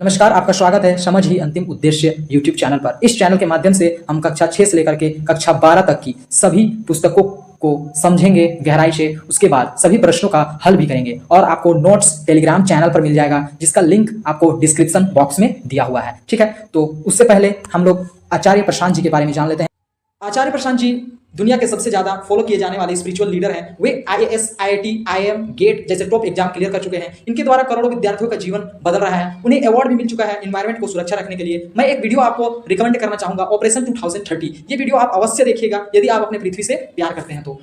नमस्कार, आपका स्वागत है समझ ही अंतिम उद्देश्य यूट्यूब चैनल पर। इस चैनल के माध्यम से हम कक्षा 6 से लेकर के कक्षा 12 तक की सभी पुस्तकों को समझेंगे गहराई से, उसके बाद सभी प्रश्नों का हल भी करेंगे और आपको नोट्स टेलीग्राम चैनल पर मिल जाएगा, जिसका लिंक आपको डिस्क्रिप्शन बॉक्स में दिया हुआ है। ठीक है, तो उससे पहले हम लोग आचार्य प्रशांत जी के बारे में जान लेते हैं। आचार्य प्रशांत जी दुनिया के सबसे ज्यादा फॉलो किए जाने वाले स्पिरिचुअल लीडर हैं। वे IAS, IIT, IIM, गेट जैसे टॉप एग्जाम क्लियर कर चुके हैं। इनके द्वारा करोड़ों विद्यार्थियों का जीवन बदल रहा है। उन्हें अवार्ड भी मिल चुका है एनवायरमेंट को सुरक्षा रखने के लिए। मैं एक वीडियो आपको रिकमेंड करना चाहूंगा, ऑपरेशन 2030। ये वीडियो आप अवश्य देखिएगा यदि आप अपने पृथ्वी से प्यार करते हैं तो।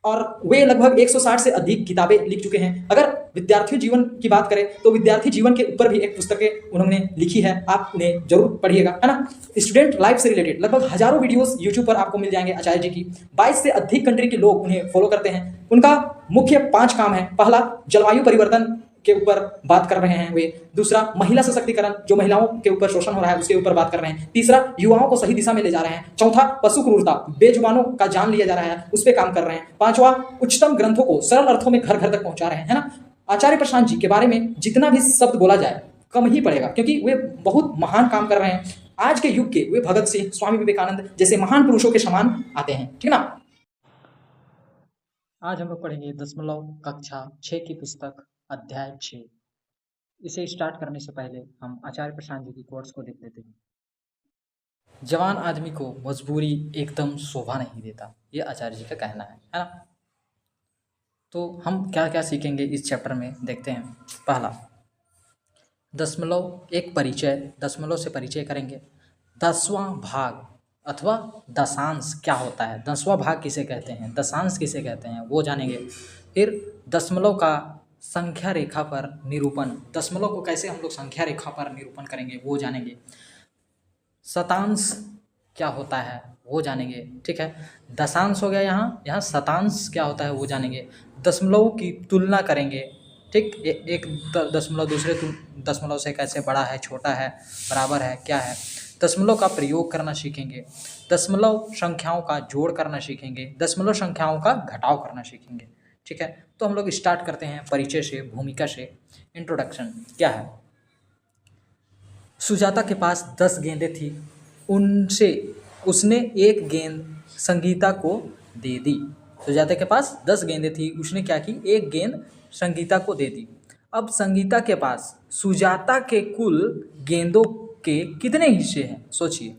और वे लगभग 160 से अधिक किताबें लिख चुके हैं। अगर विद्यार्थी जीवन की बात करें तो विद्यार्थी जीवन के ऊपर भी एक पुस्तकें उन्होंने लिखी है, आप उन्हें जरूर पढ़िएगा, है ना। स्टूडेंट लाइफ से रिलेटेड लगभग हजारों वीडियोस यूट्यूब पर आपको मिल जाएंगे आचार्य जी की। 22 से अधिक कंट्री के लोग उन्हें फॉलो करते हैं। उनका मुख्य 5 काम है। पहला, जलवायु परिवर्तन के ऊपर बात कर रहे हैं वे। दूसरा, महिला सशक्तिकरण, जो महिलाओं के ऊपर शोषण हो रहा है उसके ऊपर बात कर रहे हैं। तीसरा, युवाओं को सही दिशा में ले जा रहे हैं। चौथा, पशु क्रूरता, बेजुबानों का जान लिया जा रहा है, उस पर काम कर रहे हैं। पांचवा, उच्चतम ग्रंथों को सरल अर्थों में घर घर तक पहुंचा रहे हैं, है ना। आचार्य प्रशांत जी के बारे में जितना भी शब्द बोला जाए कम ही पड़ेगा, क्योंकि वे बहुत महान काम कर रहे हैं। आज के युग के वे भगत सिंह, स्वामी विवेकानंद जैसे महान पुरुषों के समान आते हैं, ठीक ना। आज हम लोग पढ़ेंगे दशमलव कक्षा 6 की पुस्तक अध्याय 6। इसे स्टार्ट करने से पहले हम आचार्य प्रशांत जी की कोट्स को देख लेते हैं। जवान आदमी को मजबूरी एकदम शोभा नहीं देता, ये आचार्य जी का कहना है ना। तो हम क्या क्या सीखेंगे इस चैप्टर में देखते हैं। पहला, दशमलव एक परिचय, दशमलव से परिचय करेंगे। 10वां भाग अथवा दशांश क्या होता है, 10वां भाग किसे कहते हैं, दशांश किसे कहते हैं, वो जानेंगे। फिर दशमलव का संख्या रेखा पर निरूपण, दशमलव को कैसे हम लोग संख्या रेखा पर निरूपण करेंगे वो जानेंगे। शतांश क्या होता है वो जानेंगे, ठीक है। दशांश हो गया, यहाँ शतांश क्या होता है वो जानेंगे। दशमलव की तुलना करेंगे, ठीक। एक दशमलव दूसरे दशमलव से कैसे बड़ा है, छोटा है, बराबर है, क्या है। दशमलव का प्रयोग करना सीखेंगे। दशमलव संख्याओं का जोड़ करना सीखेंगे। दशमलव संख्याओं का घटाव करना सीखेंगे, ठीक है। तो हम लोग स्टार्ट करते हैं परिचय से, भूमिका से। इंट्रोडक्शन क्या है। सुजाता के पास 10 गेंदें थी, उसने एक गेंद संगीता को दे दी। सुजाता के पास 10 गेंदें थी, उसने क्या की, एक गेंद संगीता को दे दी। अब संगीता के पास सुजाता के कुल गेंदों के कितने हिस्से हैं, सोचिए।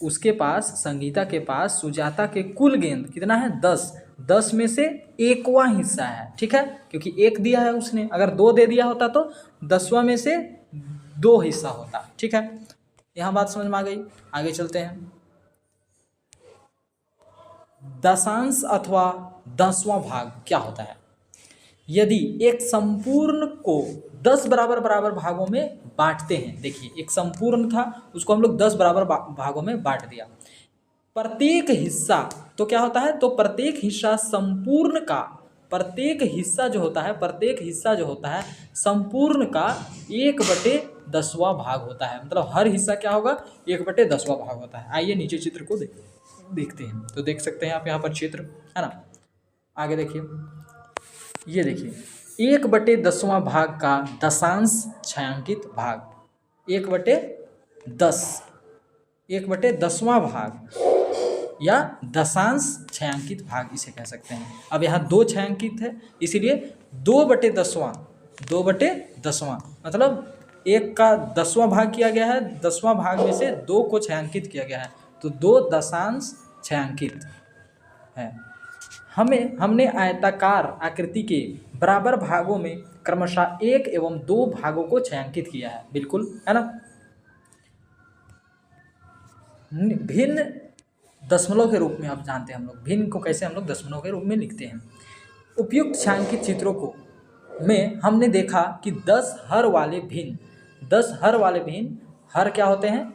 उसके पास, संगीता के पास सुजाता के कुल गेंद कितना है, 10। 10 में से 1वां हिस्सा है, ठीक है, क्योंकि 1 दिया है उसने। अगर 2 दे दिया होता तो 10वां में से 2 हिस्सा होता, ठीक है। यहाँ बात समझ में आ गई। आगे चलते हैं। दशांश अथवा 10वां भाग क्या होता है। यदि एक संपूर्ण को 10 बराबर बराबर भागों में बांटते हैं, देखिए एक संपूर्ण था, उसको हम लोग 10 बराबर भागों में बांट दिया। प्रत्येक हिस्सा तो क्या होता है, तो प्रत्येक हिस्सा संपूर्ण का, प्रत्येक हिस्सा जो होता है संपूर्ण का 1/10वां भाग होता है। मतलब हर हिस्सा क्या होगा, 1/10वां भाग होता है। आइए नीचे चित्र को देखते हैं। तो देख सकते हैं आप यहाँ पर चित्र, है ना। आगे देखिए, ये देखिए 1/10वां भाग का दशांश छायांकित भाग, 1/10, 1/10वां भाग या दशांश छायांकित भाग इसे कह सकते हैं। अब यहाँ 2 छायांकित है, इसीलिए 2/10वां, 2/10वां मतलब 1 का 10वां भाग किया गया है, 10वां भाग में से 2 को छायांकित किया गया है, तो 2 दशांश छायांकित है। हमने आयताकार आकृति के बराबर भागों में क्रमशः 1 एवं 2 भागों को छायांकित किया है, बिल्कुल, है ना। भिन्न दशमलव के रूप में आप जानते हैं हम लोग, भिन्न को कैसे हम लोग दशमलव के रूप में लिखते हैं। उपयुक्त छायांकित चित्रों को में हमने देखा कि 10 हर वाले भिन्न, 10 हर वाले भिन्न, हर क्या होते हैं,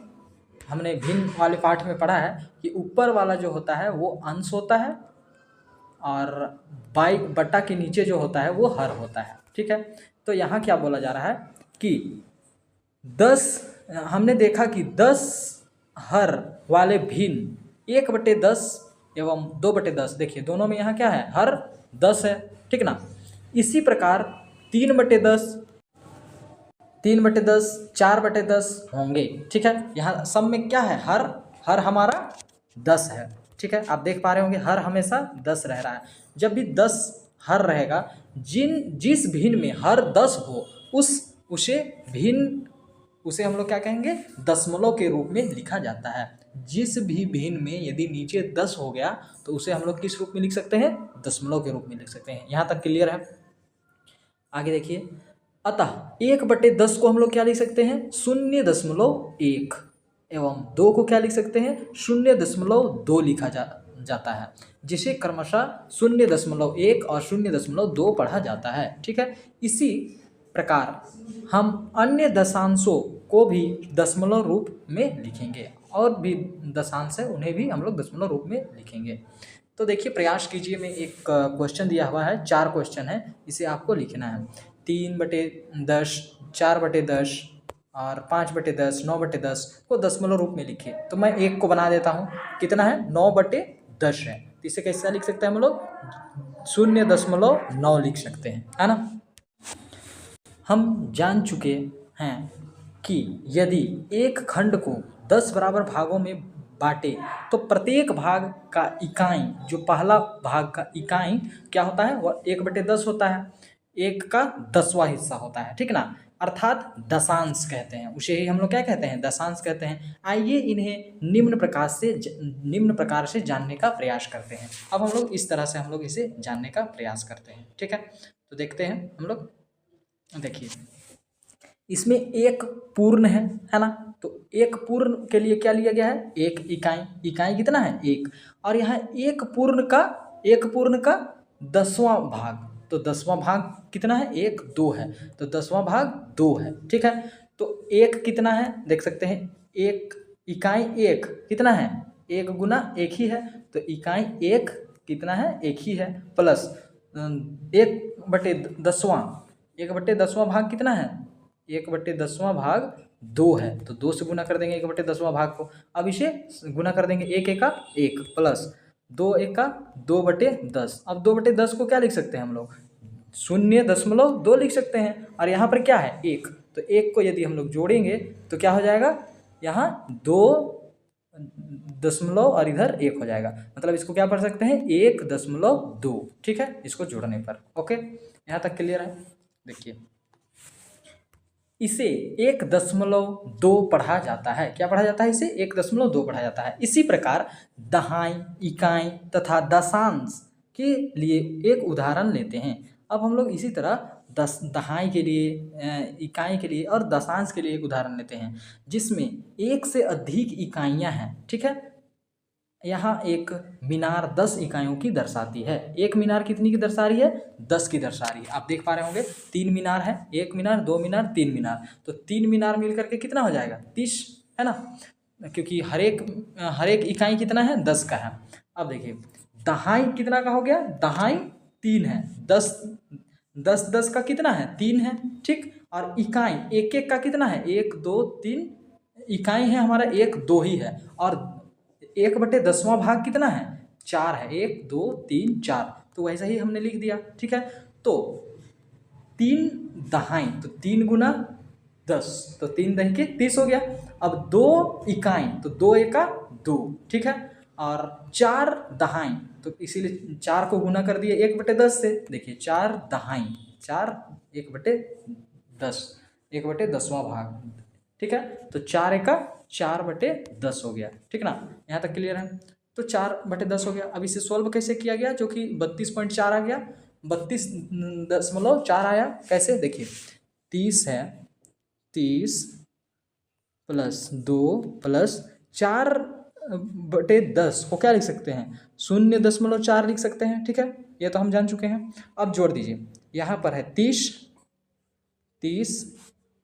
हमने भिन्न वाले पाठ में पढ़ा है कि ऊपर वाला जो होता है वो अंश होता है और बटा के नीचे जो होता है वो हर होता है, ठीक है। तो यहाँ क्या बोला जा रहा है कि 10, हमने देखा कि 10 हर वाले भिन्न 1/10 एवं 2/10, देखिए दोनों में यहाँ क्या है, हर 10 है, ठीक ना। इसी प्रकार 3/10, 3/10 4/10 होंगे। ठीक है, यहाँ सब में क्या है, हर हमारा 10 है। ठीक है, आप देख पा रहे होंगे हर हमेशा 10 रह रहा है। जब भी 10 हर रहेगा, जिस भिन्न में हर 10 हो उसे हम लोग क्या कहेंगे, दशमलव के रूप में लिखा जाता है। जिस भी भिन्न में यदि नीचे 10 हो गया तो उसे हम लोग किस रूप में लिख सकते हैं, दशमलव के रूप में लिख सकते हैं। यहाँ तक क्लियर है। आगे देखिए, अतः 1/10 को हम लोग क्या लिख सकते हैं, 0.1 एवं 2 को क्या लिख सकते हैं, 0.2 लिखा जाता है, जिसे क्रमशः 0.1 और 0.2 पढ़ा जाता है। ठीक है, इसी प्रकार हम अन्य दशांशों को भी दशमलव रूप में लिखेंगे, और भी दशांश है उन्हें भी हम लोग दशमलव रूप में लिखेंगे। तो देखिए, प्रयास कीजिए, में एक क्वेश्चन दिया हुआ है, 4 क्वेश्चन है, इसे आपको लिखना है। 3/10, 4/10 और 5/10, 9/10 को दशमलव रूप में लिखिए। तो मैं एक को बना देता हूँ, कितना है, 9/10 है, तो इसे कैसे लिख सकते हैं हम लोग, 0.9 लिख सकते हैं, है ना। हम जान चुके हैं कि यदि एक खंड को 10 बराबर भागों में बांटे तो प्रत्येक भाग का इकाई, जो पहला भाग का इकाई क्या होता है, वह 1/10 होता है, 1 का 10वां हिस्सा होता है। ठीक ना, अर्थात दशांश कहते हैं उसे, ही हम लोग क्या कहते हैं, दशांश कहते हैं। आइए इन्हें निम्न प्रकार से जानने का प्रयास करते हैं। अब हम लोग इस तरह से हम लोग इसे जानने का प्रयास करते हैं। ठीक है, तो देखते हैं हम लोग। देखिए, इसमें एक पूर्ण है ना, तो एक पूर्ण के लिए क्या लिया गया है, एक इकाई कितना है, 1, और यहाँ एक पूर्ण का 10वां भाग, तो 10वां भाग कितना है, 1 2 है, तो 10वां भाग 2 है। ठीक है, तो 1 कितना है, देख सकते हैं, एक इकाई 1 कितना है, 1 गुना 1 ही है, तो इकाई 1 कितना है, 1 ही है, प्लस 1/10वां भाग कितना है, 1/10वां भाग 2 है, तो 2 से गुना कर देंगे 1/10वां भाग को। अब इसे गुना कर देंगे, 1 1 1 प्लस 2 1 2/10। अब 2/10 को क्या लिख सकते हैं हम लोग, 0.2 लिख सकते हैं, और यहाँ पर क्या है, 1, तो 1 को यदि हम लोग जोड़ेंगे तो क्या हो जाएगा, यहाँ 2 दशमलव और इधर 1 हो जाएगा, मतलब इसको क्या पढ़ सकते हैं, 1.2। ठीक है, इसको जोड़ने पर। ओके, यहाँ तक क्लियर है। देखिए, इसे 1.2 पढ़ा जाता है, क्या पढ़ा जाता है, इसे 1.2 पढ़ा जाता है। इसी प्रकार दहाई, इकाई तथा दशांश के लिए एक उदाहरण लेते हैं। अब हम लोग इसी तरह दहाई के लिए, इकाई के लिए और दशांश के लिए एक उदाहरण लेते हैं, जिसमें एक से अधिक इकाइयां हैं। ठीक है, यहाँ एक मीनार 10 इकाइयों की दर्शाती है। एक मीनार कितनी की दर्शा रही है, 10 की दर्शा रही है। आप देख पा रहे होंगे 3 मीनार है, 1 मीनार 2 मीनार 3 मीनार, तो 3 मीनार मिल करके कितना हो जाएगा, 30, है ना, क्योंकि हर एक इकाई कितना है, 10 का है। अब देखिए, दहाई कितना का हो गया, दहाई 3 है, 10 का कितना है, 3 है। ठीक, और इकाई एक एक का कितना है, 1 2 3 इकाई है हमारा, 1 2 ही है, और 1/10वां भाग कितना है, 4 है, 1 2 3 4, तो वैसा ही हमने लिख दिया। ठीक है, तो 3 दहाई, तो 3 गुना 10, तो 3 दही के 30 हो गया। अब 2 इकाई, तो 2 1 2। ठीक है, और 4 दहाई, तो इसीलिए 4 को गुना कर दिए 1/10 से। देखिए, 4 दहाई, 4 1/10, 1/10वां भाग। ठीक है, तो 4 1 4/10 हो गया। ठीक ना, यहाँ तक क्लियर है। तो 4/10 हो गया। अब इसे सॉल्व कैसे किया गया, जो कि 32.4 आ गया, 32.4 आया। कैसे, देखिए, 30 है, 30 प्लस 2 प्लस 4/10 को क्या लिख सकते हैं, 0.4 लिख सकते हैं। ठीक है, ये तो हम जान चुके हैं। अब जोड़ दीजिए, यहाँ पर है 30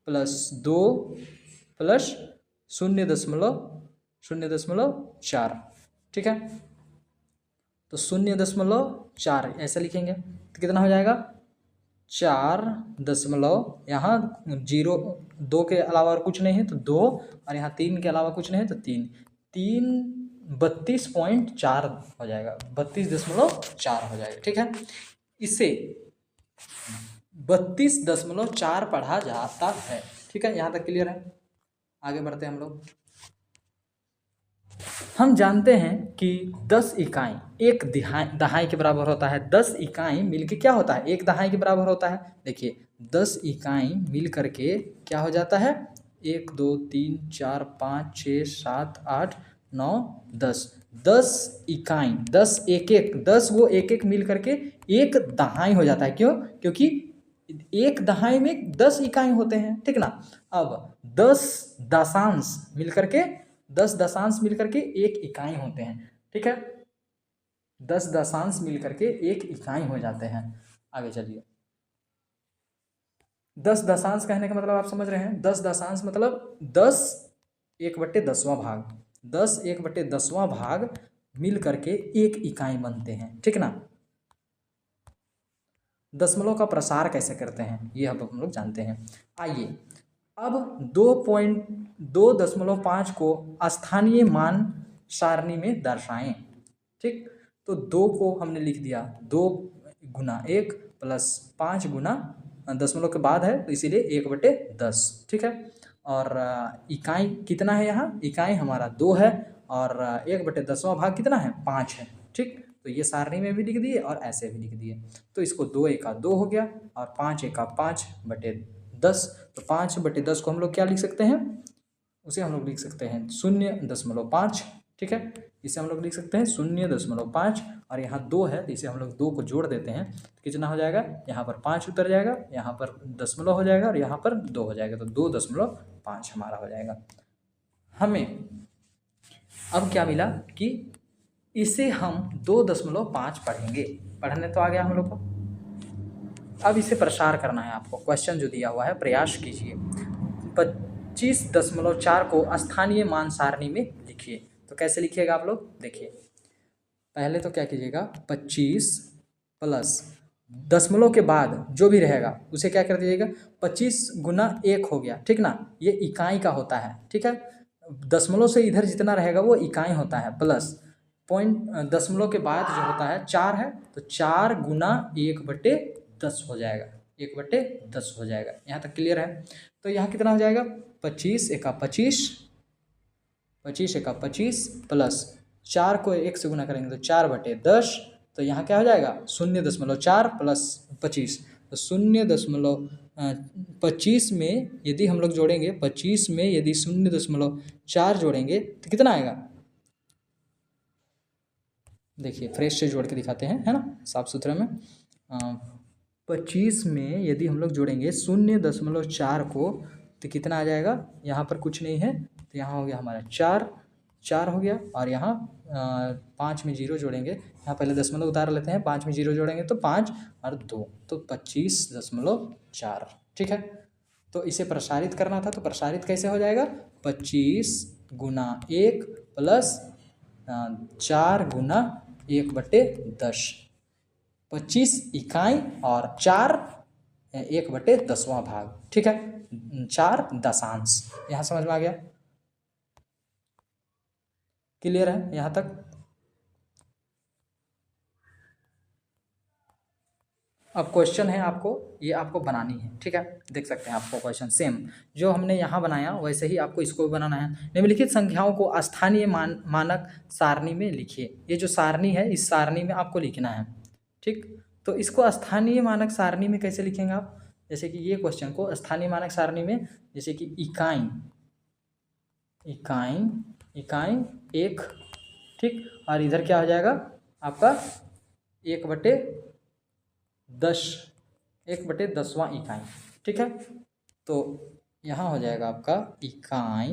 प्लस 2 प्लस 0.4। ठीक है, तो 0.4 ऐसा लिखेंगे तो कितना हो जाएगा, 4 दशमलव, यहाँ 0 2 के अलावा और कुछ नहीं है तो 2, और यहाँ 3 के अलावा कुछ नहीं है तो 3 32.4 हो जाएगा, 32.4 हो जाएगा। ठीक है, इसे 32.4 पढ़ा जाता है। ठीक है, यहाँ तक क्लियर है। आगे बढ़ते हैं हम लोग। हम जानते हैं कि 10 इकाई एक दहाई के बराबर होता है। 10 इकाई मिलके क्या होता है, एक दहाई के बराबर होता है। देखिए 10 इकाई मिल करके क्या हो जाता है, 1 2 3 4 5 6 7 8 9 10। 10 इकाई, 10 एक एक, 10 वो एक एक मिल करके एक दहाई हो जाता है। क्यों? क्योंकि एक दहाई में 10 इकाई होते हैं, ठीक ना। अब 10 दशांश मिल करके, 10 दशांश मिल करके एक इकाई होते हैं, ठीक है। 10 दशांश मिल करके एक इकाई हो जाते हैं। आगे चलिए, 10 दशांश कहने का मतलब आप समझ रहे हैं। 10 दशांश मतलब 10 1/10वां भाग, 10 1/10वां भाग मिल करके एक इकाई बनते हैं, ठीक ना। दशमलव का प्रसार कैसे करते हैं ये अब हम लोग जानते हैं। आइए अब 2.2.5 को स्थानीय मान सारणी में दर्शाएं, ठीक। तो 2 को हमने लिख दिया 2 गुना 1 प्लस 5 गुना दशमलव के बाद है तो इसीलिए 1/10, ठीक है। और इकाई कितना है, यहाँ इकाई हमारा 2 है और 1/10वां भाग कितना है, 5 है, ठीक। तो ये सारणी में भी लिख दिए और ऐसे भी लिख दिए। तो इसको 2 एका 2 हो गया और 5 एका 5/10। तो 5/10 को हम लोग क्या लिख सकते हैं, उसे हम लोग लिख सकते हैं 0.5, ठीक है। इसे हम लोग लिख सकते हैं 0.5 और यहाँ 2 है तो इसे हम लोग 2 को जोड़ देते हैं तो कितना हो जाएगा, यहाँ पर 5 उतर जाएगा, यहाँ पर दशमलव हो जाएगा और यहाँ पर 2 हो जाएगा। तो 2.5 हमारा हो जाएगा। हमें अब क्या मिला कि इसे हम 2.5 पढ़ेंगे, पढ़ने तो आ गया हम लोग को। अब इसे प्रसार करना है आपको। क्वेश्चन जो दिया हुआ है प्रयास कीजिए। 25.4 को स्थानीय मान सारणी में लिखिए। तो कैसे लिखिएगा आप लोग, देखिए पहले तो क्या कीजिएगा, 25 प्लस दशमलव के बाद जो भी रहेगा उसे क्या कर दीजिएगा, 25 गुना 1 हो गया, ठीक ना। ये इकाई का होता है, ठीक है। दशमलव से इधर जितना रहेगा वो इकाई होता है, प्लस दशमलव के बाद जो होता है 4 है तो 4 गुना 1/10 हो जाएगा, 1/10 हो जाएगा। यहाँ तक क्लियर है। तो यहाँ कितना हो जाएगा, 25 एका 25, 25 एका 25 प्लस 4 को 1 से गुना करेंगे तो 4/10। तो यहाँ क्या हो जाएगा, 0.4 प्लस 25, तो 0.25 में यदि हम लोग जोड़ेंगे, 25 में यदि 0.4 जोड़ेंगे तो कितना आएगा, देखिए फ्रेश से जोड़ के दिखाते हैं, है ना, साफ सुथरा में। 25 में यदि हम लोग जोड़ेंगे 0.4 को तो कितना आ जाएगा, यहाँ पर कुछ नहीं है तो यहाँ हो गया हमारा 4 हो गया और यहाँ 5 में 0 जोड़ेंगे, यहाँ पहले दशमलव उतार लेते हैं, 5 में 0 जोड़ेंगे तो 5 और 2 तो 25.4, ठीक है। तो इसे प्रसारित करना था तो प्रसारित कैसे हो जाएगा, 25 गुना 1 प्लस 4 गुना 1/10, 25 इकाई और 4 1/10वां भाग, ठीक है। 4 दशांश, यहाँ समझ में आ गया, क्लियर है यहाँ तक। अब क्वेश्चन है आपको, ये आपको बनानी है, ठीक है। देख सकते हैं आपको क्वेश्चन सेम जो हमने यहाँ बनाया वैसे ही आपको इसको भी बनाना है। निम्नलिखित संख्याओं को स्थानीय मानक सारणी में लिखिए। ये जो सारणी है इस सारणी में आपको लिखना है, ठीक। तो इसको स्थानीय मानक सारणी में कैसे लिखेंगे आप, जैसे कि ये क्वेश्चन को स्थानीय मानक सारणी में, जैसे कि इकाई 1, ठीक, और इधर क्या हो जाएगा आपका 1/10वां इकाई, ठीक है। तो यहाँ हो जाएगा आपका इकाई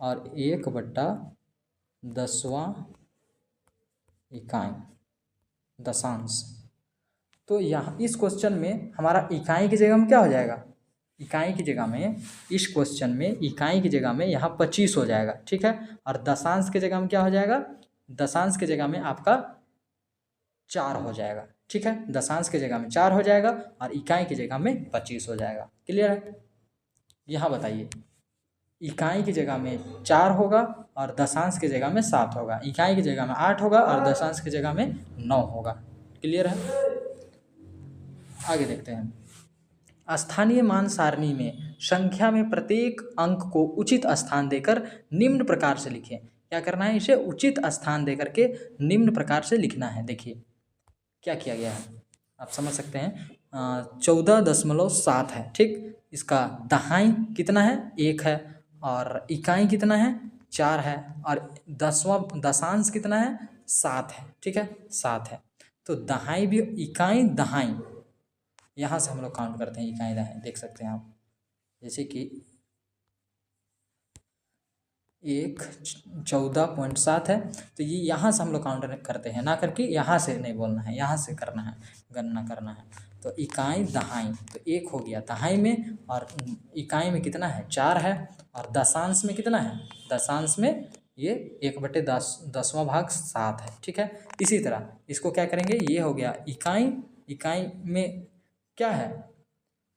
और 1/10वां इकाई दशांश। तो यहाँ इस क्वेश्चन में हमारा इकाई की जगह में क्या हो जाएगा, इकाई की जगह में, इस क्वेश्चन में इकाई की जगह में यहाँ 25 हो जाएगा, ठीक है। और दशांश की जगह में क्या हो जाएगा, दशांश की जगह में आपका 4 हो जाएगा, ठीक है। दशांश की जगह में 4 हो जाएगा और इकाई की जगह में 25 हो जाएगा, क्लियर है। यहाँ बताइए, इकाई की जगह में 4 होगा और दशांश की जगह में 7 होगा, इकाई की जगह में 8 होगा और दशांश की जगह में 9 होगा, क्लियर है। आगे देखते हैं। स्थानीय मान सारणी में संख्या में प्रत्येक अंक को उचित स्थान देकर निम्न प्रकार से लिखें। क्या करना है, इसे उचित स्थान देकर के निम्न प्रकार से लिखना है। देखिए क्या किया गया है, आप समझ सकते हैं। 14.7 है, ठीक। इसका दहाई कितना है, 1 है, और इकाई कितना है, 4 है, और दशांश कितना है, 7 है, ठीक है, 7 है। तो दहाई भी, इकाई दहाई, यहाँ से हम लोग काउंट करते हैं इकाई दहाई, देख सकते हैं आप। जैसे कि 14.7 है, तो ये यहाँ से हम लोग काउंटर करते हैं, ना करके यहाँ से नहीं बोलना है, यहाँ से करना है, गणना करना है। तो इकाई दहाई, तो 1 हो गया दहाई में, और इकाई में कितना है, 4 है, और दशांश में कितना है, दशांश में ये 1/10वां भाग 7 है, ठीक है। इसी तरह इसको क्या करेंगे, ये हो गया इकाई, इकाई में क्या है,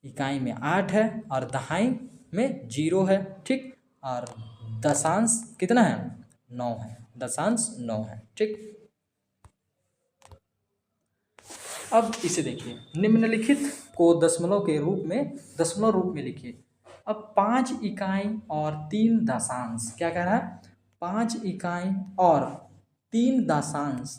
इकाई में 8 है, और दहाई में 0 है, ठीक। और दशांश कितना है, 9 है, दशांश 9 है, ठीक। अब इसे देखिए, निम्नलिखित को दशमलव रूप में लिखिए। अब 5 इकाई और 3 दशांश, क्या कह रहा है, 5 इकाई और 3 दशांश,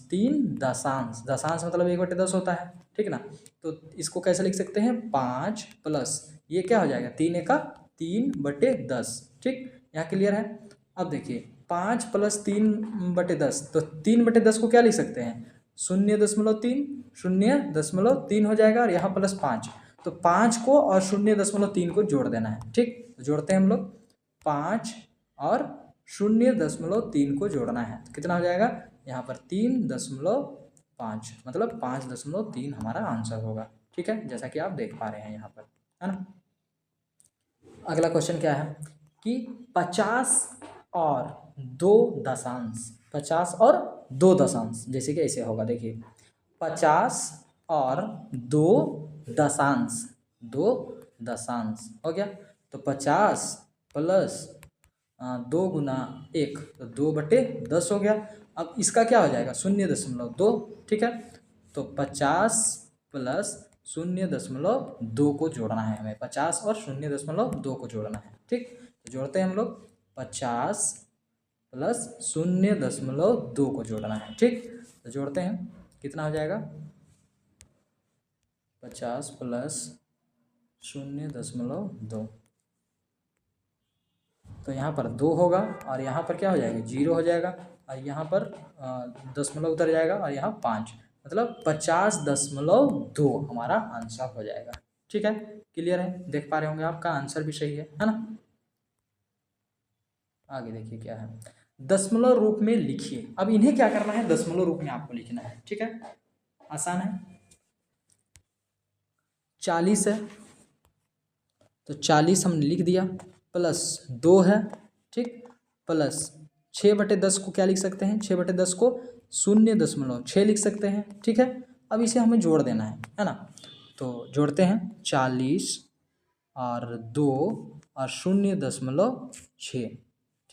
दशांश मतलब 1/10 होता है, ठीक ना। तो इसको कैसे लिख सकते हैं, 5 प्लस ये क्या हो जाएगा, 3 एका 3/10, ठीक। यहाँ क्लियर है। अब देखिए 5 प्लस 3/10, तो 3/10 को क्या लिख सकते हैं, 0.3 हो जाएगा, और यहाँ प्लस 5, तो 5 को और 0.3 को जोड़ देना है, ठीक। तो जोड़ते हैं हम लोग, 5 और 0.3 को जोड़ना है, तो कितना हो जाएगा, यहाँ पर 3.5, मतलब 5.3 हमारा आंसर होगा, ठीक है, जैसा कि आप देख पा रहे हैं यहाँ पर, है ना। अगला क्वेश्चन क्या है कि 50 और 2 दशांश, 50 और 2 दशांश, जैसे कि ऐसे होगा, देखिए 50 और 2 दशांश, 2 दशांश हो गया, तो 50 प्लस 2 गुना 1, तो 2/10 हो गया। अब इसका क्या हो जाएगा, 0.2, ठीक है। तो 50 प्लस 0.2 को जोड़ना है हमें, 50 और 0.2 को जोड़ना है, ठीक। तो जोड़ते हैं हम लोग, 50 प्लस 0.2 को जोड़ना है, ठीक। तो जोड़ते हैं, कितना हो जाएगा, 50 प्लस 0.2, तो यहाँ पर 2 होगा, और यहाँ पर क्या हो जाएगा, 0 हो जाएगा, और यहाँ पर दशमलव उतर जाएगा, और यहाँ 5, मतलब 50.2 हमारा आंसर हो जाएगा, ठीक है। क्लियर है, देख पा रहे होंगे, आपका आंसर भी सही है ना। आगे देखिए क्या है, दशमलव रूप में लिखिए। अब इन्हें क्या करना है, दशमलव रूप में आपको लिखना है, ठीक है, आसान है। 40 है, तो 40 हमने लिख दिया, प्लस 2 है, ठीक, प्लस 6/10 को क्या लिख सकते हैं, 6/10 को 0.6 लिख सकते हैं, ठीक है। अब इसे हमें जोड़ देना है ना। तो जोड़ते हैं, 40 और 2 और 0.6,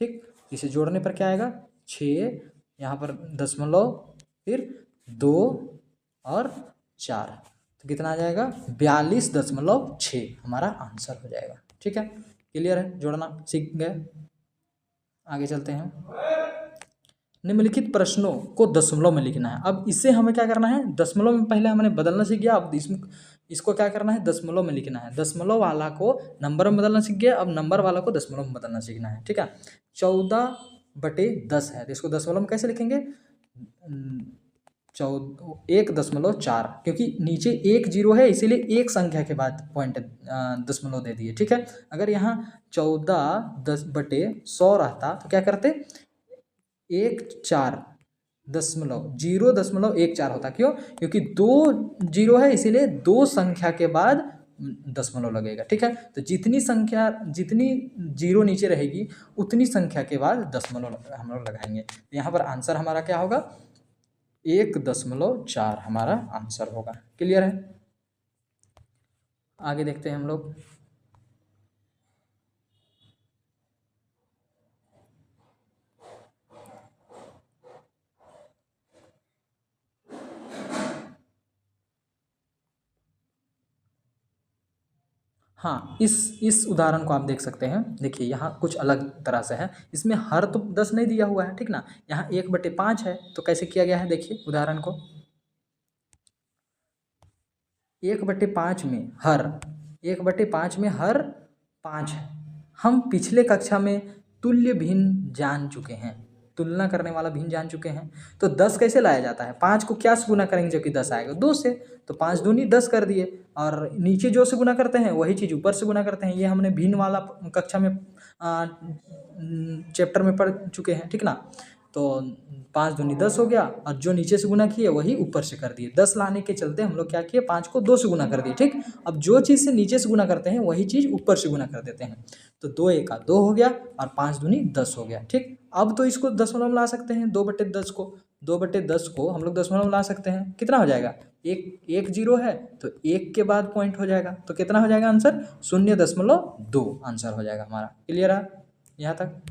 ठीक। इसे जोड़ने पर क्या आएगा, 6, यहाँ पर दशमलव, फिर 2 और 4, तो कितना आ जाएगा, 42.6 हमारा आंसर हो जाएगा, ठीक है। क्लियर है, जोड़ना सीख गए। आगे चलते हैं, निम्नलिखित प्रश्नों को दशमलव में लिखना है। अब इससे हमें क्या करना है, दशमलव में पहले हमने बदलना सीख गया, अब इसको क्या करना है, दशमलव में लिखना है। दशमलव वाला को नंबर में बदलना सीख गया, अब नंबर वाला को दशमलव में बदलना सीखना है, ठीक है। 14/10 है, तो इसको दशमलव में कैसे लिखेंगे, 1.4, क्योंकि नीचे 1 0 है, इसीलिए एक संख्या के बाद पॉइंट दशमलव दे दिए, ठीक है। अगर यहाँ 14/100 रहता तो क्या करते, 0.14 होता, क्यों, क्योंकि 2 0 है, इसीलिए 2 संख्या के बाद दशमलव लगेगा, ठीक है। तो जितनी 0 नीचे रहेगी उतनी संख्या के बाद दशमलव हम लोग लगाएंगे। यहाँ पर आंसर हमारा क्या होगा, 1.4 हमारा आंसर होगा। क्लियर है, आगे देखते हैं हम लोग। हाँ, इस उदाहरण को आप देख सकते हैं। देखिए यहाँ कुछ अलग तरह से है, इसमें हर तो 10 नहीं दिया हुआ है, ठीक ना। यहाँ 1/5 है, तो कैसे किया गया है देखिए उदाहरण को। 1/5 में हर 1/5 में हर 5 है। हम पिछले कक्षा में तुल्य भिन्न जान चुके हैं, तुलना करने वाला भिन्न जान चुके हैं। तो 10 कैसे लाया जाता है, 5 को क्या से गुना करेंगे जबकि 10 आएगा, 2 से। तो 5 दूनी 10 कर दिए, और नीचे जो से गुना करते हैं वही चीज़ ऊपर से गुना करते हैं। ये हमने भिन्न वाला कक्षा में चैप्टर में पढ़ चुके हैं, ठीक ना। तो 5 दूनी 10 हो गया, और जो नीचे से गुना किए वही ऊपर से कर दिए। 10 लाने के चलते हम लोग क्या किए, 5 को 2 से गुना कर दिए, ठीक। अब जो चीज़ से नीचे से गुना करते हैं वही चीज़ ऊपर से गुना कर देते हैं। तो 2 एका 2 हो गया, और 5 दूनी 10 हो गया, ठीक। अब तो इसको दशमलव में ला सकते हैं, 2/10 को। 2/10 को हम लोग दशमलव में ला सकते हैं, कितना हो जाएगा, एक जीरो है तो एक के बाद पॉइंट हो जाएगा, तो कितना हो जाएगा आंसर, 0.2 आंसर हो जाएगा हमारा। क्लियर है यहाँ तक।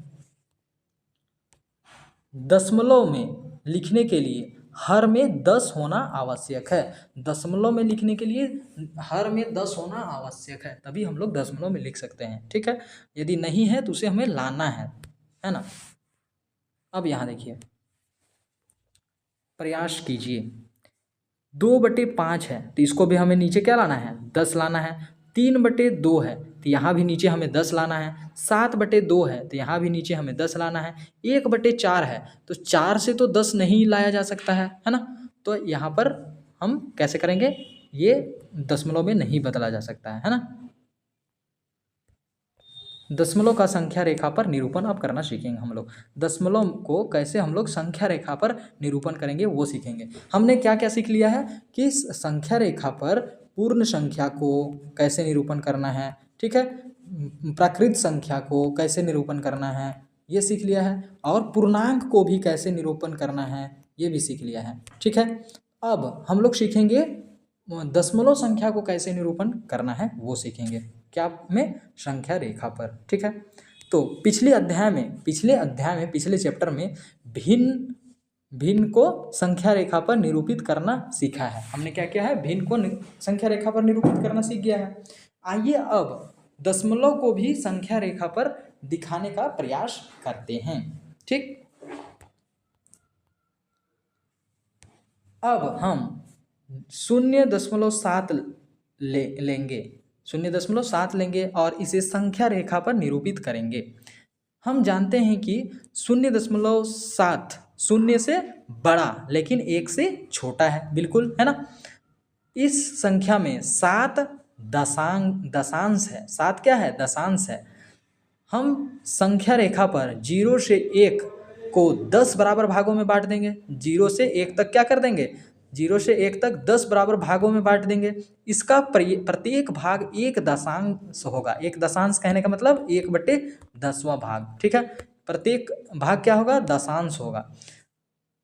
दशमलव में लिखने के लिए हर में 10 होना आवश्यक है। दशमलव में लिखने के लिए हर में 10 होना आवश्यक है, तभी हम लोग दशमलव में लिख सकते हैं, ठीक है। यदि नहीं है तो उसे हमें लाना है ना। अब यहाँ देखिए, प्रयास कीजिए। 2/5 है तो इसको भी हमें नीचे क्या लाना है, 10 लाना है। 3/2 है तो यहाँ भी नीचे हमें 10 लाना है। 7/2 है तो यहाँ भी नीचे हमें 10 लाना है। 1/4 है तो 4 से तो 10 नहीं लाया जा सकता है ना। तो यहाँ पर हम कैसे करेंगे, ये दशमलव में नहीं बदला जा सकता है ना। दशमलव का संख्या रेखा पर निरूपण अब करना सीखेंगे हम लोग। दशमलव को कैसे हम लोग संख्या रेखा पर निरूपण करेंगे वो सीखेंगे। हमने क्या क्या सीख लिया है कि संख्या रेखा पर पूर्ण संख्या को कैसे निरूपण करना है, ठीक है। प्राकृत संख्या को कैसे निरूपण करना है ये सीख लिया है, और पूर्णांक को भी कैसे निरूपण करना है ये भी सीख लिया है, ठीक है। अब हम लोग सीखेंगे दशमलव संख्या को कैसे निरूपण करना है वो सीखेंगे, क्या में, संख्या रेखा पर, ठीक है। तो पिछले अध्याय में पिछले चैप्टर में भिन्न को संख्या रेखा पर निरूपित करना सीखा है। हमने क्या किया है, भिन्न को संख्या रेखा पर निरूपित करना सीख गया है। आइए अब दशमलव को भी संख्या रेखा पर दिखाने का प्रयास करते हैं, ठीक। अब हम 0.7 लेंगे 0.7 लेंगे और इसे संख्या रेखा पर निरूपित करेंगे। हम जानते हैं कि 0.7 शून्य से बड़ा लेकिन 1 से छोटा है, बिल्कुल है ना। इस संख्या में 7 दशांश है। 7 क्या है, दशांश है। हम संख्या रेखा पर 0 से 1 को 10 बराबर भागों में बांट देंगे। 0 से 1 तक क्या कर देंगे, 0 से 1 तक 10 बराबर भागों में बांट देंगे। इसका प्रत्येक भाग 1 दशांश होगा। 1 दशांश कहने का मतलब 1/10वां भाग, ठीक है। प्रत्येक भाग क्या होगा, दशांश होगा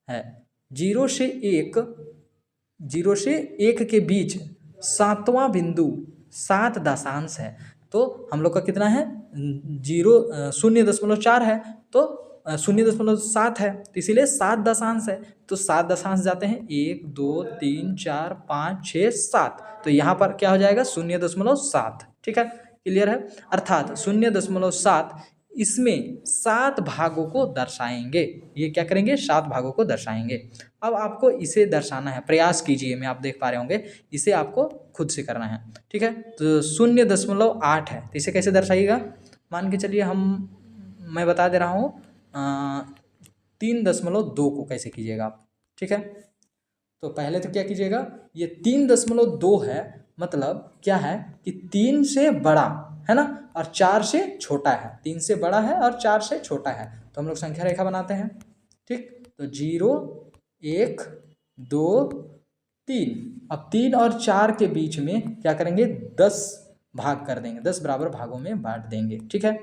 है। 0 से 1 के बीच 7वां बिंदु 7 दशांश है। तो हम लोग का कितना है, 0.4 है तो 0.7 है, तो इसीलिए 7 दशांश है। तो 7 दशांश जाते हैं 1 2 3 4 5 6 7, तो यहाँ पर क्या हो जाएगा 0.7, ठीक है। क्लियर है। अर्थात 0.7 इसमें 7 भागों को दर्शाएंगे। ये क्या करेंगे, 7 भागों को दर्शाएंगे। अब आपको इसे दर्शाना है, प्रयास कीजिए, मैं आप देख पा रहे होंगे, इसे आपको खुद से करना है, ठीक है। तो 0.8 है तो इसे कैसे दर्शाइएगा, मान के चलिए मैं बता दे रहा हूँ 3.2 को कैसे कीजिएगा आप, ठीक है। तो पहले तो क्या कीजिएगा, ये 3.2 है, मतलब क्या है कि 3 से बड़ा है ना और 4 से छोटा है। 3 से बड़ा है और 4 से छोटा है, तो हम लोग संख्या रेखा बनाते हैं, ठीक। तो 0 1 2 3, अब 3 और 4 के बीच में क्या करेंगे, 10 भाग कर देंगे, 10 बराबर भागों में बांट देंगे, ठीक है।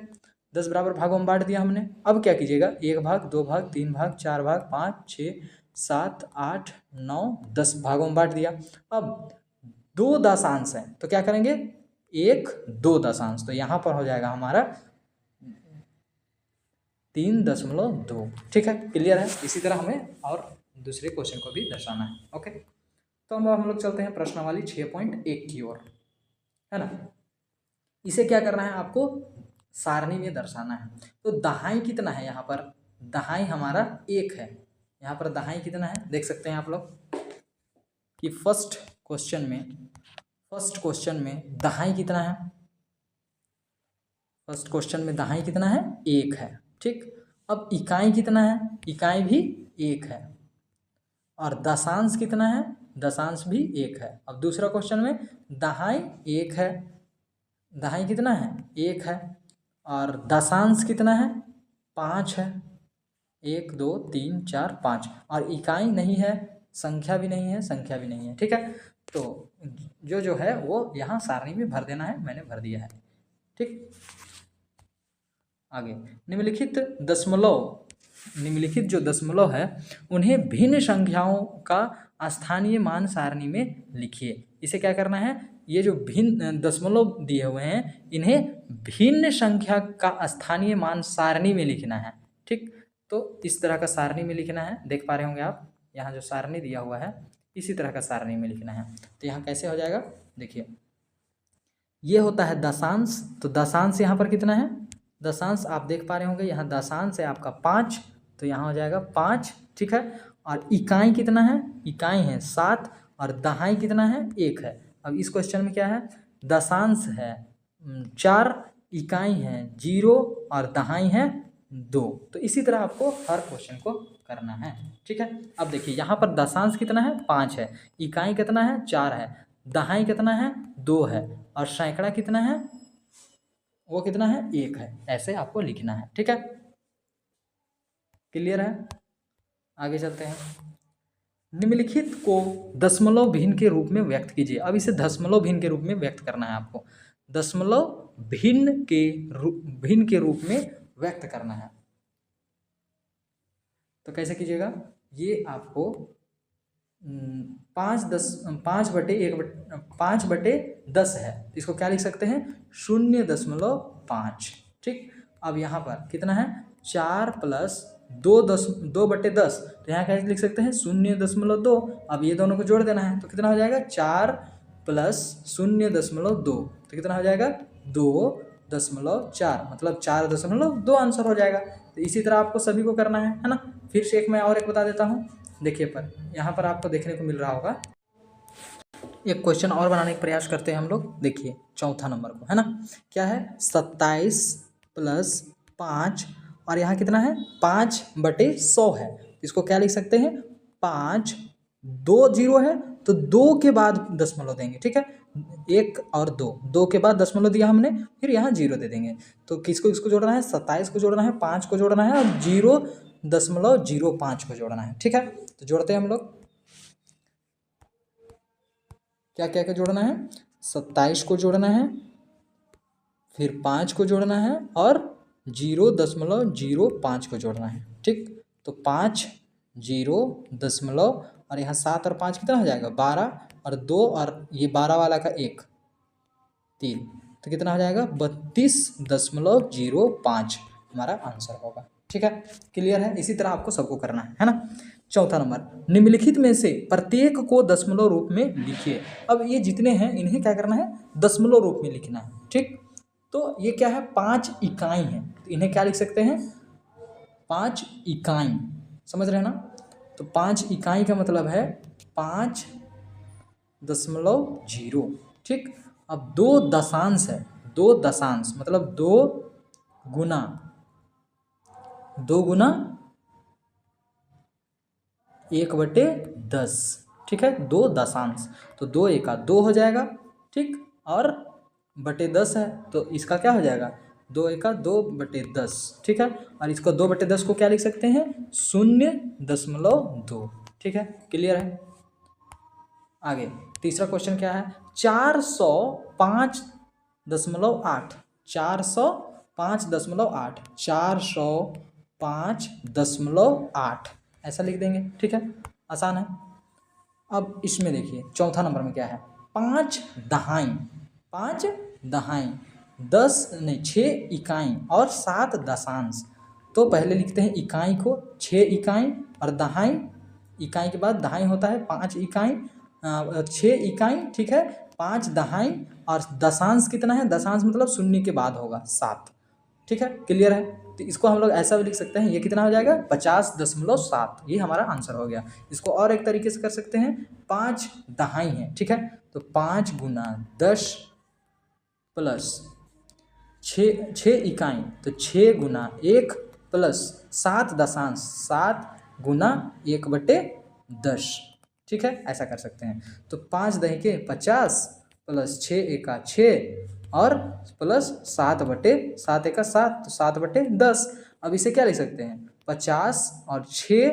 10 बराबर भागों में बांट दिया हमने। अब क्या कीजिएगा, 1 भाग 2 भाग 3 भाग 4 भाग 5 6 7 8 9 10 भागों में बांट दिया। अब 2 दशांश है तो क्या करेंगे, 1 2 दशांश, तो यहाँ पर हो जाएगा हमारा 3.2, ठीक है। क्लियर है। इसी तरह हमें और दूसरे क्वेश्चन को भी दर्शाना है, ओके। तो अब हम लोग चलते हैं प्रश्नावली 6.1 की ओर, है ना। इसे क्या करना है आपको, सारणी में दर्शाना है। तो दहाई कितना है, यहाँ पर दहाई हमारा 1 है। यहाँ पर दहाई कितना है देख सकते हैं आप लोग कि फर्स्ट क्वेश्चन में दहाई कितना है, फर्स्ट क्वेश्चन में दहाई कितना है 1 है। ठीक, अब इकाई कितना है, इकाई भी 1 है, और दशांश कितना है, दशांश भी 1 है। अब दूसरा क्वेश्चन में दहाई 1 है, दहाई कितना है 1 है, और दशांश कितना है 5 है, 1 2 3 4 5, और इकाई नहीं है, संख्या भी नहीं है, संख्या भी नहीं है। ठीक है, तो जो है वो यहाँ सारणी में भर देना है, मैंने भर दिया है। ठीक, आगे निम्नलिखित जो दशमलव है उन्हें भिन्न संख्याओं का स्थानीय मान सारणी में लिखिए। इसे क्या करना है, ये जो भिन्न दशमलव दिए हुए हैं इन्हें भिन्न संख्या का स्थानीय मान सारणी में लिखना है। ठीक, तो इस तरह का सारणी में लिखना है, देख पा रहे होंगे आप यहाँ जो सारणी दिया हुआ है इसी तरह का सारणी में लिखना है। तो यहाँ कैसे हो जाएगा, देखिए ये होता है दशांश, तो दशांश यहाँ पर कितना है, दशांश आप देख पा रहे होंगे यहाँ दशांश है आपका 5, तो यहाँ हो जाएगा 5। ठीक है, और इकाई कितना है, इकाई है 7, और दहाई कितना है 1 है। अब इस क्वेश्चन में क्या है, दशांश है 4, इकाई है 0, और दहाई है 2। तो इसी तरह आपको हर क्वेश्चन को करना है। ठीक है, अब देखिए यहाँ पर दशांश कितना है 5 है, इकाई कितना है 4 है, दहाई कितना है 2 है, और सैकड़ा कितना है वो कितना है 1 है। ऐसे आपको लिखना है। ठीक है, क्लियर है, आगे चलते हैं। निम्नलिखित को दशमलव भिन्न के रूप में व्यक्त कीजिए। अब इसे दशमलव भिन्न के रूप में व्यक्त करना है आपको, दशमलव भिन्न के रूप में व्यक्त करना है। तो कैसे कीजिएगा, ये आपको 5/10 है, इसको क्या लिख सकते हैं 0.5। ठीक, अब यहाँ पर कितना है 4 + 2/10, तो यहाँ कैसे लिख सकते हैं 0.2। अब ये दोनों को जोड़ देना है, तो कितना हो जाएगा 4 + 0.2, तो कितना हो जाएगा 2.4, मतलब 4.2 आंसर हो जाएगा। तो इसी तरह आपको सभी को करना है ना। फिर से मैं और एक बता देता हूँ, देखिए पर यहाँ पर आपको देखने को मिल रहा होगा, एक क्वेश्चन और बनाने का प्रयास करते हैं हम लोग। देखिए चौथा नंबर को, है ना, क्या है 27 + 5, और यहाँ कितना है 5/100 है, इसको क्या लिख सकते हैं 5, 2 0 है तो 2 के बाद दशमलव देंगे। ठीक है, 1 और 2 के बाद दशमलव दिया हमने, फिर यहाँ 0 दे देंगे। तो किसको जोड़ना है 27 को जोड़ना है, 5 को जोड़ना है, और 0.05 को जोड़ना है। ठीक है, तो जोड़ते हैं हम लोग, क्या क्या क्या जोड़ना है 27 को जोड़ना है, फिर 5 को जोड़ना है, और 0.05 को जोड़ना है। ठीक, तो 5 0 और यहाँ 7 और 5 कितना हो जाएगा 12, और 2 और ये 12 वाला का 1 3, तो कितना हो जाएगा 32.05 हमारा आंसर होगा। ठीक है, क्लियर है, इसी तरह आपको सबको करना है ना। चौथा नंबर, निम्नलिखित में से प्रत्येक को दशमलव रूप में लिखिए। अब ये जितने हैं इन्हें क्या करना है दशमलव रूप में लिखना है। ठीक, तो ये क्या है 5 इकाई है, तो इन्हें क्या लिख सकते हैं 5 इकाई, समझ रहे हैं ना। तो 5 इकाई का मतलब है 5.0। ठीक, अब 2 दशांश है, 2 दशांश मतलब 2 गुना 1/10। ठीक है, 2 दशांश, तो 2 एका 2 हो जाएगा। ठीक, और बटे 10 है तो इसका क्या हो जाएगा 2 एका 2/10। ठीक है, और इसको 2/10 को क्या लिख सकते हैं 0.2। ठीक है, क्लियर है। आगे तीसरा क्वेश्चन क्या है 405.8, 405.8, 405.8 ऐसा लिख देंगे। ठीक है, आसान है। अब इसमें देखिए चौथा नंबर में क्या है 5 दहाई, 6 इकाई और 7 दशांश। तो पहले लिखते हैं इकाई को 6 इकाई, और दहाई, इकाई के बाद दहाई होता है 5 इकाई, 6 इकाई। ठीक है, 5 दहाई और दशांश कितना है, दशांश मतलब शून्य के बाद होगा 7। ठीक है, क्लियर है। तो इसको हम लोग ऐसा भी लिख सकते हैं, ये कितना हो जाएगा 50.7, ये हमारा आंसर हो गया। इसको और एक तरीके से कर सकते हैं, 5 दहाई है, ठीक है, तो 5 गुना 10 प्लस 6 इकाई, तो 6 गुना 1 प्लस 7 दशांश 7 गुना 1/10। ठीक है, ऐसा कर सकते हैं। तो 5 दही के 50 प्लस 6 एका 6 और प्लस 7 एका 7, तो 7/10। अब इसे क्या लिख सकते हैं, 50 और 6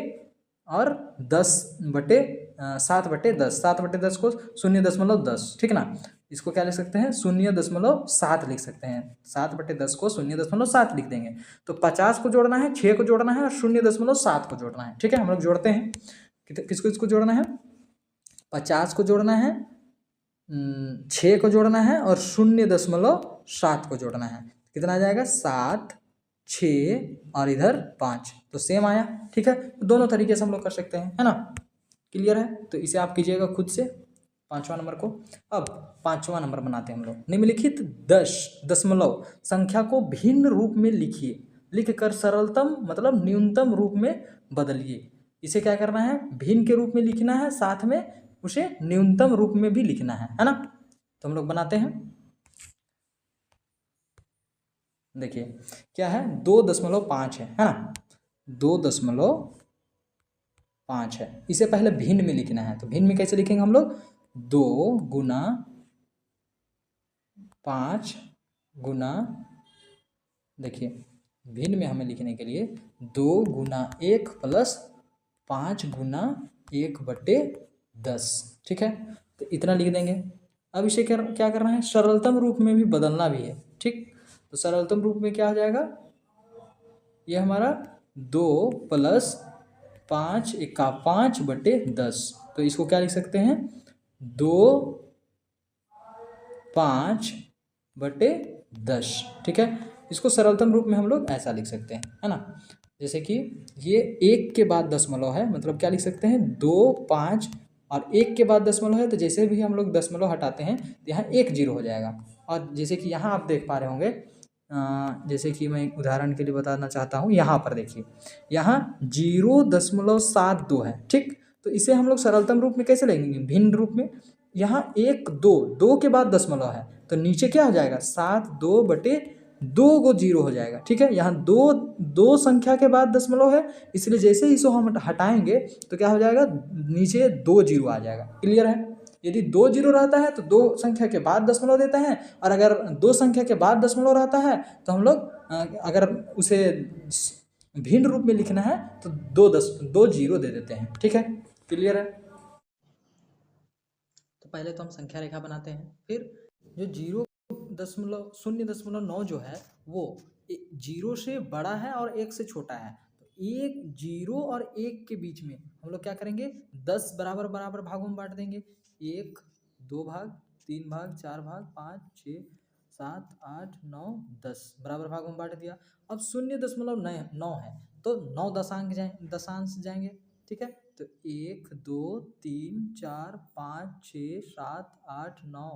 और 7/10, 7/10 को 0.10, ठीक ना। इसको क्या लिख सकते हैं, 0.7 लिख सकते हैं, 7/10 को 0.7 लिख देंगे। तो 50 को जोड़ना है, 6 को जोड़ना है और 0.7 को जोड़ना है। ठीक है, हम लोग जोड़ते हैं, किसको इसको जोड़ना है, 50 को जोड़ना है, 6 को जोड़ना है और 0.7 को जोड़ना है। कितना आ जाएगा, 7, 6 और इधर 5, तो सेम आया। ठीक है, दोनों तरीके से हम लोग कर सकते हैं, है ना, क्लियर है। तो इसे आप कीजिएगा खुद से 5वां नंबर को। अब 5वां नंबर बनाते हैं हम लोग। निम्नलिखित 10 दशमलव संख्या को भिन्न रूप में लिखिए, लिखकर सरलतम मतलब न्यूनतम रूप में बदलिए। इसे क्या करना है, भिन्न के रूप में लिखना है, साथ में उसे न्यूनतम रूप में भी लिखना है ना। तो हम लोग बनाते हैं, देखिए क्या है, 2.5 है ना, 2.5 है। इसे पहले भिन्न में लिखना है, तो भिन्न में कैसे लिखेंगे हम लोग, 2 गुना 5 गुना, देखिए भिन्न में हमें लिखने के लिए 2 गुना 1 प्लस 5 गुना 1/10। ठीक है, तो इतना लिख देंगे। अब इसे क्या करना है, सरलतम रूप में भी बदलना भी है। ठीक, तो सरलतम रूप में क्या हो जाएगा, ये हमारा 2 प्लस 5 एका 5/10। तो इसको क्या लिख सकते हैं, 2 5/10। ठीक है, इसको सरलतम रूप में हम लोग ऐसा लिख सकते हैं, है ना। जैसे कि ये 1 के बाद दशमलव है, मतलब क्या लिख सकते हैं, 2 5 और 1 के बाद दशमलव है, तो जैसे भी हम लोग दशमलव हटाते हैं तो यहाँ 1 0 हो जाएगा। और जैसे कि यहाँ आप देख पा रहे होंगे, जैसे कि मैं उदाहरण के लिए बताना चाहता हूँ, यहाँ पर देखिए, यहाँ 0.72 है। ठीक, तो इसे हम लोग सरलतम रूप में कैसे लेंगे, भिन्न रूप में। यहाँ 1 2 के बाद दशमलव है, तो नीचे क्या हो जाएगा, 7 2/2 को 0 हो जाएगा। ठीक है, यहाँ दो संख्या के बाद दशमलव है, इसलिए जैसे ही इसको हम हटाएंगे तो क्या हो जाएगा, नीचे 2 0 आ जाएगा। क्लियर है, यदि 2 0 रहता है तो 2 संख्या के बाद दशमलव देते हैं, और अगर 2 संख्या के बाद दशमलव रहता है तो हम लोग अगर उसे भिन्न रूप में लिखना है तो 2 0 दे देते हैं। ठीक है, क्लियर है। तो पहले तो हम संख्या रेखा बनाते हैं, फिर जो 0.09 जो है वो 0 से बड़ा है और 1 से छोटा है, तो 0 और 1 के बीच में हम लोग क्या करेंगे, 10 बराबर बराबर भागों में बांट देंगे। 1 2 भाग, 3 भाग, 4 भाग, 5 6 7 8 9 10 बराबर भागों में बांट दिया। अब 0.9 है तो 9 दशांश जाएंगे। ठीक है, तो 1 2 3 4 5 6 7 8 9,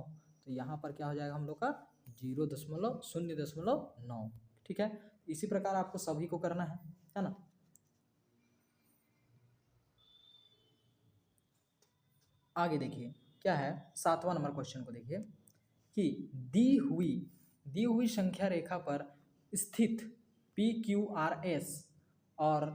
तो यहाँ पर क्या हो जाएगा हम लोग का 0.9। ठीक है, इसी प्रकार आपको सभी को करना है ना। आगे देखिए क्या है, 7वां नंबर क्वेश्चन को देखिए कि दी हुई संख्या रेखा पर स्थित PQRS और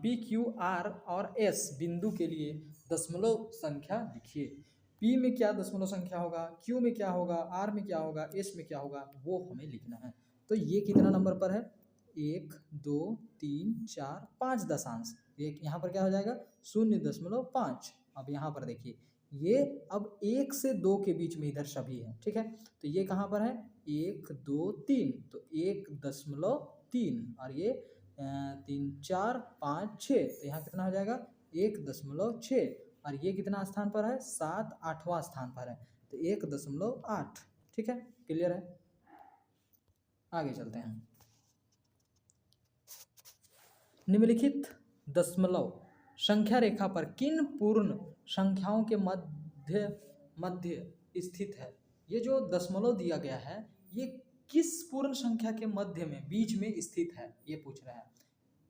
PQR और S बिंदु के लिए दशमलव संख्या लिखिए। P में क्या दशमलव संख्या होगा, Q में क्या होगा, R में क्या होगा, S में क्या होगा, वो हमें लिखना है। तो ये कितना नंबर पर है, 1 2 3 4 5 दशांश, एक यहाँ पर क्या हो जाएगा 0.5। अब यहाँ पर देखिए ये अब 1 से 2 के बीच में इधर सभी है। ठीक है, तो ये कहाँ पर है, 1 2 3, तो 1.3 और ये 3 4 5 6, तो यहाँ कितना हो जाएगा 1.6, और ये कितना स्थान पर है, 7 8वां स्थान पर है, तो 1.8। ठीक है, क्लियर है। आगे चलते हैं, निम्नलिखित दशमलव संख्या रेखा पर किन पूर्ण संख्याओं के मध्य मध्य स्थित है। ये जो दशमलव दिया गया है ये किस पूर्ण संख्या के मध्य में बीच में स्थित है ये पूछ रहा है।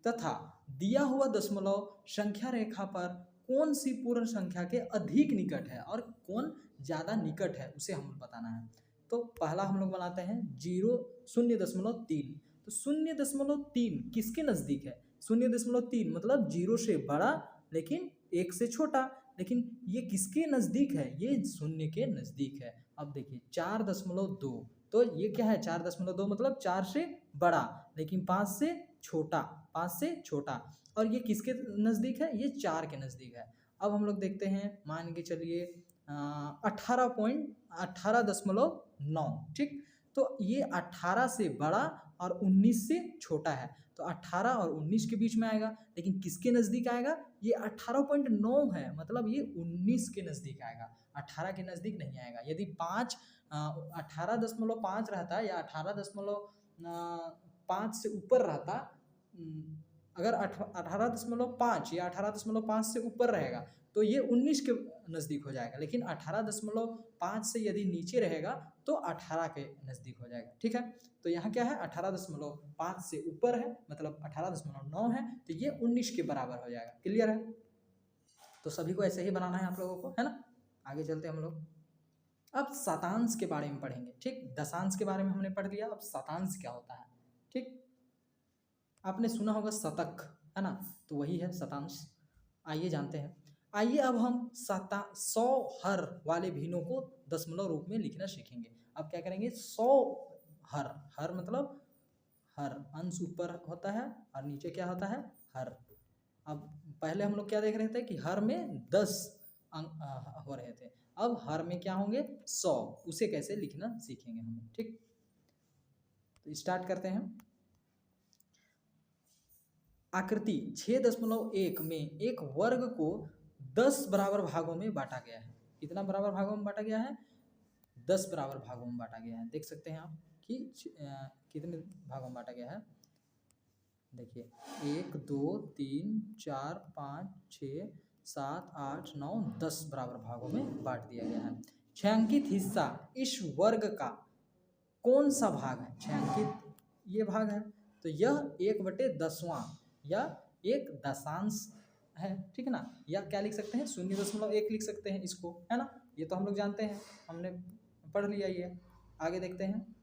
तथा दिया हुआ दशमलव संख्या रेखा पर कौन सी पूर्ण संख्या के अधिक निकट है और कौन ज़्यादा निकट है उसे हमें बताना है। तो पहला हम लोग बनाते हैं 0.3। तो 0.3 किसके नज़दीक है? 0.3 मतलब 0 से बड़ा लेकिन 1 से छोटा, लेकिन ये किसके नज़दीक है? ये 0 के नज़दीक है। अब देखिए 4.2, तो ये क्या है? 4.2 मतलब 4 से बड़ा लेकिन 5 से छोटा, 5 से छोटा। और ये किसके नज़दीक है? ये 4 के नज़दीक है। अब हम लोग देखते हैं, मान के चलिए 18.9, ठीक। तो ये 18 से बड़ा और 19 से छोटा है, तो 18 और 19 के बीच में आएगा, लेकिन किसके नज़दीक आएगा? ये 18.9 है, मतलब ये 19 के नज़दीक आएगा, 18 के नज़दीक नहीं आएगा। यदि 18.5 रहता या 18.5 से ऊपर रहता, अगर 18.5 या 18.5 से ऊपर रहेगा तो ये 19 के नज़दीक हो जाएगा, लेकिन 18.5 से यदि नीचे रहेगा तो 18 के नज़दीक हो जाएगा, ठीक है। तो यहाँ क्या है? 18.5 से ऊपर है मतलब 18.9 है, तो ये 19 के बराबर हो जाएगा। क्लियर है? तो सभी को ऐसे ही बनाना है आप लोगों को, है ना। आगे चलते हम लोग अब शतांश के बारे में पढ़ेंगे, ठीक। दशांश के बारे में हमने पढ़ लिया, अब शतांश क्या होता है, ठीक। आपने सुना होगा शतक, है ना, तो वही है शतांश। आइए जानते हैं। आइए अब हम 100 हर वाले भिन्नों को दशमलव रूप में लिखना सीखेंगे। अब क्या करेंगे? 100 हर, हर मतलब हर, अंश ऊपर होता है और नीचे क्या होता है? हर। अब पहले हम लोग क्या देख रहे थे कि हर में 10 अंक हो रहे थे, अब हर में क्या होंगे? 100। उसे कैसे लिखना सीखेंगे हम, ठीक। तो स्टार्ट करते हैं। आकृति 6.1 में एक वर्ग को 10 बराबर भागों में बांटा गया है। कितना बराबर भागों में बांटा गया है? 10 बराबर भागों में बांटा गया है। देख सकते हैं आप कि कितने भागों में बांटा गया है। देखिए 1 2 3 4 5 6 7 8 9 10 बराबर भागों में बांट दिया गया है। छायांकित हिस्सा इस वर्ग का कौन सा भाग है? छायांकित ये भाग है, तो यह 1/10वां या एक दशांश है, ठीक है ना। या क्या लिख सकते हैं? 0.1 लिख सकते हैं इसको, है ना। ये तो हम लोग जानते हैं, हमने पढ़ लिया ये। आगे देखते हैं।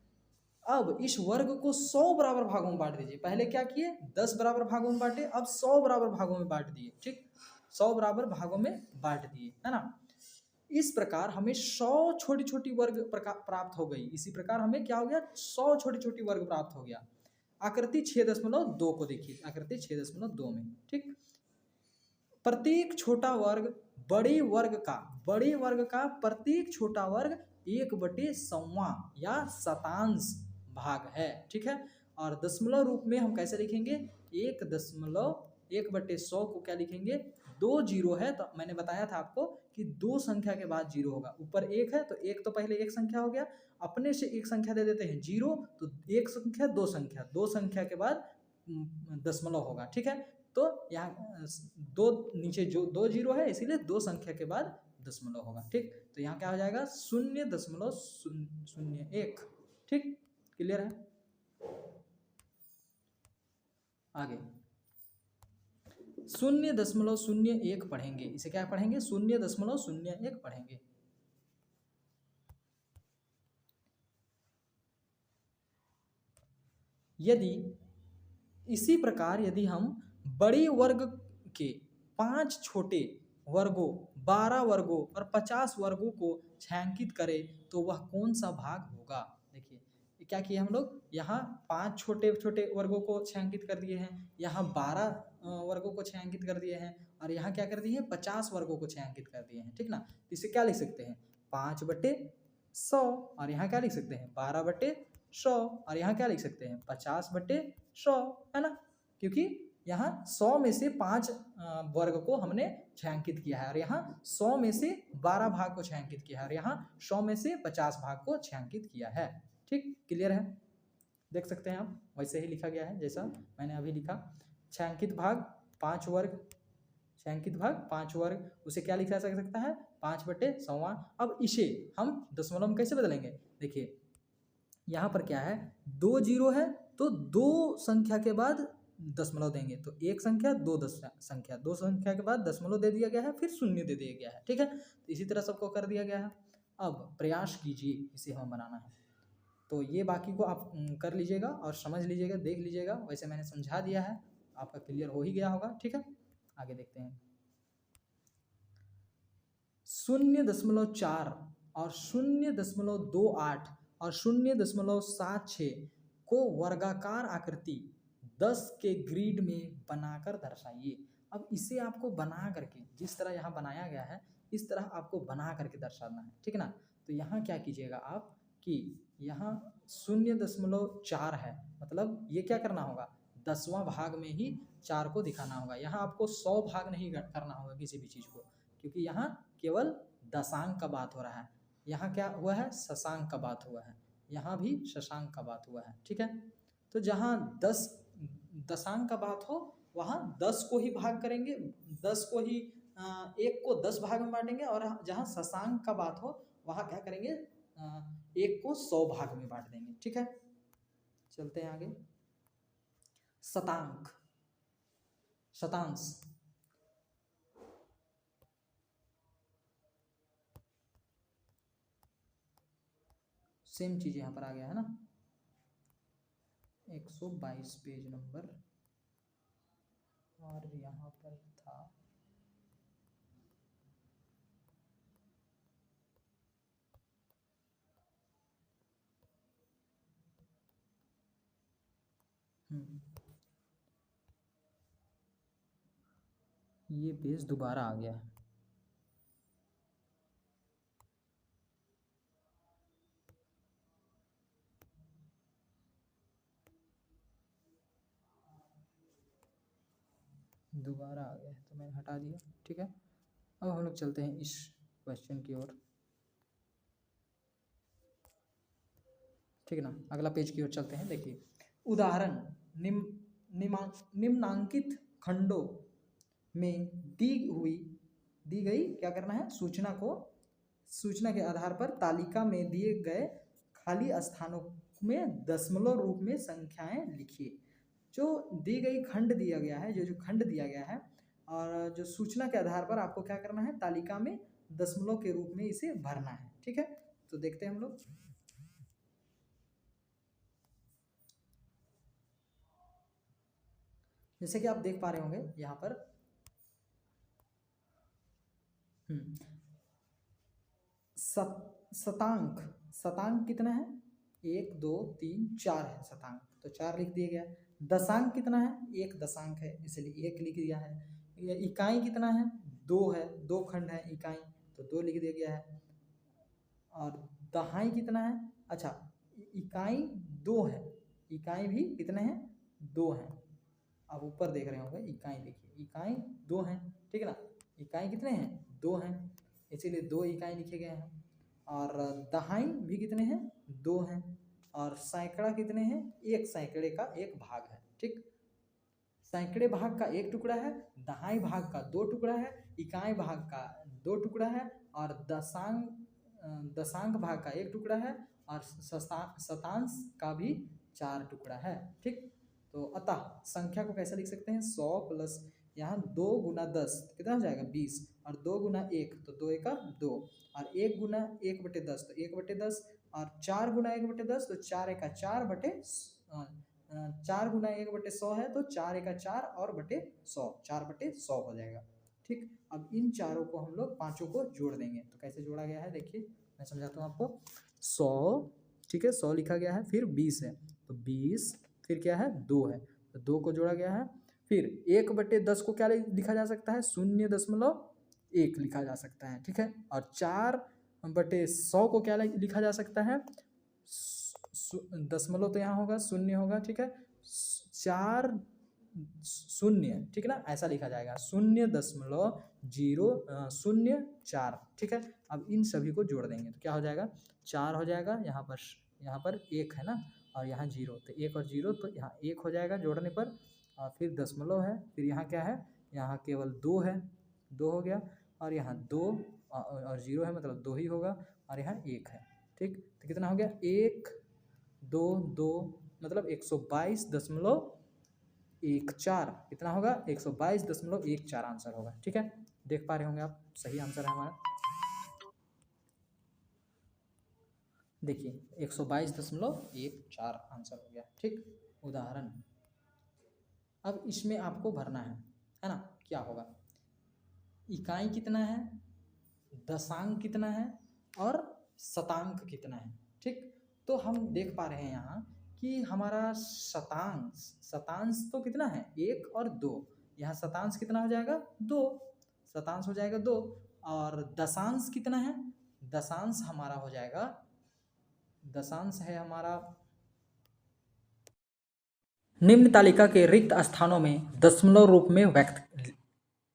अब इस वर्ग को 100 बराबर भागों में बांट दीजिए। पहले क्या किए? 10 बराबर भागों में बांटे, अब 100 बराबर भागों में बांट दिए, ठीक। 100 बराबर भागों में बांट दिए, है ना। इस प्रकार हमें 100 छोटी छोटी वर्ग प्राप्त हो गई। इसी प्रकार हमें क्या हो गया? 100 छोटी छोटी वर्ग प्राप्त हो गया। आकृति 6.2 को देखिए, आकृति 6.2 में, ठीक। प्रत्येक छोटा वर्ग बड़े वर्ग का प्रत्येक छोटा वर्ग 1/100वां या शतांश भाग है, ठीक है। और दशमलव रूप में हम कैसे लिखेंगे? 1.100 को क्या लिखेंगे? 2 जीरो है, तो मैंने बताया था आपको कि 2 संख्या के बाद जीरो होगा। ऊपर 1 है तो 1 तो पहले एक संख्या हो गया, अपने से एक संख्या दे देते हैं 0, तो एक संख्या, दो संख्या के बाद दशमलव होगा, ठीक है। तो यहाँ 2 नीचे जो 2 जीरो है, इसीलिए 2 संख्या के बाद दशमलव होगा, ठीक। तो यहाँ क्या हो जाएगा? 0.001, ठीक। क्लियर है? आगे 0.01 पढ़ेंगे। इसे क्या पढ़ेंगे? 0.01 पढ़ेंगे। यदि इसी प्रकार यदि हम बड़े वर्ग के 5 छोटे वर्गों, 12 वर्गों और 50 वर्गों को छायांकित करें तो वह कौन सा भाग होगा? देखिए क्या किए हम लोग? यहाँ 5 छोटे छोटे वर्गों को छायांकित कर दिए हैं, यहाँ 12 वर्गों को छायांकित कर दिए हैं, और यहाँ क्या कर दिए हैं? 50 वर्गों को छायांकित कर दिए हैं, ठीक ना। तो इसे क्या लिख सकते हैं? 5/100, और यहाँ क्या लिख सकते हैं? 12/100, और यहाँ क्या लिख सकते हैं? 50/100, है ना। क्योंकि यहाँ 100 में से 5 वर्ग को हमने छायांकित किया है, और यहाँ 100 में से 12 भाग को छायांकित किया है, और यहाँ 100 में से 50 भाग को छायांकित किया है, ठीक। क्लियर है? देख सकते हैं आप, वैसे ही लिखा गया है जैसा मैंने अभी लिखा। छायांकित भाग 5 वर्ग, छायांकित भाग 5 वर्ग, उसे क्या लिखा जा सकता है 5/100। अब इसे हम दशमलव में कैसे बदलेंगे, देखिए यहाँ पर क्या है 2 जीरो है तो 2 संख्या के बाद दशमलव देंगे, तो एक संख्या 2 संख्या, 2 संख्या के बाद दशमलव दे दिया गया है, फिर शून्य दे दिया गया है, ठीक है। तो इसी तरह सबको कर दिया गया है। अब प्रयास कीजिए इसे हमें बनाना है, तो ये बाकी को आप कर लीजिएगा और समझ लीजिएगा, देख लीजिएगा, वैसे मैंने समझा दिया है, आपका क्लियर हो ही गया होगा, ठीक है। आगे देखते हैं 0.4 और 0.28 और 0.76 को वर्गाकार आकृति 10 के ग्रिड में बनाकर दर्शाइए। अब इसे आपको बना करके, जिस तरह यहाँ बनाया गया है इस तरह आपको बना करके दर्शाना है, ठीक ना। तो यहाँ क्या कीजिएगा आप कि यहाँ 0.4 है, मतलब ये क्या करना होगा 10वां भाग में ही 4 को दिखाना होगा। यहाँ आपको 100 भाग नहीं करना होगा किसी भी चीज़ को, क्योंकि यहाँ केवल दशांक का बात हो रहा है। यहाँ क्या हुआ है शशांक का बात हुआ है, यहाँ भी शशांक का बात हुआ है, ठीक है। तो जहाँ 10 दशांक का बात हो वहाँ 10 को ही भाग करेंगे, 10 को ही 1 को 10 भाग में बांटेंगे, और जहाँ शशांक का बात हो वहाँ क्या करेंगे 1 को 100 भाग में बांट देंगे, ठीक है। चलते हैं आगे। शतांक, शतांश, सेम चीज़ यहाँ पर आ गया है ना, 122 पेज नंबर, और यहाँ पर था ये पेज दोबारा आ गया है। दोबारा आ गया है तो मैंने हटा दिया, ठीक है। अब हम लोग चलते हैं इस क्वेश्चन की ओर, ठीक है ना। अगला पेज की ओर चलते हैं। देखिए उदाहरण निम्नांकित खंडों में दी गई क्या करना है सूचना के आधार पर तालिका में दिए गए खाली स्थानों में दशमलव रूप में संख्याएं लिखिए। जो दी गई खंड दिया गया है, जो खंड दिया गया है, और जो सूचना के आधार पर आपको क्या करना है तालिका में दशमलव के रूप में इसे भरना है, ठीक है। तो देखते हैं हम लोग। जैसे कि आप देख पा रहे होंगे यहाँ पर शतांक कितना है 1 2 3 4 है शतांक, तो 4 लिख दिया गया। दशांक कितना है 1 दशांक है, इसलिए 1 लिख दिया है। इकाई कितना है 2 है, 2 खंड है इकाई, तो 2 लिख दिया गया है। और दहाई कितना है, अच्छा इकाई 2 है, इकाई भी कितने हैं 2 हैं। आप ऊपर देख रहे होंगे इकाई, देखिए इकाई 2 हैं, ठीक है ना। इकाई कितने हैं 2 हैं, इसीलिए 2 इकाई लिखे गए हैं। और दहाई भी कितने हैं 2 हैं। और सैकड़ा कितने हैं, 1 सैकड़े का 1 भाग है, ठीक। सैकड़े भाग का 1 टुकड़ा है, दहाई भाग का 2 टुकड़ा है, इकाई भाग का 2 टुकड़ा है, और दशांक भाग का 1 टुकड़ा है, और शतांश का भी 4 टुकड़ा है, ठीक। तो अतः संख्या को कैसे लिख सकते हैं 100 प्लस यहाँ 2 गुना 10 कितना हो जाएगा 20, और 2 गुना 1 तो 2 एका 2, और 1 गुना 1/10 तो 1/10, और 4 गुना 1/10 तो 4 एका 4 बटे 4 गुना 1/100 है तो 4 एका 4 और बटे 100, 4/100 हो जाएगा, ठीक। अब इन चारों को हम लोग पांचों को जोड़ देंगे, तो कैसे जोड़ा गया है देखिए मैं समझाता हूँ आपको। 100, ठीक है 100 लिखा गया है, फिर 20 है तो 20, फिर क्या है 2 है तो 2 को जोड़ा गया है। फिर 1/10 को क्या लिखा जा सकता है 0.1 लिखा जा सकता है, ठीक है। और 4/100 को क्या लिखा जा सकता है, दशमलव तो यहाँ होगा 0 होगा, ठीक है 4 0, ठीक है ना, ऐसा लिखा जाएगा 0.004, ठीक है। अब इन सभी को जोड़ देंगे तो क्या हो जाएगा 4 हो जाएगा, यहाँ पर 1 है ना, और यहाँ 0, तो 1 और 0 तो यहाँ 1 हो जाएगा जोड़ने पर, और फिर दशमलव है, फिर यहाँ क्या है यहाँ केवल 2 है, 2 हो गया, और यहाँ 2 और 0 है, मतलब 2 ही होगा, और यहाँ 1 है। ठीक, तो कितना हो गया, 1 2 2, मतलब 122.14। कितना होगा, 122.14 आंसर होगा। ठीक है, देख पा रहे होंगे आप, सही आंसर है हमारा। देखिए 122.14 आंसर हो गया। ठीक, उदाहरण। अब इसमें आपको भरना है ना, क्या होगा, इकाई कितना है, दशांक कितना है, और शतांक कितना है। ठीक, तो हम देख पा रहे हैं यहाँ कि हमारा शतांश तो कितना है, 1 और 2। यहाँ शतांश कितना हो जाएगा, 2, शतांश हो जाएगा 2। और दशांश कितना है, दशांश हमारा हो जाएगा, दशांश है हमारा, निम्न तालिका के रिक्त स्थानों में दशमलव रूप में व्यक्त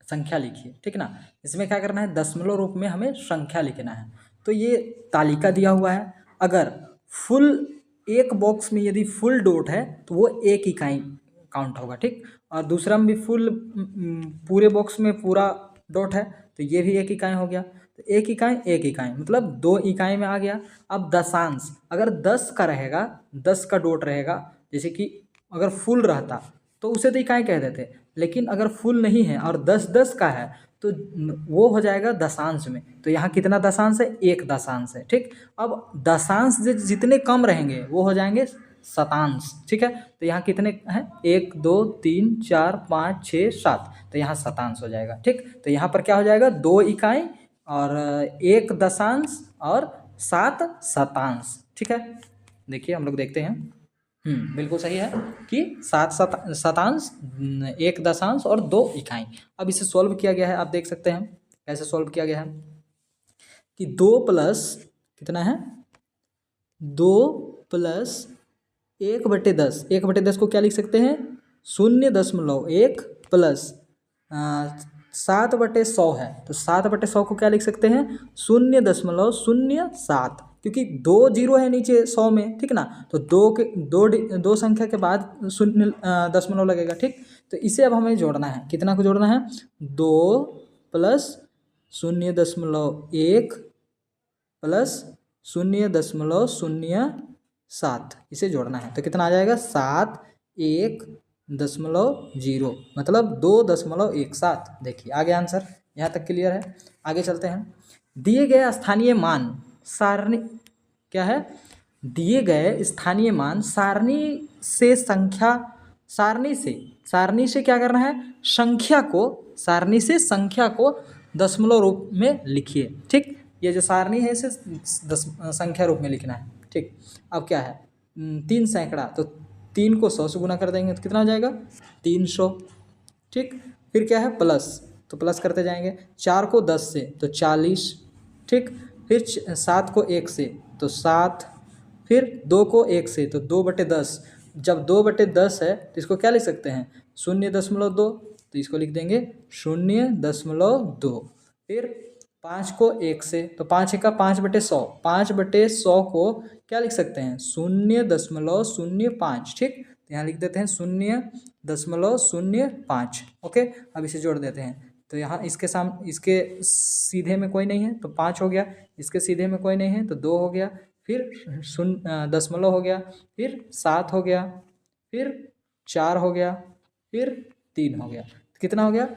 संख्या लिखिए। ठीक ना, इसमें क्या करना है, दशमलव रूप में हमें संख्या लिखना है। तो ये तालिका दिया हुआ है, अगर फुल एक बॉक्स में यदि फुल डॉट है तो वो 1 इकाई काउंट होगा। ठीक, और दूसरा में भी फुल पूरे बॉक्स में पूरा डॉट है तो ये भी 1 इकाई हो गया। तो 1 इकाई मतलब 2 इकाई में आ गया। अब दशांश, अगर 10 का रहेगा, 10 का डॉट रहेगा, जैसे कि अगर फुल रहता तो उसे तो इकाई कह देते, लेकिन अगर फुल नहीं है और 10 का है तो वो हो जाएगा दशांश में। तो यहाँ कितना दशांश है, 1 दशांश है। ठीक, अब दशांश जितने कम रहेंगे वो हो जाएंगे शतांश। ठीक है, तो यहाँ कितने हैं, 1 2 3 4 5 6 7, तो यहाँ शतांश हो जाएगा। ठीक, तो यहाँ पर क्या हो जाएगा, 2 इकाई और 1 दशांश और 7 शतांश। ठीक है, देखिए हम लोग देखते हैं, बिल्कुल सही है कि 7 शतांश, 1 दशांश और 2 इकाई। अब इसे सॉल्व किया गया है, आप देख सकते हैं कैसे सॉल्व किया गया है कि 2 प्लस कितना है, 2 प्लस 1/10, 1/10 को क्या लिख सकते हैं, 0.1 प्लस 7/100 है, तो 7/100 को क्या लिख सकते हैं, 0.07, क्योंकि 2 जीरो है नीचे 100 में। ठीक ना, तो दो संख्या के बाद 0 दशमलव लगेगा। ठीक, तो इसे अब हमें जोड़ना है, कितना को जोड़ना है, 2 प्लस 0.1 प्लस 0.07, इसे जोड़ना है। तो कितना आ जाएगा, 7.1.0, मतलब 2.17। देखिए आ गया आंसर, यहाँ तक क्लियर है। आगे चलते हैं, दिए गए स्थानीय मान सारणी, क्या है, दिए गए स्थानीय मान सारणी से क्या करना है, सारणी से संख्या को दशमलव रूप में लिखिए। ठीक, ये जो सारणी है इसे संख्या रूप में लिखना है। ठीक, अब क्या है, 3 सैकड़ा, तो 3 को 100 से गुना कर देंगे तो कितना हो जाएगा, 300। ठीक, फिर क्या है, प्लस, तो प्लस करते जाएंगे, 4 को 10 से तो 40। ठीक, फिर 7 को 1 से तो 7, फिर 2 को 1 से तो 2/10। जब 2/10 है तो इसको क्या लिख सकते हैं, 0.2, तो इसको लिख देंगे 0.2। फिर 5 को 1 से तो 5 का 5/100, 5/100 को क्या लिख सकते हैं, 0.05। ठीक, तो यहाँ लिख देते हैं 0.05। ओके, अब इसे जोड़ देते हैं, तो यहाँ इसके सीधे में कोई नहीं है तो 5 हो गया, इसके सीधे में कोई नहीं है तो 2 हो गया, फिर दशमलव हो गया, फिर 7 हो गया, फिर 4 हो गया, फिर 3 हो गया, तो कितना हो गया,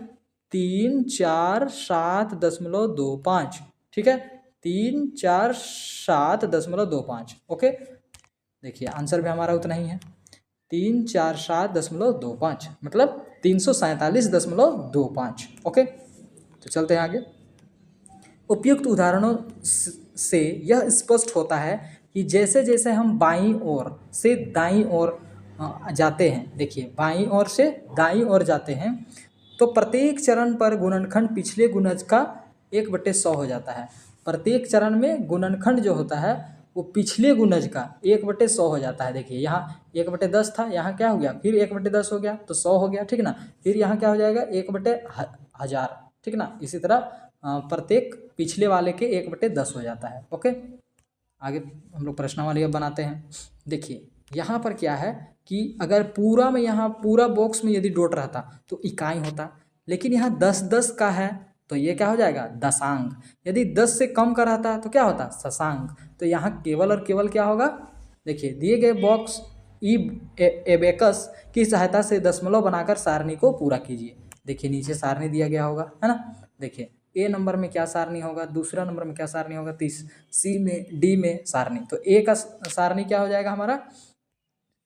347.25। ठीक है, 347.25। ओके, देखिए आंसर भी हमारा उतना ही है, 347.25, मतलब 347.25। ओके, तो चलते हैं आगे। उपयुक्त उदाहरणों से यह स्पष्ट होता है कि जैसे जैसे हम बाईं ओर से दाईं ओर जाते हैं, देखिए बाईं ओर से दाईं ओर जाते हैं तो प्रत्येक चरण पर गुणनखंड पिछले गुणज का 1/100 हो जाता है। प्रत्येक चरण में गुणनखंड जो होता है वो पिछले गुणज का 1/100 हो जाता है। देखिए यहाँ 1/10 था, यहाँ क्या हो गया, फिर 1/10 हो गया तो 100 हो गया। ठीक ना, फिर यहाँ क्या हो जाएगा, 1/1000। ठीक ना, इसी तरह प्रत्येक पिछले वाले के 1/10 हो जाता है। ओके, आगे हम लोग प्रश्नावली अब बनाते हैं। देखिए यहाँ पर क्या है कि अगर पूरा में यहाँ पूरा बॉक्स में यदि डॉट रहता तो इकाई होता, लेकिन यहाँ 10-10 का है तो ये क्या हो जाएगा, दशांक। यदि 10 से कम का रहता तो क्या होता, शशांक। तो यहाँ केवल और केवल क्या होगा, देखिए दिए गए बॉक्स ई एबेकस की सहायता से दशमलव बनाकर सारणी को पूरा कीजिए। देखिए नीचे सारणी दिया गया होगा, है ना। देखिए ए नंबर में क्या सारणी होगा, दूसरा नंबर में क्या सारणी होगा, सी में, डी में सारणी। तो ए का सारणी क्या हो जाएगा हमारा,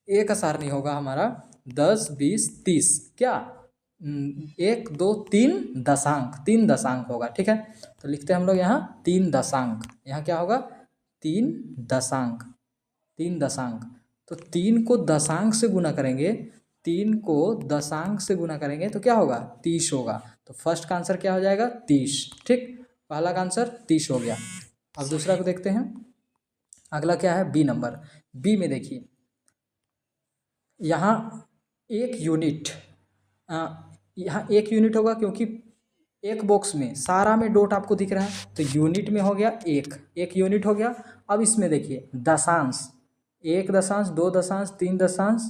ए का सारणी होगा हमारा 10 20 30, क्या 1 2 3 दशांक, 3 दशांक होगा, ठीक है। तो लिखते हैं हम लोग यहाँ 3 दशांक, यहाँ क्या होगा 3 दशांक, 3 दशांक। तो 3 को दशांक से गुना करेंगे, 3 को दशांक से गुना करेंगे तो क्या होगा, 30 होगा। तो फर्स्ट का आंसर क्या हो जाएगा, 30, ठीक। पहला का आंसर 30 हो गया। अब दूसरा को देखते हैं, अगला क्या है, बी नंबर। बी में देखिए यहाँ 1 यूनिट, यहाँ 1 यूनिट होगा क्योंकि एक बॉक्स में सारा में डॉट आपको दिख रहा है, तो यूनिट में हो गया 1 यूनिट हो गया। अब इसमें देखिए दशांश, 1 दशांश, 2 दशांश, 3 दशांश,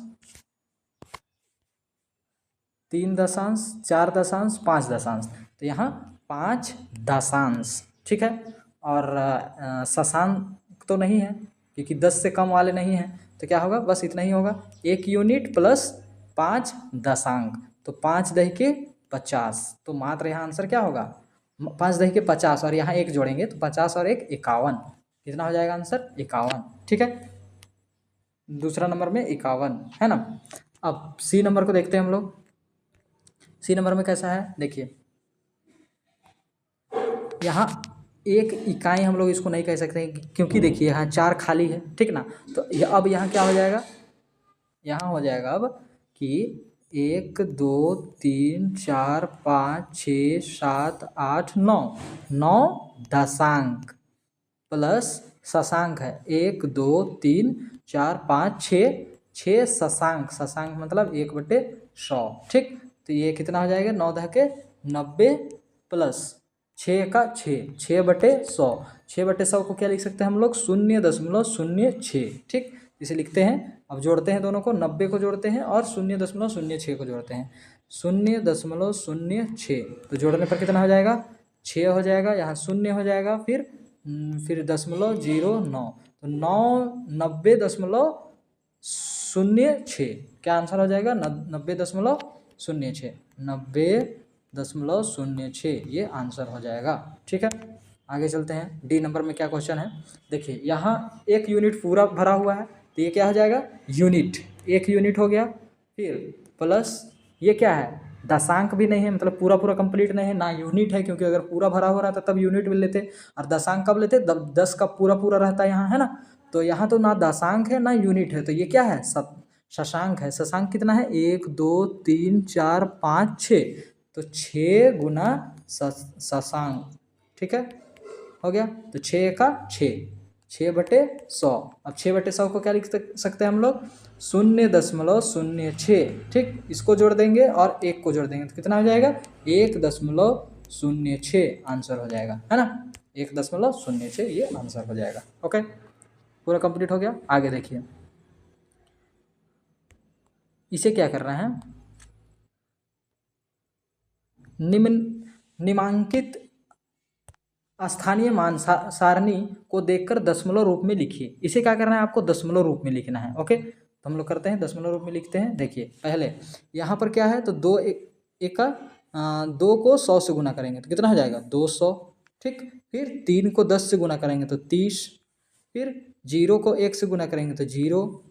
3 दशांश, 4 दशांश, 5 दशांश। तो यहाँ 5 दशांश, ठीक है। और शशांक तो नहीं है क्योंकि 10 से कम वाले नहीं हैं, तो क्या होगा, बस इतना ही होगा, 1 यूनिट प्लस 5 दशांक। तो 5 दही के 50, तो मात्र यहाँ आंसर क्या होगा, 5 दही के 50, और यहाँ 1 जोड़ेंगे तो 50 और 1 51, कितना हो जाएगा आंसर, 51, ठीक है। दूसरा नंबर में 51 है ना। अब सी नंबर को देखते हैं हम लोग। सी नंबर में कैसा है, देखिए यहाँ 1 इकाई हम लोग इसको नहीं कह सकते हैं क्योंकि देखिए यहाँ 4 खाली है, ठीक ना। तो अब यहाँ क्या हो जाएगा, यहाँ हो जाएगा अब कि 1 2 3 4 5 6 7 8 9, 9 दशांक प्लस शशांक है, 1 2 3 4 5 6, 6 शशांक, शशांक मतलब 1/100, ठीक। तो ये कितना हो जाएगा, 9 दह के 90 प्लस 6 का 6, 6/100, 6/100 को क्या लिख सकते हैं हम लोग, 0.06, ठीक। इसे लिखते हैं। अब जोड़ते हैं दोनों को, 90 को जोड़ते हैं और 0.06 को जोड़ते हैं, 0.06। तो जोड़ने पर कितना हो जाएगा, 6 हो जाएगा, यहाँ 0 हो जाएगा, फिर 0.09, तो 90.06, क्या आंसर हो जाएगा, 90.06, 90.06 ये आंसर हो जाएगा, ठीक है। आगे चलते हैं, डी नंबर में क्या क्वेश्चन है, देखिए यहाँ 1 यूनिट पूरा भरा हुआ है, तो ये क्या हो जाएगा, यूनिट, 1 यूनिट हो गया, फिर प्लस ये क्या है, दशांक भी नहीं है, मतलब पूरा पूरा कंप्लीट नहीं है ना, यूनिट है, क्योंकि अगर पूरा भरा हो रहा था तब यूनिट भी लेते, और दशांक कब लेते, 10 का पूरा पूरा रहता है यहाँ, है ना। तो यहाँ तो ना दशांक है ना यूनिट है, तो ये क्या है, शशांक है। शशांक कितना है, 1 2 3 4 5 6, तो 6 गुना शशांक, ठीक है, हो गया। तो 6 का 6, 6/100। अब 6/100 को क्या लिख सकते हैं हम लोग, 0.06, ठीक। इसको जोड़ देंगे और 1 को जोड़ देंगे तो कितना हो जाएगा, 1.06 आंसर हो जाएगा, है ना, 1.06 ये आंसर हो जाएगा। ओके, पूरा कंप्लीट हो गया। आगे देखिए, इसे क्या करना है, निम्नांकित स्थानीय मान सारणी को देखकर दशमलव रूप में लिखिए। इसे क्या करना है, आपको दशमलव रूप में लिखना है। ओके, तो हम लोग करते हैं, दशमलव रूप में लिखते हैं। देखिए पहले यहाँ पर क्या है, तो 2 को 100 से गुना करेंगे तो कितना हो जाएगा, 200, ठीक। फिर 3 को 10 से गुना करेंगे तो 30, फिर 0 को 1 से गुना करेंगे तो 0,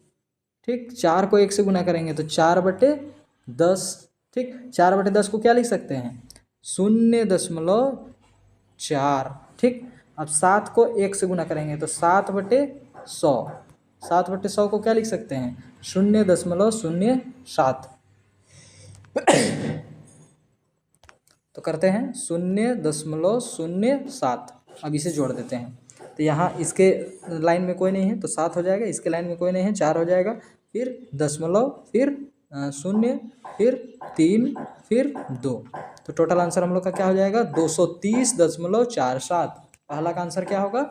ठीक। 4 को 1 से गुना करेंगे तो 4/10, ठीक। 4/10 को क्या लिख सकते हैं, 0.4, ठीक। अब 7 को 1 से गुना करेंगे तो 7/100, 7/100 को क्या लिख सकते हैं, 0.07। तो करते हैं 0.07। अब इसे जोड़ देते हैं, तो यहाँ इसके लाइन में कोई नहीं है तो 7 हो जाएगा, इसके लाइन में कोई नहीं है 4 हो जाएगा, फिर दशमलव, फिर 0, फिर 3, फिर 2। तो टोटल आंसर हम लोग का क्या हो जाएगा, 230.47। पहला का आंसर क्या होगा,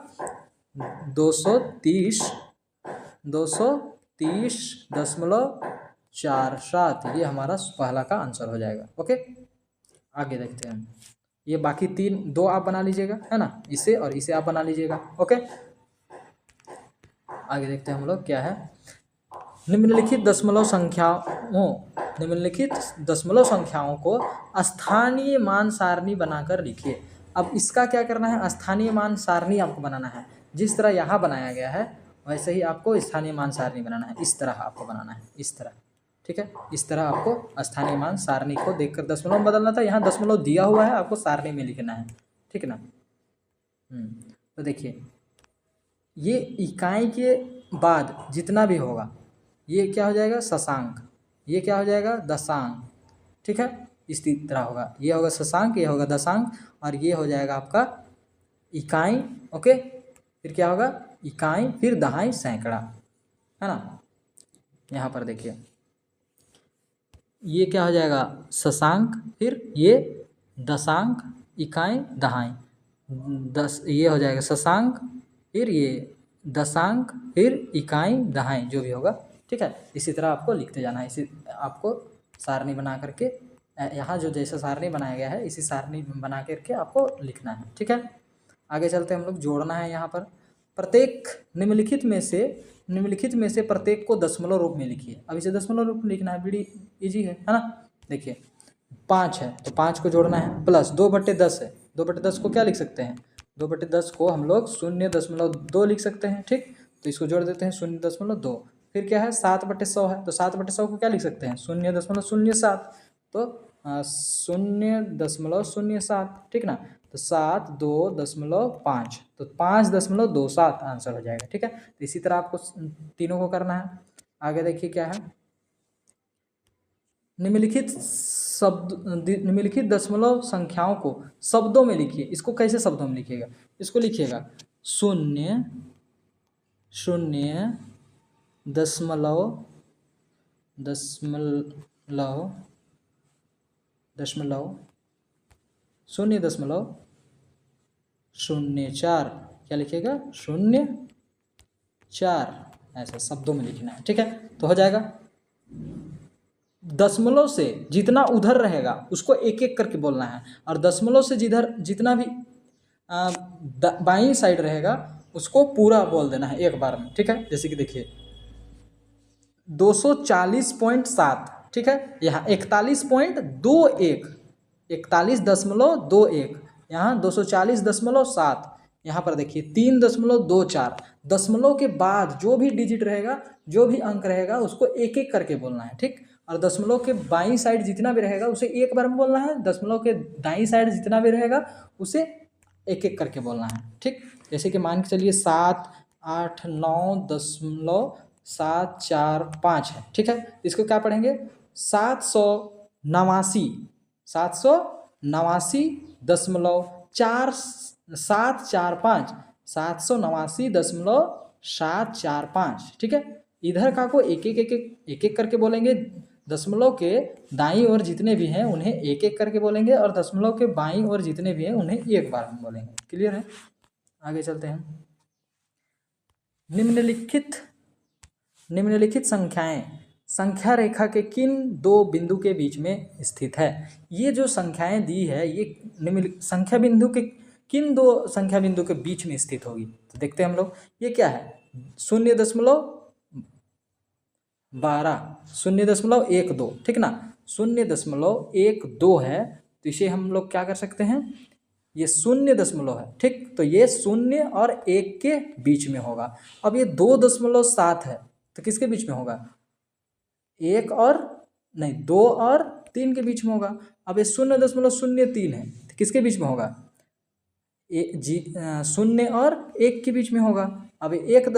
230.47, ये हमारा पहला का आंसर हो जाएगा। ओके, आगे देखते हैं। ये बाकी दो आप बना लीजिएगा, है ना, इसे और इसे आप बना लीजिएगा। ओके, आगे देखते हैं हम लोग क्या है। निम्नलिखित दशमलव संख्याओं को स्थानीय मान सारणी बनाकर लिखिए। अब इसका क्या करना है, स्थानीय मान सारणी आपको बनाना है। जिस तरह यहाँ बनाया गया है वैसे ही आपको स्थानीय मान सारणी बनाना है। इस तरह आपको बनाना है, इस तरह, ठीक है। इस तरह आपको स्थानीय मान सारणी को देखकर दशमलव में बदलना था। यहाँ दशमलव दिया हुआ है, आपको सारणी में लिखना है, ठीक है ना। तो देखिए, ये इकाई के बाद जितना भी होगा ये क्या हो जाएगा, शशांक, ये क्या हो जाएगा, दशांक, ठीक है। इसी तरह होगा, ये होगा शशांक, ये होगा दशांक, और ये हो जाएगा आपका इकाई। ओके, फिर क्या होगा, इकाई, फिर दहाई, सैकड़ा, है ना। यहाँ पर देखिए, ये क्या हो जाएगा, शशांक, फिर ये दशांक, इकाई, दहाई, ये हो जाएगा शशांक, फिर ये दशांक, फिर इकाई, दहाई, जो भी होगा, ठीक है। इसी तरह आपको लिखते जाना है। इसी आपको सारणी बना करके, यहाँ जो जैसा सारणी बनाया गया है इसी सारणी बना करके आपको लिखना है, ठीक है। आगे चलते हम लोग, जोड़ना है। यहाँ पर प्रत्येक निम्नलिखित में से प्रत्येक को दशमलव रूप में लिखिए। अब इसे दशमलव रूप में लिखना है, बड़ी इजी है ना। देखिए 5 है तो 5 को जोड़ना है, प्लस 2/10 है, 2/10 को क्या लिख सकते हैं, 2/10 को हम लोग 0.2 लिख सकते हैं, ठीक। तो इसको जोड़ देते हैं 0.2। फिर क्या है, 7/100 है, तो 7/100 को क्या लिख सकते हैं, 0.07, तो 0.07, ठीक ना। तो 7 2.5, तो 5.27 आंसर हो जाएगा, ठीक है। तो इसी तरह आपको तीनों को करना है। आगे देखिए क्या है, निम्नलिखित दशमलव संख्याओं को शब्दों में लिखिए। इसको कैसे शब्दों में लिखिएगा, इसको लिखिएगा 0 0 दशमलव 0.04, क्या लिखिएगा 0.4, ऐसा शब्दों में लिखना है, ठीक है। तो हो जाएगा, दशमलव से जितना उधर रहेगा उसको एक एक करके बोलना है, और दशमलव से जितना भी बाईं साइड रहेगा उसको पूरा बोल देना है एक बार में, ठीक है। जैसे कि देखिए 240.7, ठीक है। यहाँ 41.21, 41.21, यहाँ 240.7, यहाँ पर देखिए 3.24। दशमलव के बाद जो भी डिजिट रहेगा, जो भी अंक रहेगा उसको एक एक करके बोलना है, ठीक। और दशमलव के बाईं साइड जितना भी रहेगा उसे एक बार में बोलना है, दशमलव के दाईं साइड जितना भी रहेगा उसे एक एक करके बोलना है, ठीक। जैसे कि मान के चलिए 7 8 9.745 है, ठीक है। इसको क्या पढ़ेंगे, 789.4745, 789.745, ठीक है। इधर का को एक एक करके बोलेंगे, दशमलव के दाईं ओर जितने भी हैं उन्हें एक एक करके बोलेंगे, और दशमलव के बाईं ओर जितने भी हैं उन्हें एक बार में बोलेंगे। क्लियर है। आगे चलते हैं। निम्नलिखित संख्याएं संख्या रेखा के किन दो बिंदु के बीच में स्थित है। ये जो संख्याएं दी है ये संख्या बिंदु के किन दो संख्या बिंदु के बीच में स्थित होगी। तो देखते हैं हम लोग, ये क्या है, 0.12, 0.12, ठीक ना, 0.12 है, तो इसे हम लोग क्या कर सकते हैं, ये 0 है, ठीक। तो ये 0 और 1 के बीच में होगा। अब ये 2.7 है तो किसके बीच में होगा, 2 और 3 के बीच में होगा। अब ये 0.03 है तो किसके बीच में होगा, 0 और 1 के बीच में होगा। अब 1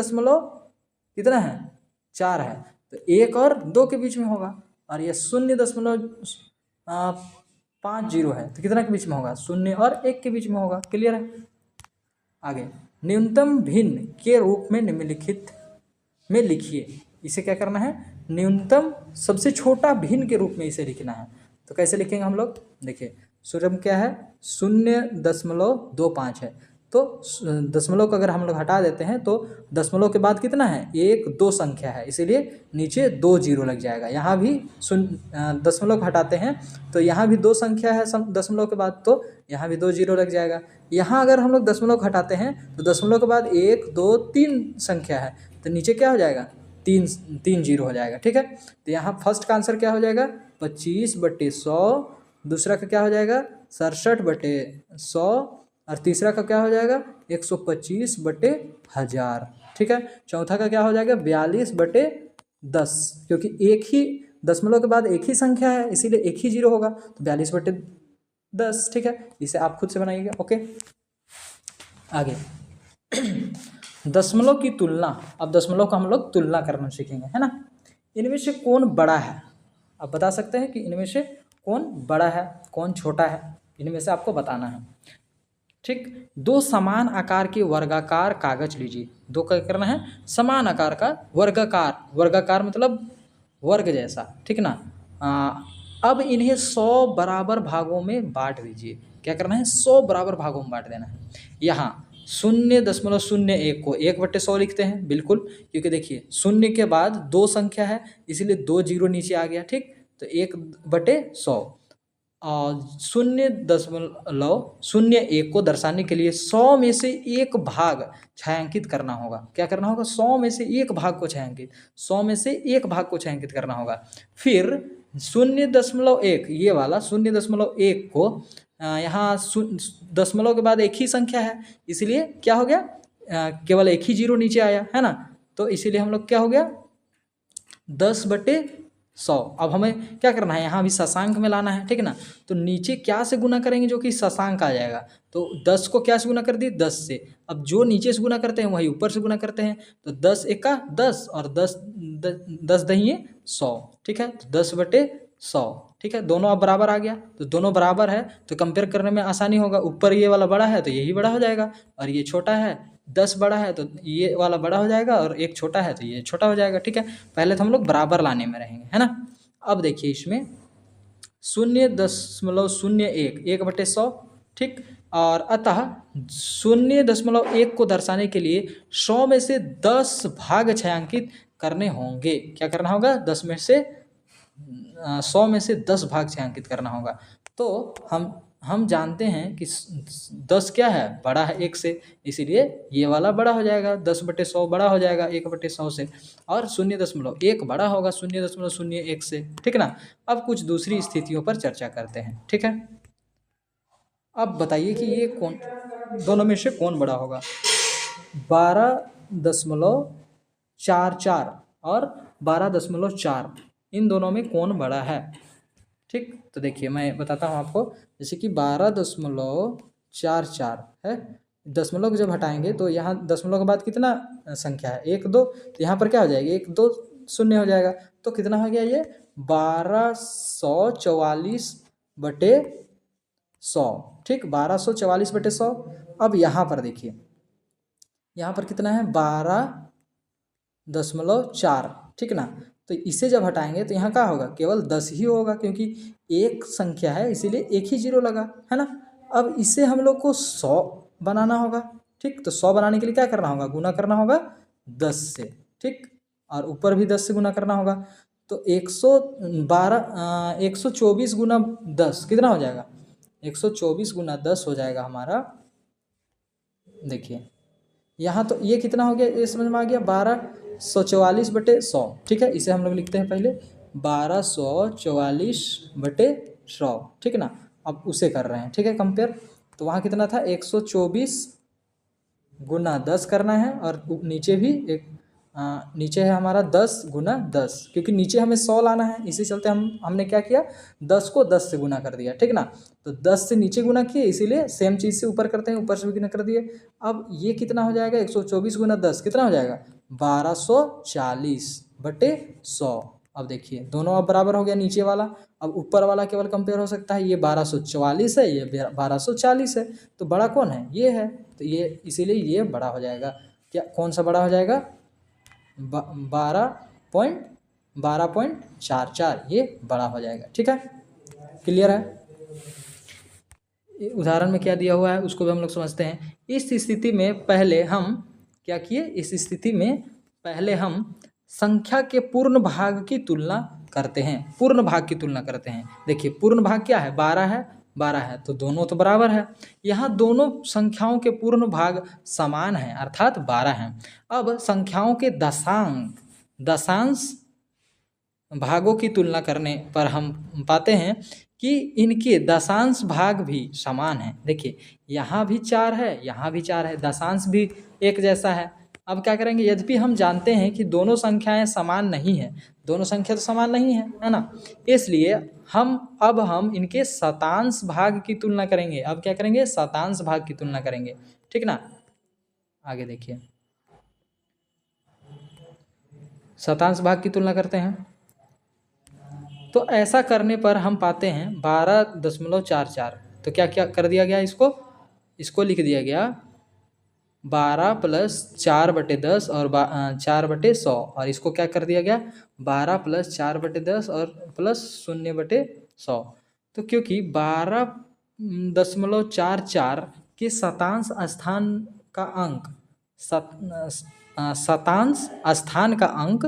है 4 है तो 1 और 2 के बीच में होगा। और ये 0.50 है तो कितना के बीच में होगा, 0 और 1 के बीच में होगा। क्लियर है। आगे, न्यूनतम भिन्न के रूप में निम्नलिखित में लिखिए। इसे क्या करना है, न्यूनतम सबसे छोटा भिन्न के रूप में इसे लिखना है। तो कैसे लिखेंगे हम लोग, देखिए सूत्र क्या है, 0.25 है, तो दशमलव को अगर हम लोग हटा देते हैं तो दशमलव के बाद कितना है, 1 2 संख्या है, इसीलिए नीचे 2 जीरो लग जाएगा। यहाँ भी दशमलव को हटाते हैं तो यहाँ भी 2 संख्या है दशमलव के बाद, तो यहाँ भी 2 जीरो लग जाएगा। यहाँ अगर हम लोग दशमलव को हटाते हैं तो दशमलव के बाद 1 2 3 संख्या है, तो नीचे क्या हो जाएगा, 3 जीरो हो जाएगा। ठीक है, तो यहाँ फर्स्ट का आंसर क्या हो जाएगा, 25/100, दूसरा का क्या हो जाएगा 67/100, और तीसरा का क्या हो जाएगा 125/1000। ठीक है, चौथा का क्या हो जाएगा 42/10, क्योंकि एक ही दशमलव के बाद एक ही संख्या है इसीलिए एक ही जीरो होगा, तो 42/10। ठीक है, इसे आप खुद से बनाइएगा। ओके, आगे दशमलव की तुलना। अब दशमलव का हम लोग तुलना करना सीखेंगे, है ना। इनमें से कौन बड़ा है, आप बता सकते हैं कि इनमें से कौन बड़ा है कौन छोटा है, इनमें से आपको बताना है। ठीक, 2 समान आकार के वर्गाकार कागज लीजिए। 2 क्या करना है, समान आकार का वर्गाकार, वर्गाकार मतलब वर्ग जैसा, ठीक ना। अब इन्हें 100 बराबर भागों में बांट दीजिए। क्या करना है, 100 बराबर भागों में बांट देना है। यहाँ 0.01 को 1/100 लिखते हैं, बिल्कुल, क्योंकि देखिए 0 के बाद 2 संख्या है इसीलिए 2 जीरो नीचे आ गया। ठीक, तो 1/100 और 0.01 को दर्शाने के लिए 100 में से एक भाग छायांकित करना होगा। क्या करना होगा, 100 में से एक भाग को छायांकित, 100 में से एक भाग को छायांकित करना होगा। फिर 0.1 ये वाला 0.1 को यहाँ दशमलव के बाद एक ही संख्या है इसलिए क्या हो गया, केवल एक ही जीरो नीचे आया है ना, तो इसीलिए हम लोग क्या हो गया 10/100। अब हमें क्या करना है, यहाँ भी शशांक में लाना है, ठीक है ना। तो नीचे क्या से गुना करेंगे जो कि शशांक आ जाएगा, तो 10 को क्या से गुना कर दिए 10 से। अब जो नीचे से गुना करते हैं वही ऊपर से गुना करते हैं, तो 10 एका 10 और 10 दहिए 100। ठीक है, तो 10/100। ठीक है, दोनों अब बराबर आ गया, तो दोनों बराबर है तो कंपेयर करने में आसानी होगा। ऊपर ये वाला बड़ा है तो यही बड़ा हो जाएगा, और ये छोटा है, 10 बड़ा है तो ये वाला बड़ा हो जाएगा, और एक छोटा है तो ये छोटा हो जाएगा। ठीक है, पहले तो हम लोग बराबर लाने में रहेंगे, है ना। अब देखिए इसमें 0.01 1/100। ठीक, और अतः 0.1 को दर्शाने के लिए 100 में से 10 भाग छायांकित करने होंगे। क्या करना होगा, 100 में से 10 भाग छायांकित करना होगा। तो हम जानते हैं कि 10 क्या है, बड़ा है 1 से, इसीलिए ये वाला बड़ा हो जाएगा, 10/100 बड़ा हो जाएगा 1/100 से, और 0.1 बड़ा होगा 0.01 से। ठीक ना। अब कुछ दूसरी स्थितियों पर चर्चा करते हैं। ठीक है, अब बताइए कि ये कौन, दोनों में से कौन बड़ा होगा। 12.44 और 12.4, इन दोनों में कौन बड़ा है। ठीक, तो देखिए मैं बताता हूँ आपको, जैसे कि 12.44 है, दशमलव को जब हटाएंगे तो यहाँ दशमलव के बाद कितना संख्या है 1 2, तो यहाँ पर क्या हो जाएगा 1 2 0 हो जाएगा, तो कितना हो गया ये 1244/100। ठीक, 1244/100। अब यहाँ पर देखिए, यहाँ पर कितना है 12.4। ठीक ना, तो इसे जब हटाएंगे तो यहाँ क्या होगा, केवल 10 ही होगा, क्योंकि एक संख्या है इसीलिए एक ही जीरो लगा, है ना। अब इसे हम लोग को 100 बनाना होगा। ठीक, तो 100 बनाने के लिए क्या करना होगा, गुना करना होगा 10 से। ठीक, और ऊपर भी 10 से गुना करना होगा, तो 124 गुना 10 कितना हो जाएगा, 124 गुना 10 हो जाएगा हमारा। देखिए यहाँ तो ये कितना हो गया, ये समझ में आ गया 1244/100। ठीक है, इसे हम लोग लिखते हैं पहले 1244/100। ठीक ना, अब उसे कर रहे हैं। ठीक है, कंपेयर, तो वहाँ कितना था 124 गुना 10 करना है, और नीचे भी एक नीचे है हमारा 10 गुना 10, क्योंकि नीचे हमें 100 लाना है, इसी चलते हमने क्या किया 10 को 10 से गुना कर दिया। ठीक ना, तो 10 से नीचे गुना किए, इसीलिए सेम चीज़ से ऊपर करते हैं, ऊपर से भी गुना कर दिए। अब ये कितना हो जाएगा 124 गुना 10 कितना हो जाएगा 1240/100। अब देखिए दोनों अब बराबर हो गया नीचे वाला, अब ऊपर वाला केवल कंपेयर हो सकता है, ये 1244 है, ये 1240 है, तो बड़ा कौन है, ये है, तो ये इसीलिए ये बड़ा हो जाएगा। क्या, कौन सा बड़ा हो जाएगा 12.44, ये बड़ा हो जाएगा। ठीक है, क्लियर है। उदाहरण में क्या दिया हुआ है उसको भी हम लोग समझते हैं। इस स्थिति में पहले हम क्या किए, इस स्थिति में पहले हम संख्या के पूर्ण भाग की तुलना करते हैं, पूर्ण भाग की तुलना करते हैं। देखिए पूर्ण भाग क्या है, 12 है, 12 है तो दोनों तो बराबर है। यहाँ दोनों संख्याओं के पूर्ण भाग समान हैं अर्थात 12 हैं। अब संख्याओं के दशांश भागों की तुलना करने पर हम पाते हैं कि इनके दशांश भाग भी समान हैं। देखिए यहाँ भी 4 है, यहाँ भी 4 है, दशांश भी एक जैसा है। अब क्या करेंगे, यद्यपि हम जानते हैं कि दोनों संख्याएं समान नहीं हैं, दोनों संख्या तो समान नहीं है ना, इसलिए हम इनके शतांश भाग की तुलना करेंगे। अब क्या करेंगे, शतांश भाग की तुलना करेंगे, ठीक ना। आगे देखिए, शतांश भाग की तुलना करते हैं तो ऐसा करने पर हम पाते हैं 12.44। तो क्या क्या कर दिया गया, इसको लिख दिया गया 12 प्लस 4/10 और 4/100, और इसको क्या कर दिया गया 12 प्लस 4/10 और प्लस 0/100। तो क्योंकि 12.44 के शतांश स्थान का अंक शतांश स्थान का अंक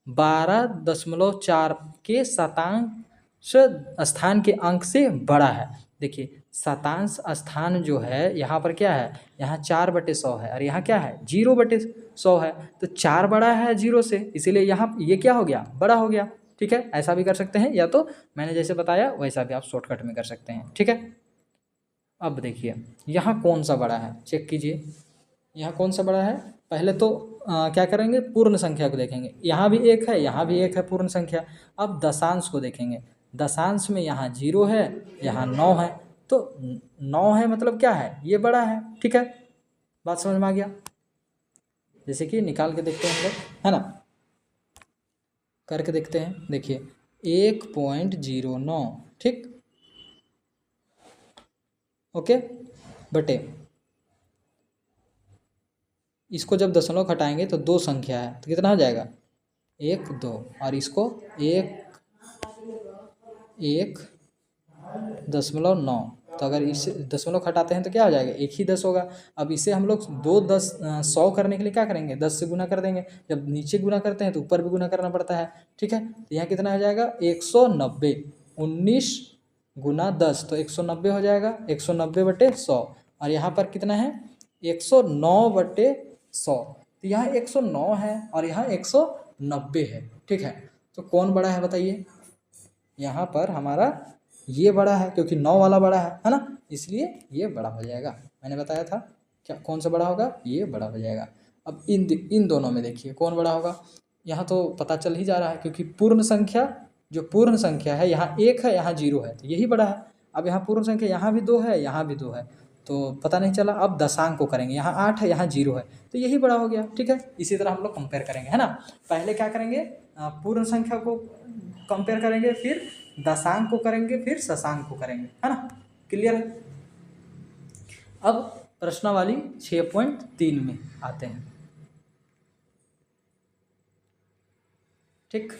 12.4 के शतांश स्थान के अंक से बड़ा है। देखिए शतांश स्थान जो है यहाँ पर क्या है, यहाँ 4/100 है और यहाँ क्या है 0/100 है। तो 4 बड़ा है 0 से, इसीलिए यहाँ ये क्या हो गया, बड़ा हो गया। ठीक है, ऐसा भी कर सकते हैं, या तो मैंने जैसे बताया वैसा भी आप शॉर्टकट में कर सकते हैं। ठीक है, अब देखिए यहाँ कौन सा बड़ा है, चेक कीजिए यहाँ कौन सा बड़ा है। पहले तो क्या करेंगे, पूर्ण संख्या को देखेंगे। यहाँ भी 1 है, यहाँ भी 1 है पूर्ण संख्या। अब दशांश को देखेंगे, दशांश में यहाँ 0 है, यहाँ 9 है। तो 9 है मतलब क्या है, ये बड़ा है। ठीक है, बात समझ में आ गया। जैसे कि निकाल के देखते हैं हम लोग, है ना, करके देखते हैं। देखिए 1.09, ठीक, ओके, बटे इसको जब दशमलव घटाएंगे तो 2 संख्या है तो कितना हो जाएगा 1 2, और इसको 1.9। तो अगर इस दशमलव घटाते हैं तो क्या हो जाएगा, 1 ही 10 होगा। अब इसे हम लोग 100 करने के लिए क्या करेंगे, 10 से गुना कर देंगे। जब नीचे गुना करते हैं तो ऊपर भी गुना करना पड़ता है। ठीक है, तो यहाँ कितना हो जाएगा 190, 19 गुना 10 तो 190 हो जाएगा, 190/100। और यहाँ पर कितना है 109/100। तो यहाँ 109 है और यहाँ 190 है। ठीक है, तो कौन बड़ा है बताइए। यहाँ पर हमारा ये बड़ा है क्योंकि 9 वाला बड़ा है ना, इसलिए ये बड़ा हो जाएगा। मैंने बताया था क्या, कौन सा बड़ा होगा, ये बड़ा हो जाएगा। अब इन दोनों में देखिए कौन बड़ा होगा। यहाँ तो पता चल ही जा रहा है क्योंकि पूर्ण संख्या है, यहाँ 1 है, यहाँ 0 है, तो यही बड़ा है। अब यहाँ पूर्ण संख्या यहाँ भी 2 है, यहाँ भी 2 है, तो पता नहीं चला। अब दशांक को करेंगे, यहाँ 8 है, यहाँ 0 है, तो यही बड़ा हो गया। ठीक है, इसी तरह हम लोग कंपेयर करेंगे, है ना। पहले क्या करेंगे, पूर्ण संख्या को कंपेयर करेंगे, फिर दशांक को करेंगे, फिर शशांक को करेंगे, है ना। क्लियर है। अब प्रश्नावली 6.3 में आते हैं। ठीक,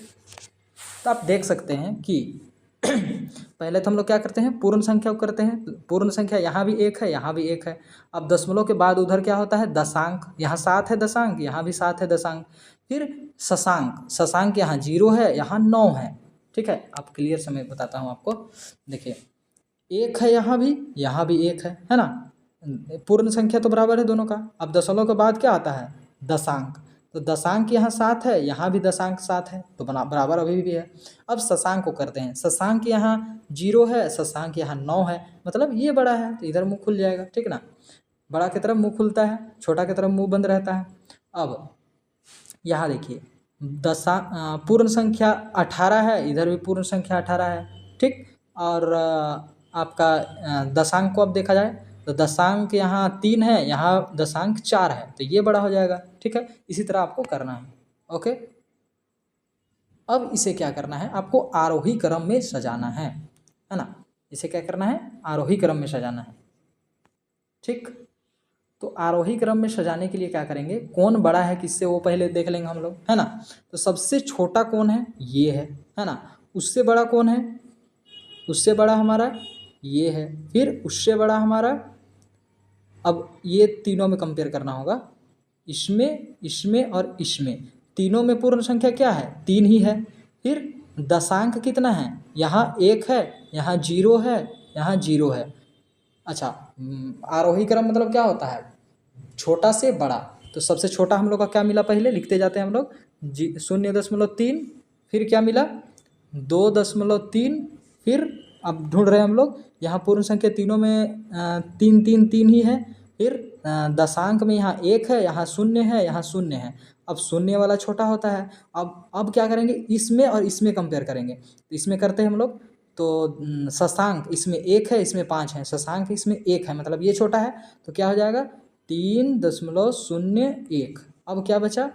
तो आप देख सकते हैं कि पहले तो हम लोग क्या करते हैं, पूर्ण संख्या को करते हैं। पूर्ण संख्या यहाँ भी 1 है, यहाँ भी 1 है। अब दशमलव के बाद उधर क्या होता है, दशांक। यहाँ 7 है दशांक, यहाँ भी 7 है दशांक। फिर शशांक यहाँ 0 है, यहाँ 9 है। ठीक है, आप क्लियर से मैं बताता हूँ आपको। देखिए 1 है, यहाँ भी 1 है ना। पूर्ण संख्या तो बराबर है दोनों का। अब दशमलव के बाद क्या आता है, दशांक। तो दशांक यहाँ 7 है, यहाँ भी दशांक 7 है, तो बराबर अभी भी है। अब शशांक को करते हैं। शशांक यहाँ 0 है, शशांक यहाँ 9 है, मतलब ये बड़ा है, तो इधर मुंह खुल जाएगा। ठीक ना, बड़ा की तरफ मुंह खुलता है, छोटा की तरफ मुंह बंद रहता है। अब यहाँ देखिए पूर्ण संख्या 18 है, इधर भी पूर्ण संख्या 18 है। ठीक, और आपका दशांक को अब देखा जाए तो दशांक यहाँ 3 है, यहाँ दशांक 4 है, तो ये बड़ा हो जाएगा। ठीक है, इसी तरह आपको करना है। ओके, अब इसे क्या करना है, आपको आरोही क्रम में सजाना है ना। इसे क्या करना है, आरोही क्रम में सजाना है। ठीक, तो आरोही क्रम में सजाने के लिए क्या करेंगे, कौन बड़ा है किससे वो पहले देख लेंगे हम लोग, है ना। तो सबसे छोटा कौन है, ये है ना। उससे बड़ा कौन है, उससे बड़ा हमारा ये है। फिर उससे बड़ा हमारा, अब ये तीनों में कंपेयर करना होगा, इसमें, इसमें और इसमें, तीनों में पूर्ण संख्या क्या है? 3 ही है। फिर दशांक कितना है? यहाँ 1 है, यहाँ 0 है, यहाँ 0 है। अच्छा, आरोही क्रम मतलब क्या होता है? छोटा से बड़ा। तो सबसे छोटा हम लोग का क्या मिला? पहले लिखते जाते हैं हम लोग, 0.3, फिर क्या मिला? 2.3, फिर अब ढूंढ रहे हैं हम लोग, यहाँ पूर्ण संख्या तीनों में 3 3 3 ही है। फिर दशांक में यहाँ 1 है, यहाँ 0 है, यहाँ 0 है। अब शून्य वाला छोटा होता है। अब क्या करेंगे? इसमें और इसमें कंपेयर करेंगे। तो इसमें करते हैं हम लोग, तो शशांक इसमें 1 है, इसमें 5 है, शशांक इसमें 1 है, मतलब ये छोटा है। तो क्या हो जाएगा? 3.01। अब क्या बचा?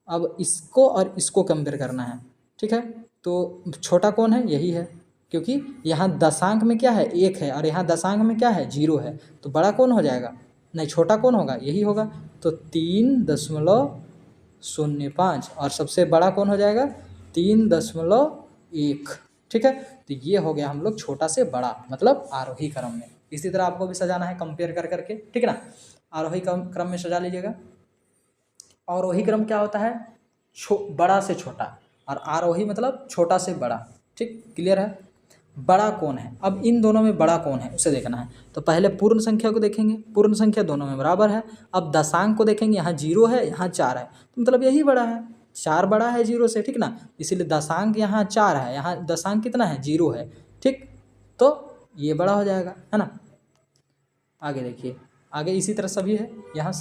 अब इसको और इसको कंपेयर करना है, ठीक है। तो छोटा कौन है? यही है, क्योंकि यहाँ दशांक में क्या है? 1 है, और यहाँ दशांक में क्या है? 0 है। तो बड़ा कौन हो जाएगा? नहीं, छोटा कौन होगा? यही होगा। तो 3.05, और सबसे बड़ा कौन हो जाएगा? 3.1, ठीक है। तो ये हो गया हम लोग छोटा से बड़ा, मतलब आरोही क्रम में। इसी तरह आपको भी सजाना है कंपेयर कर करके, ठीक है ना। आरोही क्रम में सजा लीजिएगा। अवरोही क्रम क्या होता है? बड़ा से छोटा, और आरोही मतलब छोटा से बड़ा, ठीक, क्लियर है। बड़ा कौन है? अब इन दोनों में बड़ा कौन है उसे देखना है। तो पहले पूर्ण संख्या को देखेंगे, पूर्ण संख्या दोनों में बराबर है। अब दशांक को देखेंगे, यहाँ 0 है, यहाँ 4 है, तो मतलब यही बड़ा है, 4 बड़ा है 0 से, ठीक ना। इसीलिए दशांक यहाँ 4 है, यहाँ दशांक कितना है? 0 है, ठीक। तो ये बड़ा हो जाएगा, है ना। आगे देखिए, आगे इसी तरह सभी है, यहाँ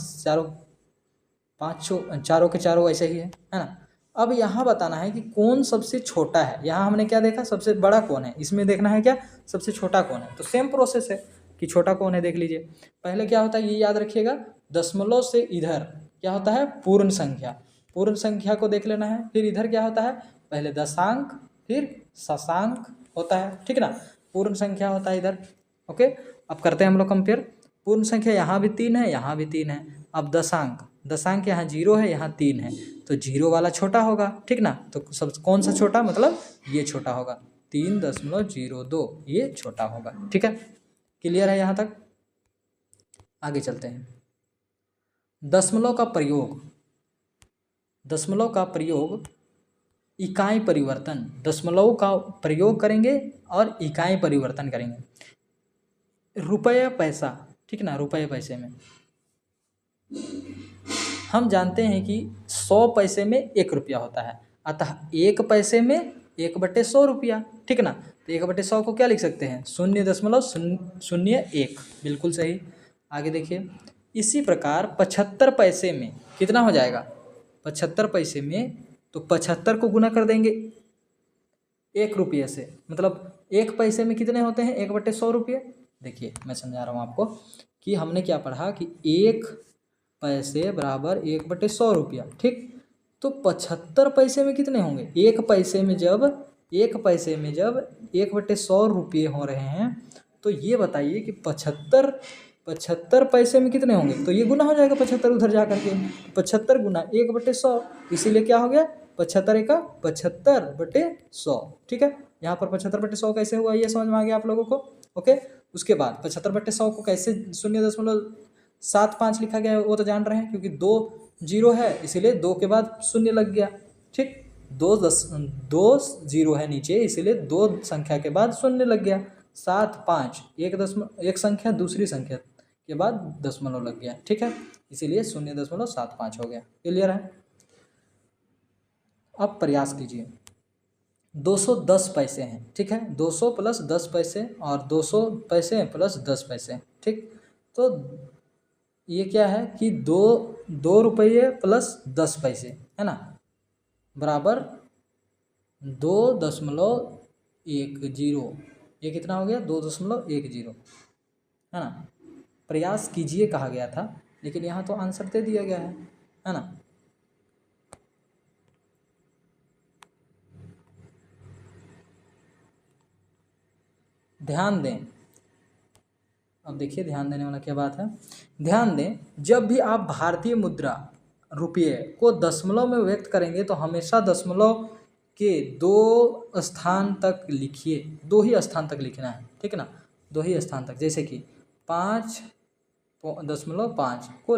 चारों के चारों ऐसे ही है ना। अब यहाँ बताना है कि कौन सबसे छोटा है। यहाँ हमने क्या देखा? सबसे बड़ा कौन है। इसमें देखना है क्या? सबसे छोटा कौन है। तो सेम प्रोसेस है कि छोटा कौन है, देख लीजिए। पहले क्या होता है ये याद रखिएगा, दशमलव से इधर क्या होता है? पूर्ण संख्या। पूर्ण संख्या को देख लेना है। फिर इधर क्या होता है? पहले दशांक, फिर शशांक होता है, ठीक ना। पूर्ण संख्या होता है इधर, ओके। अब करते हैं हम लोग कंपेयर। पूर्ण संख्या यहाँ भी 3 है, यहाँ भी 3 है। अब दशांक यहाँ 0 है, यहाँ 3 है, तो 0 वाला छोटा होगा, ठीक ना। तो सब कौन सा छोटा? मतलब ये छोटा होगा, 3.02, ये छोटा होगा, ठीक है। क्लियर है यहाँ तक? आगे चलते हैं। दशमलव का प्रयोग, इकाई परिवर्तन। दशमलव का प्रयोग करेंगे और इकाई परिवर्तन करेंगे। रुपया पैसा, ठीक ना, रुपये पैसे में हम जानते हैं कि 100 पैसे में 1 रुपया होता है, अतः 1 पैसे में 1/100 रुपया, ठीक ना। तो 1/100 को क्या लिख सकते हैं? 0.01, बिल्कुल सही। आगे देखिए, इसी प्रकार 75 पैसे में कितना हो जाएगा? 75 पैसे में, तो 75 को गुना कर देंगे 1 रुपये से, मतलब 1 पैसे में कितने होते हैं? 1/100 रुपये। देखिए मैं समझा रहा हूँ आपको कि हमने क्या पढ़ा कि 1 पैसे बराबर 1/100 रुपया, ठीक। तो 75 पैसे में कितने होंगे? 1 पैसे में जब 1/100 रुपये हो रहे हैं, तो ये बताइए कि 75 पैसे में कितने होंगे? तो ये गुना हो जाएगा 75 उधर जा करके, 75 गुना 1/100, इसीलिए क्या हो गया? 75/100, ठीक है। यहाँ पर 75/100 कैसे हुआ ये समझ में आ गया आप लोगों को, ओके। उसके बाद 75/100 को कैसे 0.75 लिखा गया है वो तो जान रहे हैं, क्योंकि 2 0 है, इसीलिए 2 के बाद 0 लग गया, ठीक। 2 0 है नीचे, इसीलिए 2 संख्या के बाद 0 लग गया। 7 5, एक संख्या दूसरी संख्या के बाद दशमलव लग गया, ठीक है, इसीलिए 0.75 हो गया। क्लियर है? अब प्रयास कीजिए। 210 पैसे हैं, ठीक है। 200 प्लस 10 पैसे और 200 पैसे प्लस 10 पैसे, ठीक। तो ये क्या है कि 2 रुपये प्लस 10 पैसे, है ना, बराबर 2.10, ये कितना हो गया? 2.10, है ना। प्रयास कीजिए कहा गया था, लेकिन यहाँ तो आंसर दे दिया गया है ना। ध्यान दें, अब देखिए ध्यान देने वाला क्या बात है। ध्यान दें, जब भी आप भारतीय मुद्रा रुपये को दशमलव में व्यक्त करेंगे तो हमेशा दशमलव के 2 स्थान तक लिखिए, 2 ही स्थान तक लिखना है, ठीक है ना। दो ही स्थान तक, जैसे कि 5.5 को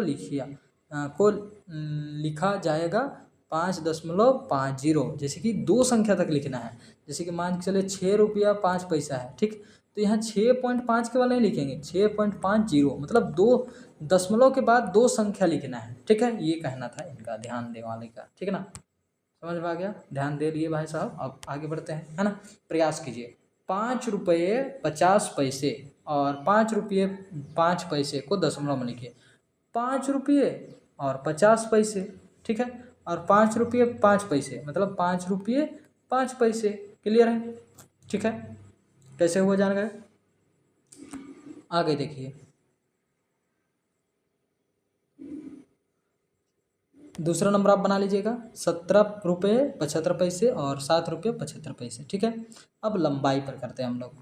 लिखा जाएगा 5.50, जैसे कि दो संख्या तक लिखना है। जैसे कि मान के चले 6 रुपया 5 पैसा है, ठीक, तो यहाँ 6.5 केवल नहीं लिखेंगे, 6.50, मतलब 2 दशमलव के बाद 2 संख्या लिखना है, ठीक है। ये कहना था इनका, ध्यान देने वाले का, ठीक है ना, समझ में आ गया, ध्यान दे लिए भाई साहब। अब आगे बढ़ते हैं, है ना, प्रयास कीजिए। 5 रुपये 50 पैसे और 5 रुपये 5 पैसे को दशमलव में लिखिए। 5 रुपये और 50 पैसे, ठीक है, और 5 रुपये 5 पैसे, मतलब 5 रुपये 5 पैसे, क्लियर है, ठीक है। कैसे हुआ जान गए। आगे देखिए, दूसरा नंबर आप बना लीजिएगा, 17 रुपये 75 पैसे और 7 रुपये 75 पैसे, ठीक है। अब लंबाई पर करते हैं हम लोग।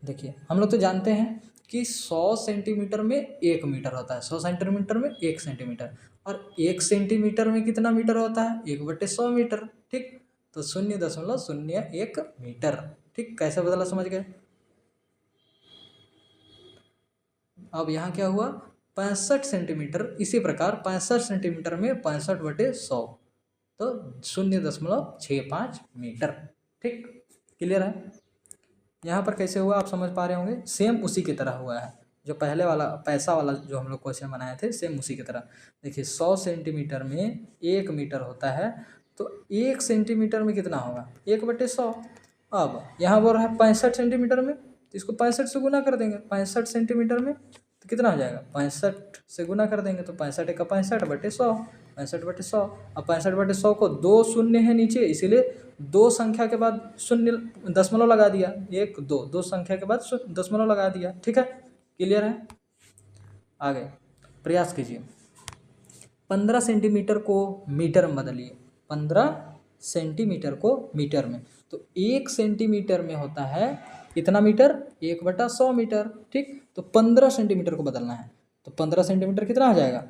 देखिए, हम लोग तो जानते हैं कि 100 सेंटीमीटर में 1 मीटर होता है, 100 सेंटीमीटर में 1 सेंटीमीटर, और 1 सेंटीमीटर में कितना मीटर होता है, 1/100 मीटर, ठीक, तो 0.01 मीटर, ठीक। कैसे बदला, समझ गए। अब यहाँ क्या हुआ, 65 सेंटीमीटर, इसी प्रकार 65 सेंटीमीटर में 65/100, तो 0.65 मीटर, ठीक, क्लियर है। यहाँ पर कैसे हुआ आप समझ पा रहे होंगे, सेम उसी की तरह हुआ है, जो पहले वाला पैसा वाला जो हम लोग क्वेश्चन बनाए थे, सेम उसी की तरह। देखिए, 100 सेंटीमीटर में 1 मीटर होता है, तो 1 सेंटीमीटर में कितना होगा, 1/100। अब यहाँ बोल रहा है 65 सेंटीमीटर में, तो इसको 65 से गुना कर देंगे, 65 सेंटीमीटर में तो कितना हो जाएगा, 65 से गुना कर देंगे, तो 65 का 65/100, 65/100। अब 65/100 को 2 शून्य है नीचे, इसीलिए 2 संख्या के बाद शून्य दशमलव लगा दिया, 1 2 संख्या के बाद दशमलव लगा दिया, ठीक है, क्लियर है। आगे प्रयास कीजिए, 15 सेंटीमीटर को मीटर में बदलिए, 15 सेंटीमीटर को मीटर में, तो 1 सेंटीमीटर में होता है कितना मीटर, 1/100 मीटर, ठीक, तो 15 सेंटीमीटर को बदलना है, तो 15 सेंटीमीटर कितना हो जाएगा,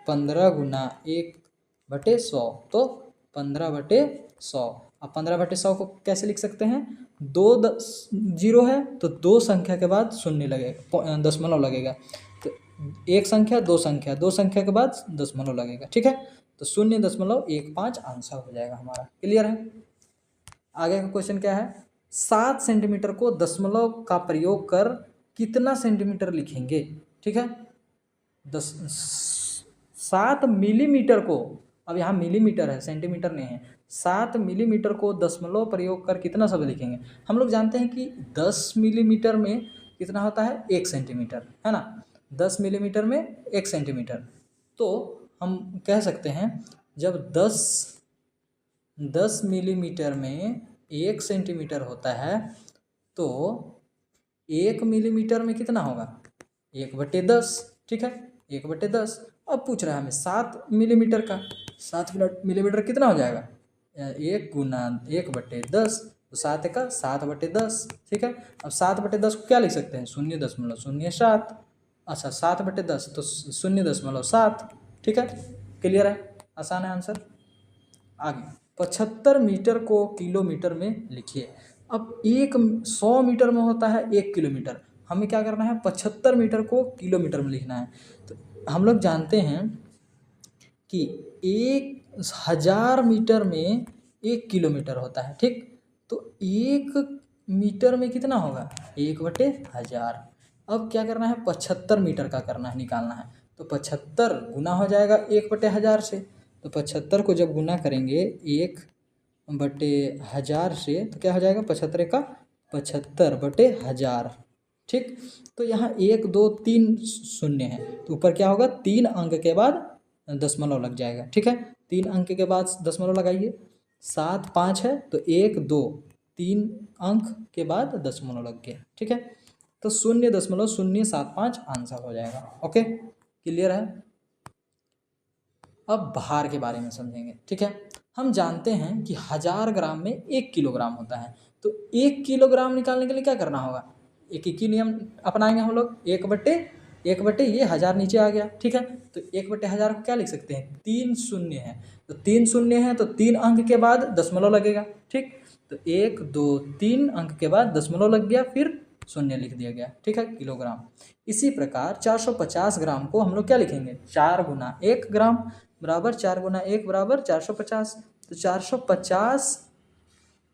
15 गुना 1/100, तो 15/100। अब 15/100 को कैसे लिख सकते हैं, 2 जीरो है तो 2 संख्या के बाद शून्य लगेगा, दशमलव लगेगा, तो 1 संख्या 2 संख्या, 2 संख्या के बाद दशमलव लगेगा, ठीक है, तो 0.15 आंसर हो जाएगा हमारा, क्लियर है। आगे का क्वेश्चन क्या है, 7 सेंटीमीटर को दशमलव का प्रयोग कर कितना सेंटीमीटर लिखेंगे, ठीक है। 7 मिलीमीटर को, अब यहाँ मिलीमीटर है, सेंटीमीटर नहीं है, 7 मिलीमीटर को दशमलव प्रयोग कर कितना शब्द लिखेंगे। हम लोग जानते हैं कि 10 मिलीमीटर में कितना होता है, 1 सेंटीमीटर, है ना, 10 मिलीमीटर में 1 सेंटीमीटर, तो हम कह सकते हैं जब 10 मिलीमीटर में 1 सेंटीमीटर होता है, तो 1 मिलीमीटर में कितना होगा, 1/10, ठीक है, 1/10। अब पूछ रहा है हमें 7 मिलीमीटर का, 7 मिलीमीटर कितना हो जाएगा, 1 गुना 1/10, तो 7 का 7/10, ठीक है। अब 7/10 को क्या लिख सकते हैं, 0.07, अच्छा 7/10 तो 0.7, ठीक है, क्लियर है, आसान है आंसर। आगे 75 मीटर को किलोमीटर में लिखिए। अब 100 मीटर में होता है 1 किलोमीटर, हमें क्या करना है, 75 मीटर को किलोमीटर में लिखना है। तो हम लोग जानते हैं कि 1000 मीटर में 1 किलोमीटर होता है, ठीक, तो 1 मीटर में कितना होगा, 1/1000। अब क्या करना है, 75 मीटर का करना है, निकालना है, तो 75 गुना हो जाएगा 1/1000 से, तो 75 को जब गुना करेंगे 1/1000 से, तो क्या हो जाएगा, 75 का 75/1000, ठीक। तो यहाँ 1 2 3 शून्य है, तो ऊपर क्या होगा, 3 अंक के बाद दशमलव लग जाएगा, ठीक है, 3 अंक के बाद दशमलव लगाइए, 7 5 है तो 1 2 3 अंक के बाद दशमलव लग गया, ठीक है, तो 0.075 आंसर हो जाएगा, ओके, क्लियर है। अब भार के बारे में समझेंगे, ठीक है। हम जानते हैं कि 1000 ग्राम में 1 किलोग्राम होता है, तो 1 किलोग्राम निकालने के लिए क्या करना होगा, एक ही नियम अपनाएंगे हम लोग, 1/1 ये 1000 नीचे आ गया, ठीक है, तो 1/1000 को क्या लिख सकते हैं, 3 शून्य है, तो 3 शून्य है तो 3 अंक के बाद दशमलव लगेगा, ठीक, तो 1 2 3 अंक के बाद दशमलव लग गया, फिर शून्य लिख दिया गया, ठीक है, किलोग्राम। इसी प्रकार 450 ग्राम को हम लोग क्या लिखेंगे, 4 गुना 1 ग्राम बराबर 4 गुना 1 बराबर 450। तो 450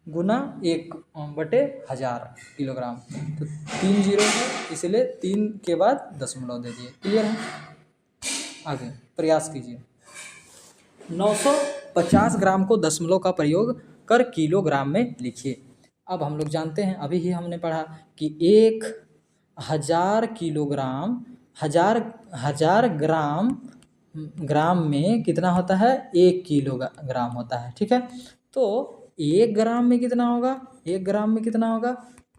गुना 1/1000 किलोग्राम। तो 3 जीरो है, इसलिए 3 के बाद दशमलव दे दिए। क्लियर है? आगे प्रयास कीजिए। 950 ग्राम को दशमलव का प्रयोग कर किलोग्राम में लिखिए। अब हम लोग जानते हैं, अभी ही हमने पढ़ा कि 1000 किलोग्राम हजार ग्राम में कितना होता है, 1 किलोग्राम होता है, ठीक है। तो 1 ग्राम में कितना होगा, 1 ग्राम में कितना होगा,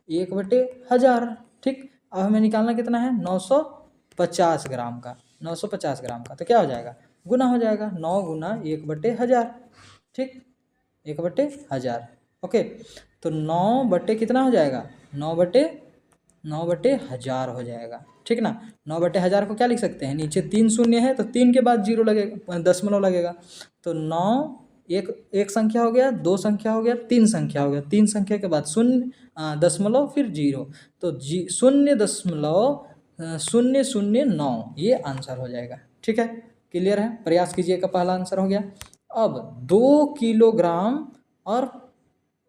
1/1000, ठीक। अब हमें निकालना कितना है, 950 ग्राम का, 950 ग्राम का। तो क्या हो जाएगा, गुना हो जाएगा, 9 गुना 1/1000, ठीक, 1/1000। ओके, तो 9 बटे कितना हो जाएगा, 9/1000 हो जाएगा, ठीक ना। 9/1000 को क्या लिख सकते हैं, नीचे 3 शून्य है तो 3 के बाद जीरो लगेगा, दशमलव लगेगा। तो 9 एक संख्या हो गया, 2 संख्या हो गया, 3 संख्या हो गया, 3 संख्या के बाद शून्य दशमलव फिर जीरो, तो 0.009 ये आंसर हो जाएगा, ठीक है। क्लियर है? प्रयास कीजिए का पहला आंसर हो गया। अब 2 किलोग्राम और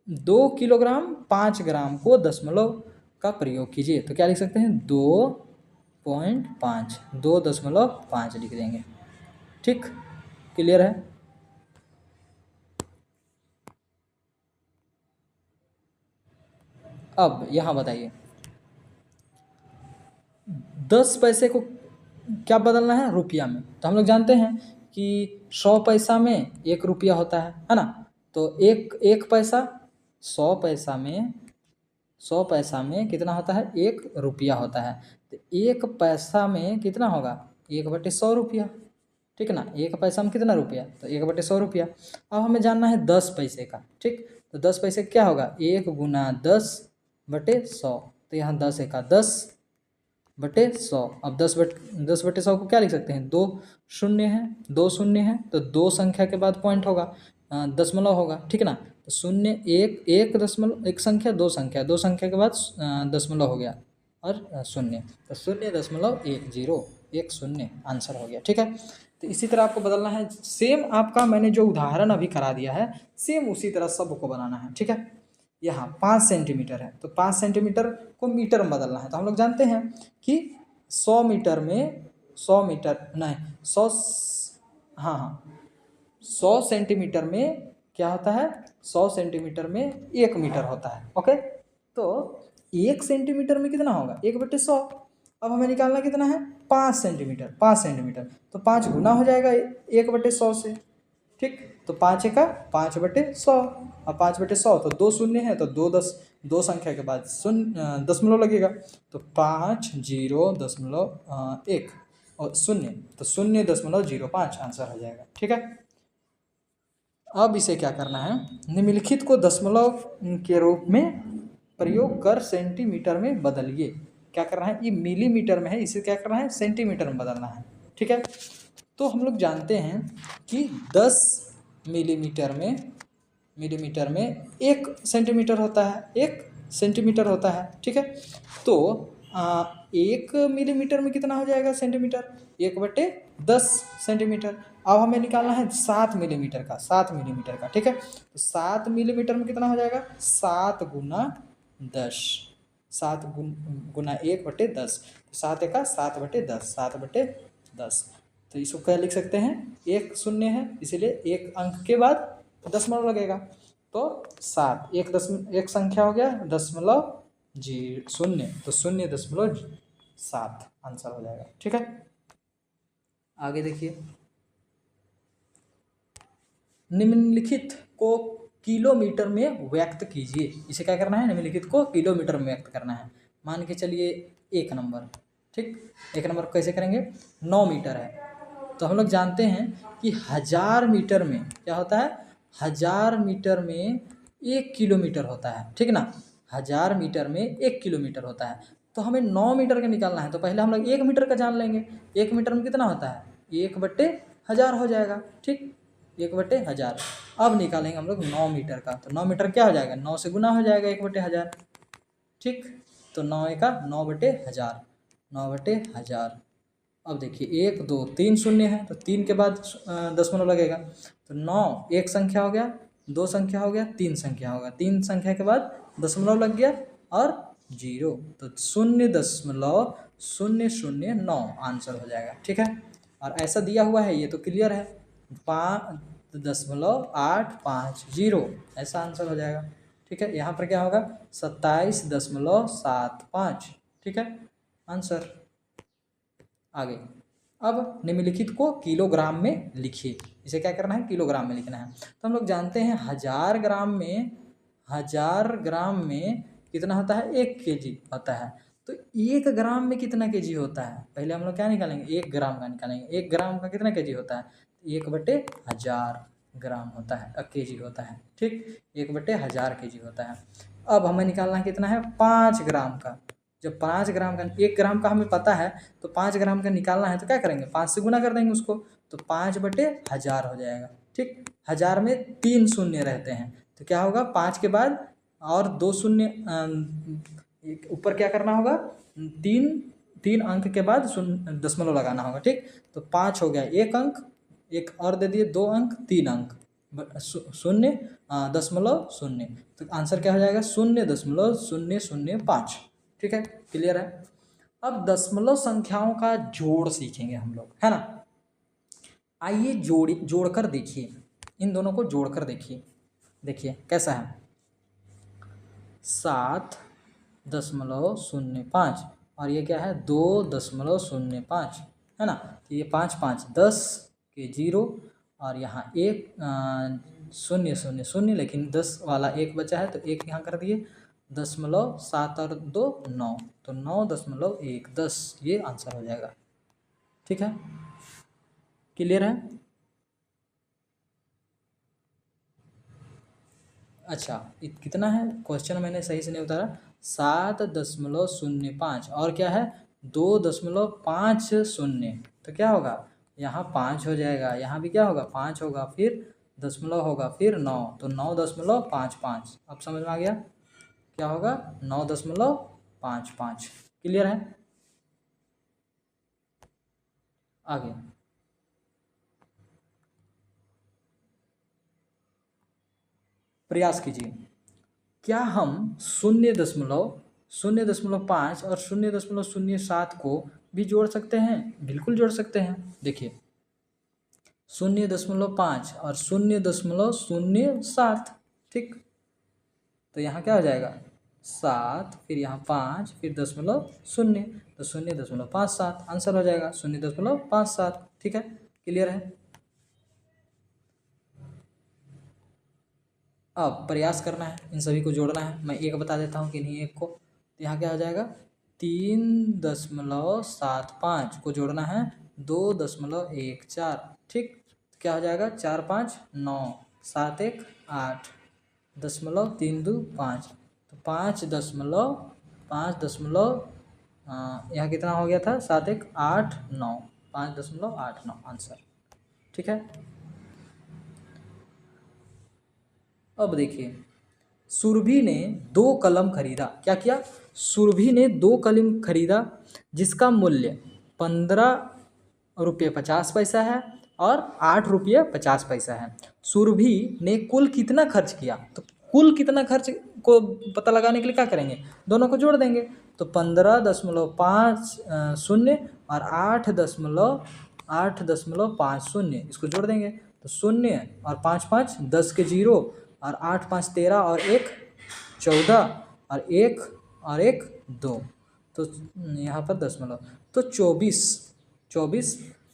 2 किलोग्राम 5 ग्राम को दशमलव का प्रयोग कीजिए। तो क्या लिख सकते हैं, 2.5, 2.5 लिख देंगे, ठीक। क्लियर है? अब यहाँ बताइए, 10 पैसे को क्या बदलना है, रुपया में। तो हम लोग जानते हैं कि 100 पैसा में 1 रुपया होता है ना। तो एक पैसा 100 पैसा में कितना होता है, 1 रुपया होता है। तो 1 पैसा में कितना होगा, 1/100 रुपया, ठीक ना। 1 पैसा में कितना रुपया, तो 1/100 रुपया। अब हमें जानना है 10 पैसे का, ठीक। तो 10 पैसे क्या होगा, 1 गुना 10/100। तो यहाँ 10 एका 10/100। अब 10/100 को क्या लिख सकते हैं, 2 शून्य है, 2 शून्य है तो 2 संख्या के बाद पॉइंट होगा, दशमलव होगा, ठीक ना। तो शून्य एक दशमलव, एक संख्या, 2 संख्या, 2 संख्या के बाद दशमलव हो गया और शून्य, तो 0.10 आंसर हो गया, ठीक है। तो इसी तरह आपको बदलना है, सेम आपका मैंने जो उदाहरण अभी करा दिया है, सेम उसी तरह सबको बनाना है, ठीक है। यहाँ 5 सेंटीमीटर है, तो 5 सेंटीमीटर को मीटर में बदलना है। तो हम लोग जानते हैं कि 100 मीटर में 100 मीटर नहीं 100, हाँ 100 सेंटीमीटर में क्या होता है, 100 सेंटीमीटर में 1 मीटर होता है, ओके। तो 1 सेंटीमीटर में कितना होगा, 1/100। अब हमें निकालना कितना है, 5 सेंटीमीटर, 5 सेंटीमीटर, तो 5 गुना हो जाएगा 1/100 से, ठीक। तो 5 एका 5/100, अब 5/100 तो 2 शून्य है तो 2 संख्या के बाद दशमलव लगेगा, तो 5.0.1 और शून्य, तो 0.05 आंसर हो जाएगा, ठीक है। अब इसे क्या करना है, निम्नलिखित को दशमलव के रूप में प्रयोग कर सेंटीमीटर में बदलिए। क्या करना है, ये मिलीमीटर में है, इसे क्या करना है, सेंटीमीटर में बदलना है, ठीक है। तो हम लोग जानते हैं कि 10 मिलीमीटर में 1 सेंटीमीटर होता है, 1 सेंटीमीटर होता है, ठीक है। तो 1 मिलीमीटर में कितना हो जाएगा सेंटीमीटर, 1/10 सेंटीमीटर। अब हमें निकालना है 7 मिलीमीटर का, 7 मिलीमीटर का, ठीक है। तो 7 मिलीमीटर में कितना हो जाएगा, 7 गुना 10, 7 गुना 1/10, 7 एका 7/10, 7/10। तो इसको क्या लिख सकते हैं, 1 शून्य है इसलिए 1 अंक के बाद दशमलव लगेगा, तो 7, एक संख्या हो गया, दशमलव 0 तो 0.7 आंसर हो जाएगा, ठीक है। आगे देखिए, निम्नलिखित को किलोमीटर में व्यक्त कीजिए। इसे क्या करना है, निम्नलिखित को किलोमीटर में व्यक्त करना है। मान के चलिए 1 नंबर, ठीक, 1 नंबर को कैसे करेंगे, 9 मीटर है। तो हम लोग जानते हैं कि 1000 मीटर में क्या होता है, 1000 मीटर में 1 किलोमीटर होता है, ठीक ना। 1000 मीटर में 1 किलोमीटर होता है। तो हमें 9 मीटर का निकालना है, तो पहले हम लोग 1 मीटर का जान लेंगे। 1 मीटर में कितना होता है, 1/1000 हो जाएगा, ठीक, 1/1000। अब निकालेंगे हम लोग 9 मीटर का, तो 9 मीटर क्या हो जाएगा, 9 से गुना हो जाएगा 1/1000, ठीक। तो 9 एका 9/1000, 9/1000। अब देखिए 1 2 3 शून्य है तो 3 के बाद दशमलव लगेगा, तो 9 एक संख्या हो गया, 2 संख्या हो गया, 3 संख्या होगा, 3 संख्या के बाद दशमलव लग गया और 0, तो 0.009 आंसर हो जाएगा। ठीक है, और ऐसा दिया हुआ है ये तो क्लियर है, 5.850 ऐसा आंसर हो जाएगा। ठीक है, यहाँ पर क्या होगा 27.75। ठीक है, आंसर। आगे, अब निम्नलिखित को किलोग्राम में लिखिए। इसे क्या करना है, किलोग्राम में लिखना है। तो हम लोग जानते हैं 1000 ग्राम में कितना होता है, 1 kg होता है। तो 1 ग्राम में कितना kg होता है, पहले हम लोग क्या निकालेंगे, 1 ग्राम का निकालेंगे। 1 ग्राम का कितना kg होता है, 1/1000 ग्राम होता है, kg होता है। ठीक, 1/1000 kg होता है। अब हमें निकालना है कितना है, 5 ग्राम का। जब 5 ग्राम का, 1 ग्राम का हमें पता है, तो 5 ग्राम का निकालना है तो क्या करेंगे, 5 से गुना कर देंगे उसको, तो 5/1000 हो जाएगा। ठीक, 1000 में 3 शून्य रहते हैं, तो क्या होगा 5 के बाद और 2 शून्य ऊपर क्या करना होगा, 3 अंक के बाद दशमलव लगाना होगा। ठीक, तो 5 हो गया 1 अंक, एक और दे दिए 2 अंक, 3 अंक, 0.0, तो आंसर क्या हो जाएगा 0.005। ठीक है, क्लियर है। अब दशमलव संख्याओं का जोड़ सीखेंगे हम लोग, है ना। आइए जोड़कर देखिए, इन दोनों को जोड़कर देखिए, देखिए कैसा है, 7.05 और ये क्या है 2.05, है ना। तो ये 5 5 10 के 0 और यहाँ 1 0 0 0, लेकिन 10 वाला 1 बचा है तो 1 यहाँ कर दिए, 0.7 और 2 9, तो 9.110 ये आंसर हो जाएगा। ठीक है, क्लियर है। अच्छा, कितना है, क्वेश्चन मैंने सही से नहीं उतारा, 7.05 और क्या है 2.50, तो क्या होगा यहाँ 5 हो जाएगा, यहाँ भी क्या होगा 5 होगा, फिर दशमलव होगा, फिर 9, तो 9.55। अब समझ में आ गया क्या होगा 9.55। क्लियर है। आगे, प्रयास कीजिए, क्या हम 0.05 और 0.07 को भी जोड़ सकते हैं, बिल्कुल जोड़ सकते हैं। देखिए 0.5 और 0.07, ठीक, तो यहाँ क्या हो जाएगा 7, फिर यहाँ 5, फिर 0.0, तो 0.57 आंसर हो जाएगा, 0.57। ठीक है, क्लियर है। अब प्रयास करना है, इन सभी को जोड़ना है। मैं एक बता देता हूँ कि नहीं एक को, तो यहाँ क्या हो जाएगा 3.75 को जोड़ना है 2.14। ठीक, तो क्या हो जाएगा 4 5 9, 7 1 8, 0.325, तो 5.5 यहाँ कितना हो गया था 7 1 8 9, 5.89 आंसर। ठीक है, अब देखिए सुरभि ने 2 कलम खरीदा। क्या किया, सुरभि ने 2 कलम खरीदा जिसका मूल्य 15 रुपये 50 पैसा है और 8 रुपये 50 पैसा है। सुरभि ने कुल कितना खर्च किया, तो कुल कितना खर्च को पता लगाने के लिए क्या करेंगे, दोनों को जोड़ देंगे, तो 15.50 और 8.50 इसको जोड़ देंगे, तो 0 और 5 5 10 के 0 और 8 5 13 और 1 14 और 1 2, तो यहाँ पर दशमलव, तो 24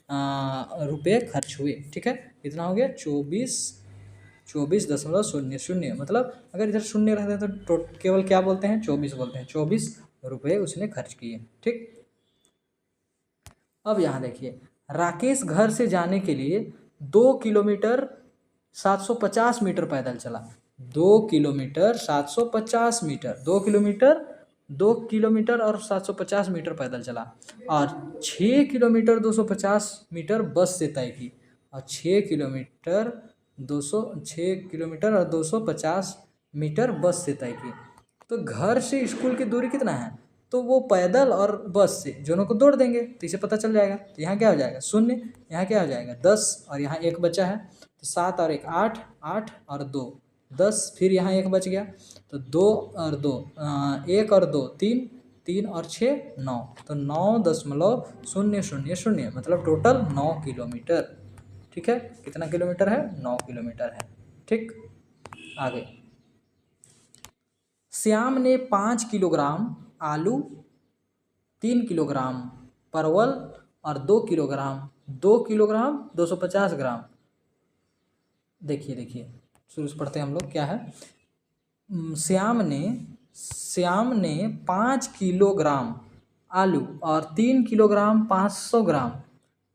रुपये खर्च हुए। ठीक है, कितना हो गया 24.00, मतलब अगर इधर शून्य रहता है तो केवल क्या बोलते हैं 24 बोलते हैं, 24 रुपये उसने खर्च किए। ठीक, अब यहाँ देखिए राकेश घर से जाने के लिए 2 किलोमीटर 750 मीटर पैदल चला। 2 किलोमीटर 750 मीटर, 2 किलोमीटर और 750 मीटर पैदल चला, और 6 किलोमीटर 250 मीटर बस से तय की, और 6 किलोमीटर और 250 मीटर बस से तय की। तो घर से स्कूल की दूरी कितना है, तो वो पैदल और बस से दोनों को जोड़ देंगे तो इसे पता चल जाएगा। तो यहाँ क्या हो जाएगा 0, यहाँ क्या हो जाएगा 10 और यहाँ 1 बचा है तो 7 और 1 8, 8 और 2 10, फिर यहाँ 1 बच गया तो 2 और 2 1 और 2 3, 3 और 6 9, तो 9.000 मतलब टोटल 9 किलोमीटर। ठीक है, कितना किलोमीटर है 9 किलोमीटर है। ठीक, आगे श्याम ने 5 किलोग्राम आलू, 3 किलोग्राम परवल और 2 किलोग्राम 250 ग्राम। देखिए शुरू से पढ़ते हैं हम लोग। क्या है, श्याम ने 5 किलोग्राम आलू और 3 किलोग्राम 500 ग्राम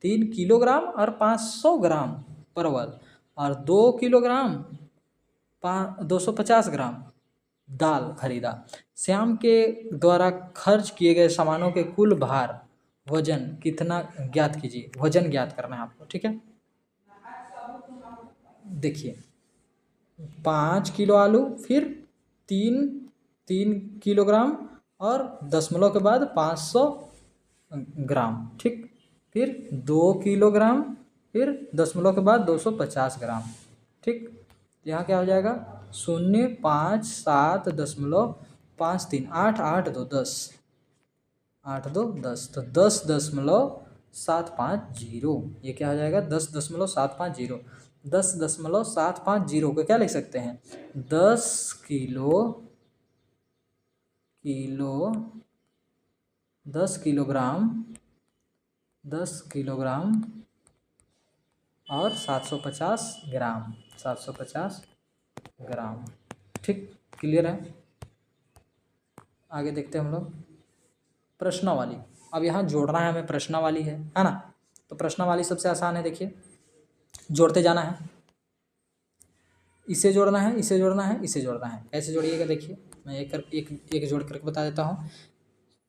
3 किलोग्राम और 500 ग्राम परवल और 2 किलोग्राम 250 ग्राम दाल खरीदा। श्याम के द्वारा खर्च किए गए सामानों के कुल भार वजन कितना ज्ञात कीजिए। वजन ज्ञात करना है आपको। ठीक है, देखिए 5 किलो आलू, फिर 3 किलोग्राम और दशमलव के बाद 500 ग्राम। ठीक, फिर 2 किलोग्राम, फिर दशमलव के बाद 250 ग्राम। ठीक, यहाँ क्या हो जाएगा 0 5 7 दशमलव 5 3 8 8 2 10 8 2 10, तो 10.750। ये क्या हो जाएगा 10.750। 10.750 को क्या लिख सकते हैं 10 किलोग्राम 10 किलोग्राम और 750 ग्राम 750 ग्राम। ठीक, क्लियर है। आगे देखते हैं हम लोग प्रश्नावली। अब यहाँ जोड़ना है हमें, प्रश्नावली है ना। तो प्रश्नावली सबसे आसान है। देखिए जोड़ते जाना है, इसे जोड़ना है, इसे जोड़ना है, इसे जोड़ना है। कैसे जोड़िएगा देखिए, मैं एक जोड़ करके बता देता हूँ।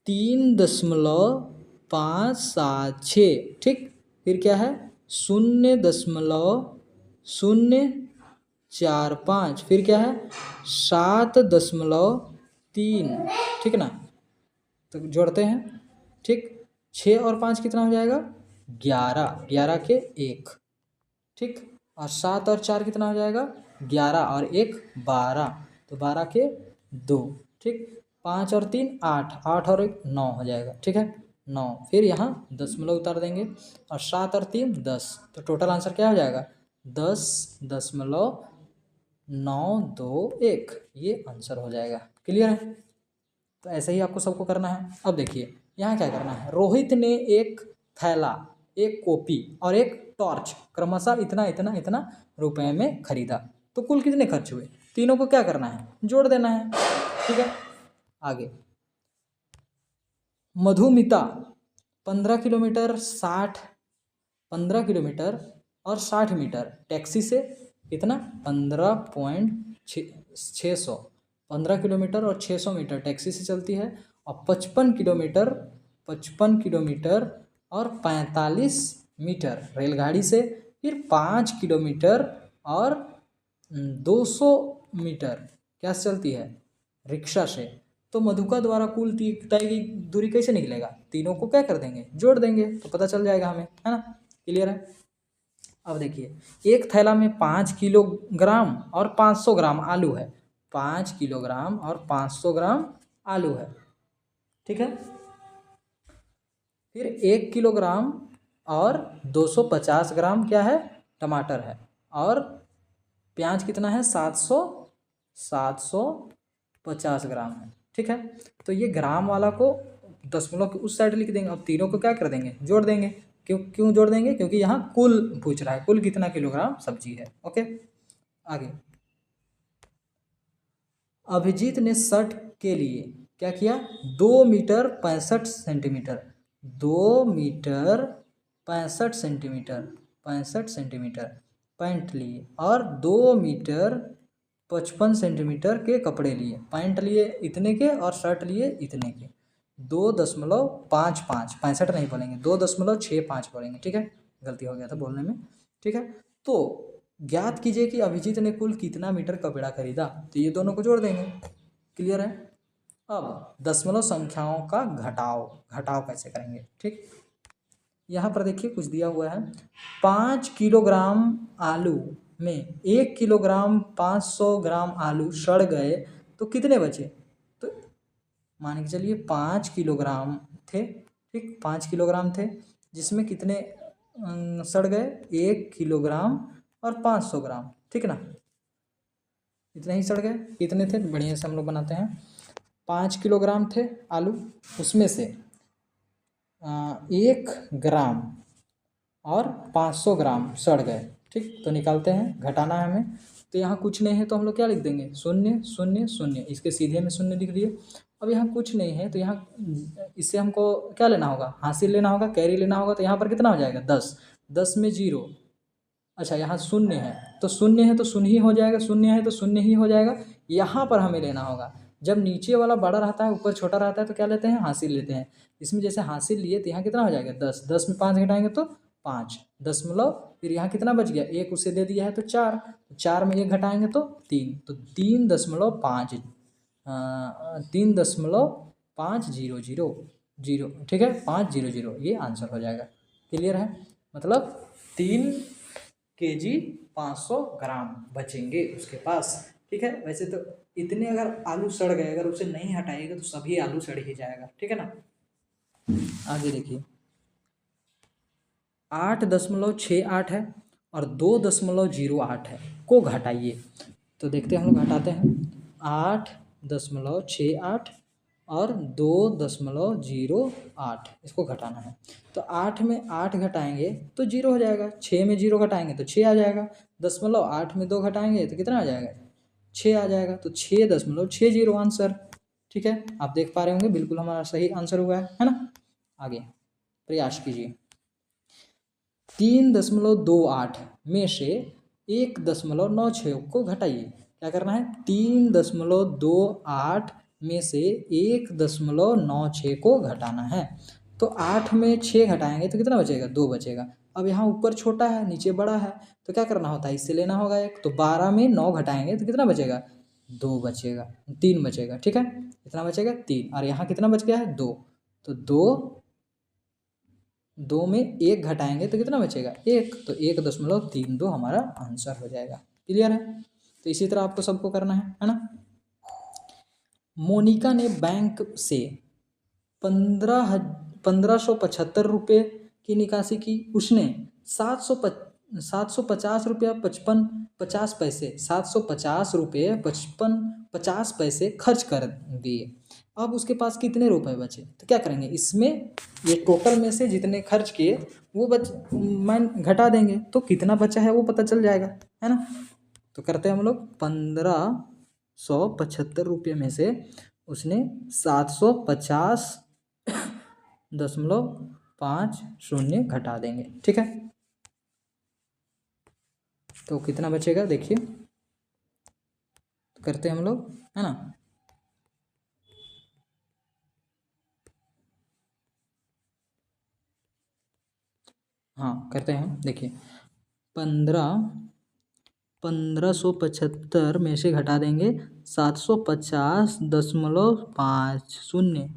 3.576। ठीक, फिर क्या है 0.045, फिर क्या है 7.3। ठीक ना, तो जोड़ते हैं। ठीक, 6 और 5 कितना हो जाएगा 11, 11 के 1। ठीक, और 7 और 4 कितना हो जाएगा 11 और 1 12, तो 12 के 2। ठीक, 5 और 3 8, 8 और 1 9 हो जाएगा। ठीक है 9, फिर यहाँ दशमलव उतार देंगे और 7 और 3 10, तो टोटल आंसर क्या हो जाएगा 10.921। ये आंसर हो जाएगा। क्लियर है। तो ऐसे ही आपको सबको करना है। अब देखिए यहाँ क्या करना है। रोहित ने एक थैला, एक कॉपी और एक टॉर्च क्रमशः इतना इतना इतना रुपए में खरीदा। तो कुल कितने खर्च हुए, तीनों को क्या करना है जोड़ देना है। ठीक है, आगे मधुमिता 15 किलोमीटर 60 मीटर टैक्सी से कितना 15.600 15 किलोमीटर और 600 मीटर टैक्सी से चलती है, और 55 किलोमीटर और 45 मीटर रेलगाड़ी से, फिर 5 किलोमीटर और 200 मीटर क्या से चलती है रिक्शा से। तो मधुका द्वारा कुल तय की दूरी कैसे निकलेगा, तीनों को क्या कर देंगे जोड़ देंगे तो पता चल जाएगा हमें, है ना। क्लियर है। अब देखिए एक थैला में 5 किलोग्राम और 500 ग्राम आलू है। 5 किलोग्राम और 500 ग्राम आलू है। ठीक है, फिर 1 किलोग्राम और 250 ग्राम क्या है टमाटर है, और प्याज कितना है 750 ग्राम है। ठीक है, तो ये ग्राम वाला को दशमलव के उस साइड लिख देंगे। अब तीनों को क्या कर देंगे जोड़ देंगे। क्यों जोड़ देंगे, क्योंकि यहाँ कुल पूछ रहा है, कुल कितना किलोग्राम सब्जी है। ओके, आगे अभिजीत ने शर्ट के लिए क्या किया 2 metre 65 centimetre 2 metre 65 centimetre pant लिए, और 2 मीटर 55 सेंटीमीटर के कपड़े लिए। पैंट लिए इतने के और शर्ट लिए इतने के। 2.55 65 नहीं बोलेंगे 2.65 बोलेंगे। ठीक है, गलती हो गया था बोलने में। ठीक है, तो ज्ञात कीजिए कि अभिजीत ने कुल कितना मीटर कपड़ा खरीदा। तो ये दोनों को जोड़ देंगे। क्लियर है। अब दशमलव संख्याओं का घटाव कैसे करेंगे, ठीक। यहाँ पर देखिए कुछ दिया हुआ है, 5 किलोग्राम आलू में 1 किलोग्राम 500 ग्राम आलू सड़ गए तो कितने बचे। तो मान के चलिए 5 किलोग्राम थे, ठीक, 5 किलोग्राम थे, जिसमें कितने सड़ गए, 1 किलोग्राम और 500 ग्राम, ठीक ना, इतने ही सड़ गए। कितने थे, बढ़िया से हम लोग बनाते हैं। 5 किलोग्राम थे आलू, उसमें से 1 ग्राम और 500 ग्राम सड़ गए, ठीक। तो निकालते हैं, घटाना है हमें। तो यहाँ कुछ नहीं है तो हम लोग क्या लिख देंगे, 0 0 0, इसके सीधे में 0 लिख दिए। अब यहाँ कुछ नहीं है तो यहाँ इससे हमको क्या लेना होगा, हासिल लेना होगा, कैरी लेना होगा। तो यहाँ पर कितना हो जाएगा, 10, 10 में 0। अच्छा, यहाँ 0 है तो 0 है तो 0 ही हो जाएगा, 0 है तो 0 ही हो जाएगा। यहाँ पर हमें लेना होगा, जब नीचे वाला बड़ा रहता है ऊपर छोटा रहता है तो क्या लेते हैं, हासिल लेते हैं। इसमें जैसे हासिल लिए तो यहाँ कितना हो जाएगा, 10, 10 में 5 घटाएंगे तो 5 दशमलव, फिर यहाँ कितना बच गया, 1 उसे दे दिया है तो 4, 4 में 1 घटाएंगे तो 3, तो 3.5, 3.500, ठीक है, 500, ये आंसर हो जाएगा। क्लियर है, मतलब 3 kg 500 ग्राम बचेंगे उसके पास, ठीक है। वैसे तो इतने अगर आलू सड़ गए, अगर उसे नहीं हटाएगा तो सभी आलू सड़ ही जाएगा, ठीक है ना। आगे देखिए, 8.68 है और 2.08 है, को घटाइए। तो देखते हैं, हम लोग घटाते हैं, 8.68 और 2.08, इसको घटाना है। तो 8 में 8 घटाएंगे तो 0 हो जाएगा, 6 में 0 घटाएंगे तो 6 आ जाएगा, 8 में 2 घटाएंगे तो कितना आ जाएगा, 6 आ जाएगा। तो 6.60 आंसर, ठीक है। आप देख पा रहे होंगे, बिल्कुल हमारा सही आंसर हुआ है ना। आगे प्रयास कीजिए, 3.28 में से 1.96 को घटाइए। क्या करना है, 3.28 में से 1.96 को घटाना है। तो 8 में 6 घटाएंगे तो कितना बचेगा, 2 बचेगा। अब यहाँ ऊपर छोटा है नीचे बड़ा है तो क्या करना होता है, इससे लेना होगा 1। तो 12 में 9 घटाएंगे तो कितना बचेगा, 2 बचेगा, 3 बचेगा, ठीक है। कितना बचेगा, 3, और यहाँ कितना बच गया है, 2। तो 2 में 1 घटाएंगे तो कितना बचेगा, 1। तो 1.32 हमारा आंसर हो जाएगा। क्लियर है, तो इसी तरह आपको सबको करना है ना। मोनिका ने बैंक से 1575 रुपये की निकासी की। उसने 750 रुपया 50 पैसे 750 रुपये 50 पैसे खर्च कर दिए। अब उसके पास कितने रुपए बचे। तो क्या करेंगे, इसमें ये टोटल में से जितने खर्च किए वो मान घटा देंगे तो कितना बचा है वो पता चल जाएगा, है ना। तो करते हैं हम लोग, 1575 रुपये में से उसने 750.50 घटा देंगे, ठीक है। तो कितना बचेगा देखिए, तो करते हैं हम लोग, है ना। हाँ करते हैं, देखिए 1575 में से घटा देंगे 750.50।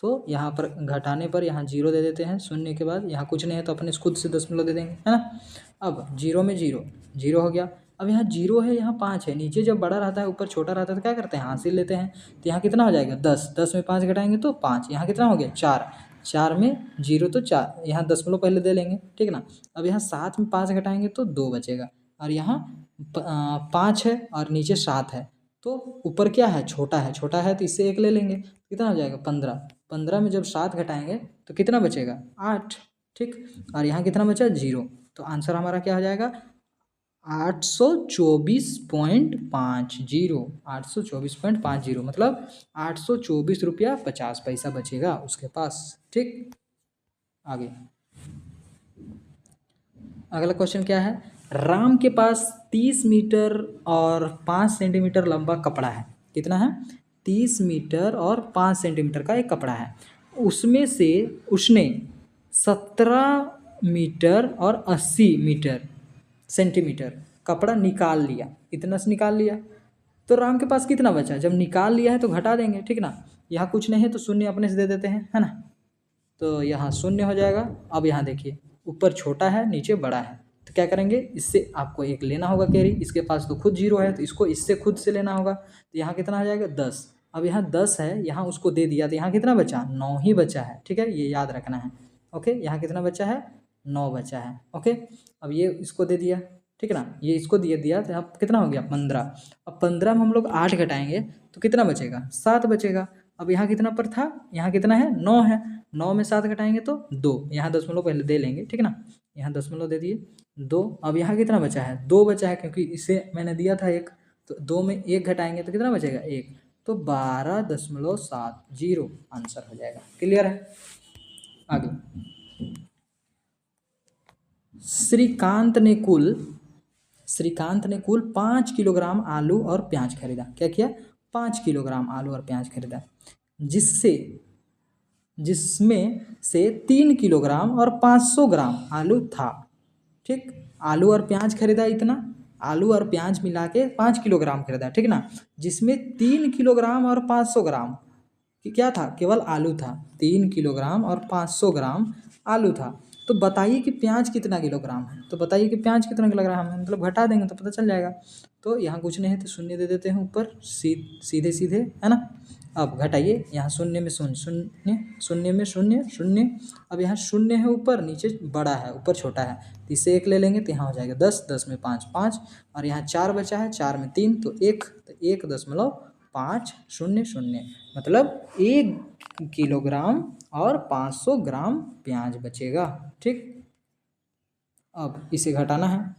तो यहाँ पर घटाने पर यहाँ 0 दे देते हैं, 0 के बाद यहाँ कुछ नहीं है तो अपने खुद से दशमलव दे देंगे, है ना। अब 0 में 0 हो गया। अब यहाँ 0 है, यहाँ 5 है, नीचे जब बड़ा रहता है ऊपर छोटा रहता है तो क्या करते हैं, हासिल लेते हैं। तो यहाँ कितना हो जाएगा, 10, 10 में 5 घटाएंगे तो 5, यहाँ कितना हो गया, 4, 4 में 0 तो 4, यहाँ दशमलव पहले दे लेंगे, ठीक ना। अब यहाँ 7 में 5 घटाएंगे तो 2 बचेगा, और यहाँ 5 है और नीचे 7 है, तो ऊपर क्या है, छोटा है तो इससे 1 ले लेंगे, कितना हो जाएगा, 15, 15 में जब 7 घटाएंगे तो कितना बचेगा, 8, ठीक। और यहाँ कितना बचा, 0। तो आंसर हमारा क्या हो जाएगा, 824.50, 824.50, मतलब 824 रुपया 50 पैसा बचेगा उसके पास, ठीक। आगे अगला क्वेश्चन क्या है, राम के पास 30 मीटर और 5 सेंटीमीटर लंबा कपड़ा है। कितना है, 30 मीटर और 5 सेंटीमीटर का एक कपड़ा है। उसमें से उसने 17 मीटर और 80 सेंटीमीटर कपड़ा निकाल लिया। इतना से निकाल लिया तो राम के पास कितना बचा, जब निकाल लिया है तो घटा देंगे, ठीक ना। यहाँ कुछ नहीं है तो शून्य अपने से दे देते हैं, है ना। तो यहाँ शून्य हो जाएगा। अब यहाँ देखिए ऊपर छोटा है नीचे बड़ा है, तो क्या करेंगे, इससे आपको एक लेना होगा कैरी। इसके पास तो खुद जीरो है तो इसको इससे खुद से लेना होगा। तो यहाँ कितना हो जाएगा 10। अब यहाँ 10 है, यहाँ उसको दे दिया तो यहाँ कितना बचा, 9 ही बचा है। ठीक है, ये याद रखना है। ओके, यहाँ कितना बचा है, 9 बचा है। ओके, अब ये इसको दे दिया, ठीक है ना, ये इसको दे दिया तो अब कितना हो गया 15। अब 15 में हम लोग 8 घटाएंगे तो कितना बचेगा, 7 बचेगा। अब यहाँ कितना पर था, यहाँ कितना है, 9 है। 9 में 7 घटाएंगे तो 2, यहाँ दशमलव पहले दे लेंगे, ठीक है ना, यहाँ दशमलव दे दिए 2। अब यहाँ कितना बचा है, 2 बचा है, क्योंकि इसे मैंने दिया था 1, तो 2 में 1 घटाएंगे तो कितना बचेगा 1, तो 12.70 आंसर हो जाएगा। क्लियर है। आगे, श्रीकांत ने कुल 5 किलोग्राम आलू और प्याज खरीदा। क्या किया, 5 किलोग्राम आलू और प्याज खरीदा, जिसमें से 3 किलोग्राम और 500 ग्राम आलू था। ठीक, आलू और प्याज खरीदा इतना, आलू और प्याज मिला के 5 किलोग्राम खरीदा, ठीक ना, जिसमें 3 किलोग्राम और 500 ग्राम कि क्या था, केवल आलू था। 3 किलोग्राम और 500 ग्राम आलू था। तो बताइए कि प्याज कितना किलोग्राम है, तो बताइए कि प्याज कितना किलोग्राम है, मतलब घटा देंगे तो पता चल जाएगा। तो यहाँ कुछ नहीं है तो शून्य दे देते हैं ऊपर, सीधे सीधे, है ना। अब घटाइए, यहाँ शून्य में शून्य, शून्य शून्य में शून्य शून्य। अब यहाँ शून्य है ऊपर, नीचे बड़ा है, ऊपर छोटा है, तो इससे 1 ले लेंगे तो यहाँ हो जाएगा 10, 10 में 5 5, और यहाँ 4 बचा है, 4 में 3 तो 1, तो 1.500, मतलब 1 किलोग्राम और 500 ग्राम प्याज बचेगा। ठीक, अब इसे घटाना है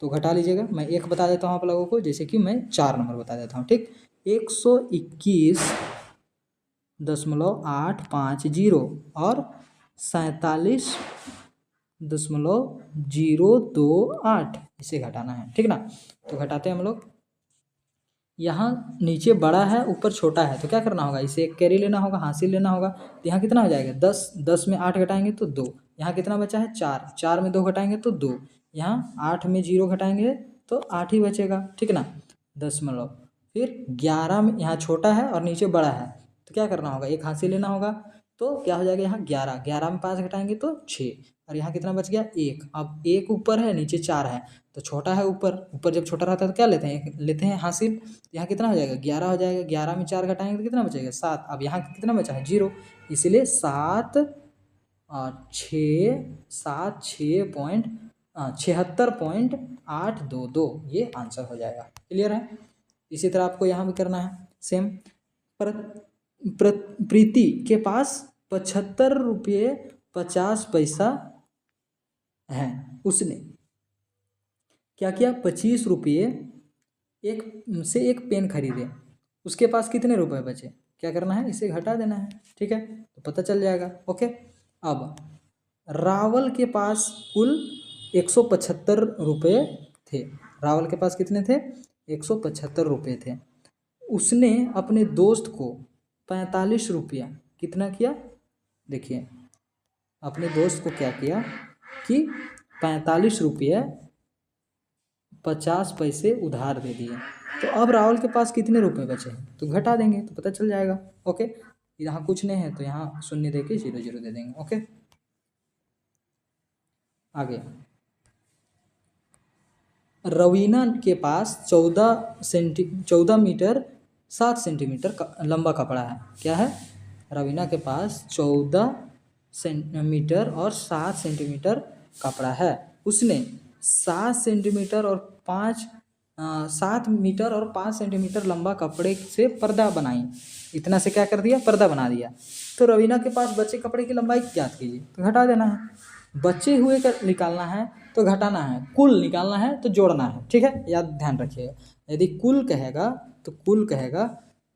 तो घटा लीजिएगा। मैं 1 बता देता हूँ आप लोगों को, जैसे कि मैं 4 नंबर बता देता हूँ। ठीक, 121.850 और 47.028, इसे घटाना है, ठीक ना। तो घटाते हैं हम लोग। यहाँ नीचे बड़ा है ऊपर छोटा है, तो क्या करना होगा, इसे एक कैरी लेना होगा, हासिल लेना होगा। तो यहाँ कितना हो जाएगा 10, 10 में 8 घटाएंगे तो 2, यहाँ कितना बचा है 4, 4 में 2 घटाएंगे तो 2, यहाँ 8 में 0 घटाएंगे तो 8 ही बचेगा, ठीक ना, दशमलव। फिर 11 में, यहाँ छोटा है और नीचे बड़ा है, तो क्या करना होगा, एक हासिल लेना होगा। तो क्या हो जाएगा यहाँ 11, 11 में 5 घटाएंगे तो 6, और यहाँ कितना बच गया 1। अब 1 ऊपर है नीचे 4 है, तो छोटा है ऊपर, ऊपर जब छोटा रहता है तो क्या लेते हैं, लेते हैं हासिल। यहाँ कितना हो जाएगा 11 हो जाएगा, 11 में 4 घटाएंगे तो कितना बचेगा 7। अब यहाँ कितना बचा है 0, इसलिए 7 और 76.822, ये आंसर हो जाएगा। क्लियर है। इसी तरह आपको यहाँ भी करना है सेम। प्रीति के पास 75 रुपये 50 पैसा है, उसने क्या किया, 25 रुपये एक पेन खरीदे, उसके पास कितने रुपए बचे, क्या करना है, इसे घटा देना है, ठीक है, तो पता चल जाएगा। ओके, अब रावल के पास कुल 175 रुपये थे। रावल के पास कितने थे, 175 रुपये थे। उसने अपने दोस्त को 45 रुपया कितना किया, देखिए अपने दोस्त को क्या किया कि 45 रुपये 50 पैसे उधार दे दिए। तो अब राहुल के पास कितने रुपए बचे हैं, तो घटा देंगे तो पता चल जाएगा। ओके, यहाँ कुछ नहीं है तो यहाँ शून्य दे के 0 0 दे देंगे। ओके, आगे, रवीना के पास 14 मीटर 7 सेंटीमीटर लंबा कपड़ा है। क्या है, रवीना के पास 14 मीटर और 7 सेंटीमीटर कपड़ा है। उसने 7 सेंटीमीटर और 7 मीटर और 5 सेंटीमीटर लंबा कपड़े से पर्दा बनाई। इतना से क्या कर दिया, पर्दा बना दिया। तो रवीना के पास बचे कपड़े की लंबाई ज्ञात कीजिए, तो घटा देना है। बचे हुए का निकालना है तो घटाना है, कुल निकालना है तो जोड़ना है, ठीक है, याद ध्यान रखिएगा। यदि कुल कहेगा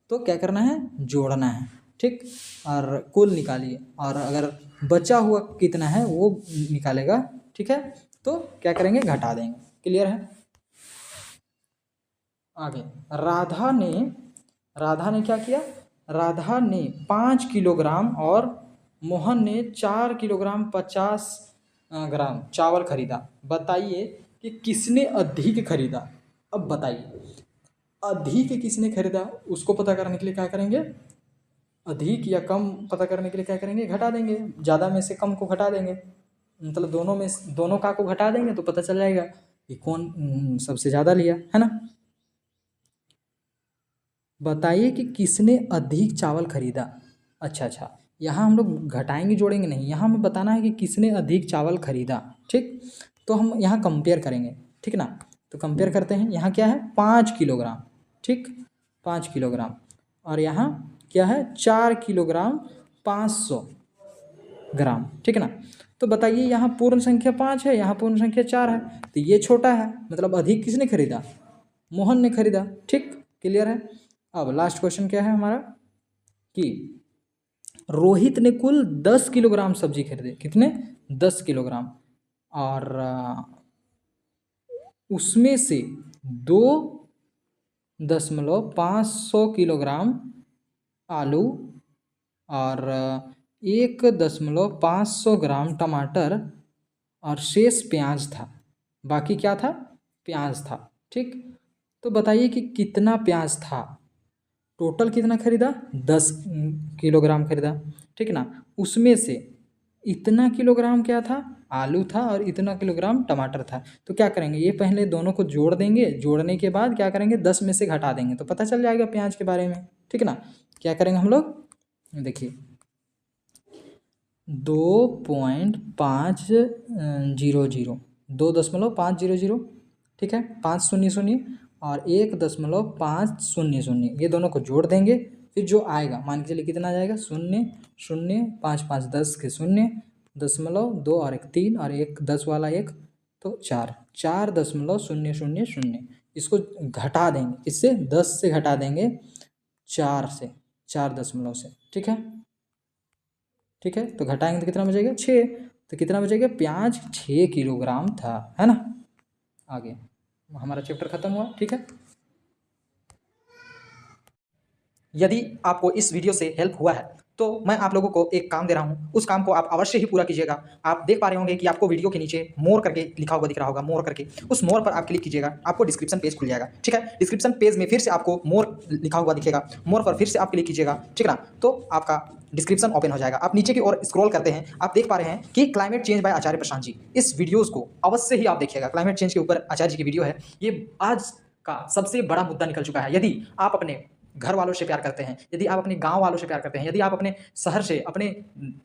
तो क्या करना है, जोड़ना है, ठीक, और कुल निकालिए, और अगर बचा हुआ कितना है वो निकालेगा, ठीक है, तो क्या करेंगे, घटा देंगे। क्लियर है। आगे, राधा ने क्या किया, राधा ने 5 किलोग्राम और मोहन ने 4 किलोग्राम 50 ग्राम चावल खरीदा। बताइए कि किसने अधिक खरीदा। अब बताइए अधिक किसने खरीदा, उसको पता करने के लिए क्या करेंगे, अधिक या कम पता करने के लिए क्या करेंगे, घटा देंगे, ज़्यादा में से कम को घटा देंगे, मतलब दोनों का को घटा देंगे तो पता चल जाएगा कि कौन सबसे ज़्यादा लिया है ना। बताइए कि किसने अधिक चावल खरीदा। अच्छा, यहाँ हम लोग घटाएंगे जोड़ेंगे नहीं, यहाँ हमें बताना है कि किसने अधिक चावल खरीदा। ठीक, तो हम यहाँ कंपेयर करेंगे, ठीक ना। तो कंपेयर करते हैं, यहाँ क्या है 5 किलोग्राम, ठीक 5 किलोग्राम, और यहाँ क्या है 4 किलोग्राम 500 ग्राम, ठीक है ना। तो बताइए यहाँ पूर्ण संख्या 5 है, यहाँ पूर्ण संख्या 4 है, तो ये छोटा है, मतलब अधिक किसने खरीदा, मोहन ने खरीदा। ठीक, क्लियर है। अब लास्ट क्वेश्चन क्या है हमारा कि रोहित ने कुल 10 किलोग्राम सब्जी खरीदे। कितने, 10 किलोग्राम, और उसमें से 2.5 किलोग्राम आलू और 1.5 ग्राम टमाटर और शेष प्याज था। बाकी क्या था, प्याज था। ठीक, तो बताइए कि कितना प्याज था, टोटल कितना खरीदा, 10 किलोग्राम खरीदा, ठीक ना। उसमें से इतना किलोग्राम क्या था, आलू था, और इतना किलोग्राम टमाटर था। तो क्या करेंगे, ये पहले दोनों को जोड़ देंगे, जोड़ने के बाद क्या करेंगे 10 में से घटा देंगे तो पता चल जाएगा प्याज के बारे में, ठीक ना। क्या करेंगे हम लोग, देखिए 2.500, ठीक है, 500 और 1.500, ये दोनों को जोड़ देंगे, फिर जो आएगा मान के चलिए कितना आ जाएगा, 0 0 5 5 10 के 0, 0.2 और 1 3 और 1 10 वाला 1, तो 4.000। इसको घटा देंगे, इससे 10 से घटा देंगे 4 से, 4 से, ठीक है। ठीक है, तो घटाएंगे तो कितना बचेगा, 6। तो कितना बचेगा, प्याज 6 किलोग्राम था, है ना। आगे हमारा चैप्टर खत्म हुआ, ठीक है। यदि आपको इस वीडियो से हेल्प हुआ है तो मैं आप लोगों को एक काम दे रहा हूं, उस काम को आप अवश्य ही पूरा कीजिएगा। आप देख पा रहे होंगे कि आपको वीडियो के नीचे मोर करके लिखा हुआ दिख रहा होगा, मोर करके, उस मोर पर आप क्लिक कीजिएगा, आपको डिस्क्रिप्शन पेज खुल जाएगा, ठीक है। डिस्क्रिप्शन पेज में फिर से आपको मोर लिखा हुआ दिखेगा, मोर पर फिर से आप क्लिक कीजिएगा, ठीक है ना। तो आपका डिस्क्रिप्शन ओपन हो जाएगा। आप नीचे की ओर स्क्रॉल करते हैं, आप देख पा रहे हैं कि क्लाइमेट चेंज बाय आचार्य प्रशांत जी, इस वीडियोज़ को अवश्य ही आप देखिएगा। क्लाइमेट चेंज के ऊपर आचार्य जी की वीडियो है, ये आज का सबसे बड़ा मुद्दा निकल चुका है। यदि आप अपने घर वालों से प्यार करते हैं, यदि आप अपने गांव वालों से प्यार करते हैं, यदि आप अपने शहर से, अपने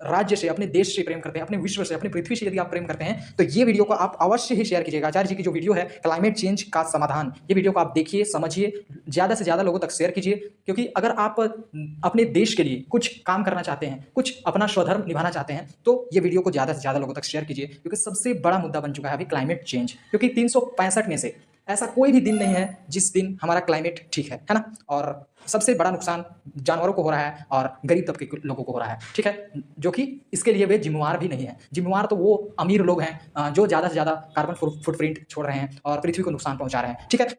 राज्य से, अपने देश से प्रेम करते हैं, अपने विश्व से, अपनी पृथ्वी से यदि आप प्रेम करते हैं, तो ये वीडियो को आप अवश्य ही शेयर कीजिएगा। आचार्य जी की जो वीडियो है क्लाइमेट चेंज का समाधान, ये वीडियो को आप देखिए, समझिए, ज़्यादा से ज़्यादा लोगों तक शेयर कीजिए, क्योंकि अगर आप अपने देश के लिए कुछ काम करना चाहते हैं, कुछ अपना स्वधर्म निभाना चाहते हैं, तो ये वीडियो को ज़्यादा से ज़्यादा लोगों तक शेयर कीजिए, क्योंकि सबसे बड़ा मुद्दा बन चुका है अभी क्लाइमेट चेंज। क्योंकि 365 में से ऐसा कोई भी दिन नहीं है जिस दिन हमारा क्लाइमेट ठीक है ना। और सबसे बड़ा नुकसान जानवरों को हो रहा है और गरीब तबके के लोगों को हो रहा है, ठीक है, जो कि इसके लिए वे जिम्मेवार भी नहीं है। जिम्मेवार तो वो अमीर लोग हैं जो ज़्यादा से ज़्यादा कार्बन फुटप्रिंट छोड़ रहे हैं और पृथ्वी को नुकसान पहुंचा रहे हैं, ठीक है।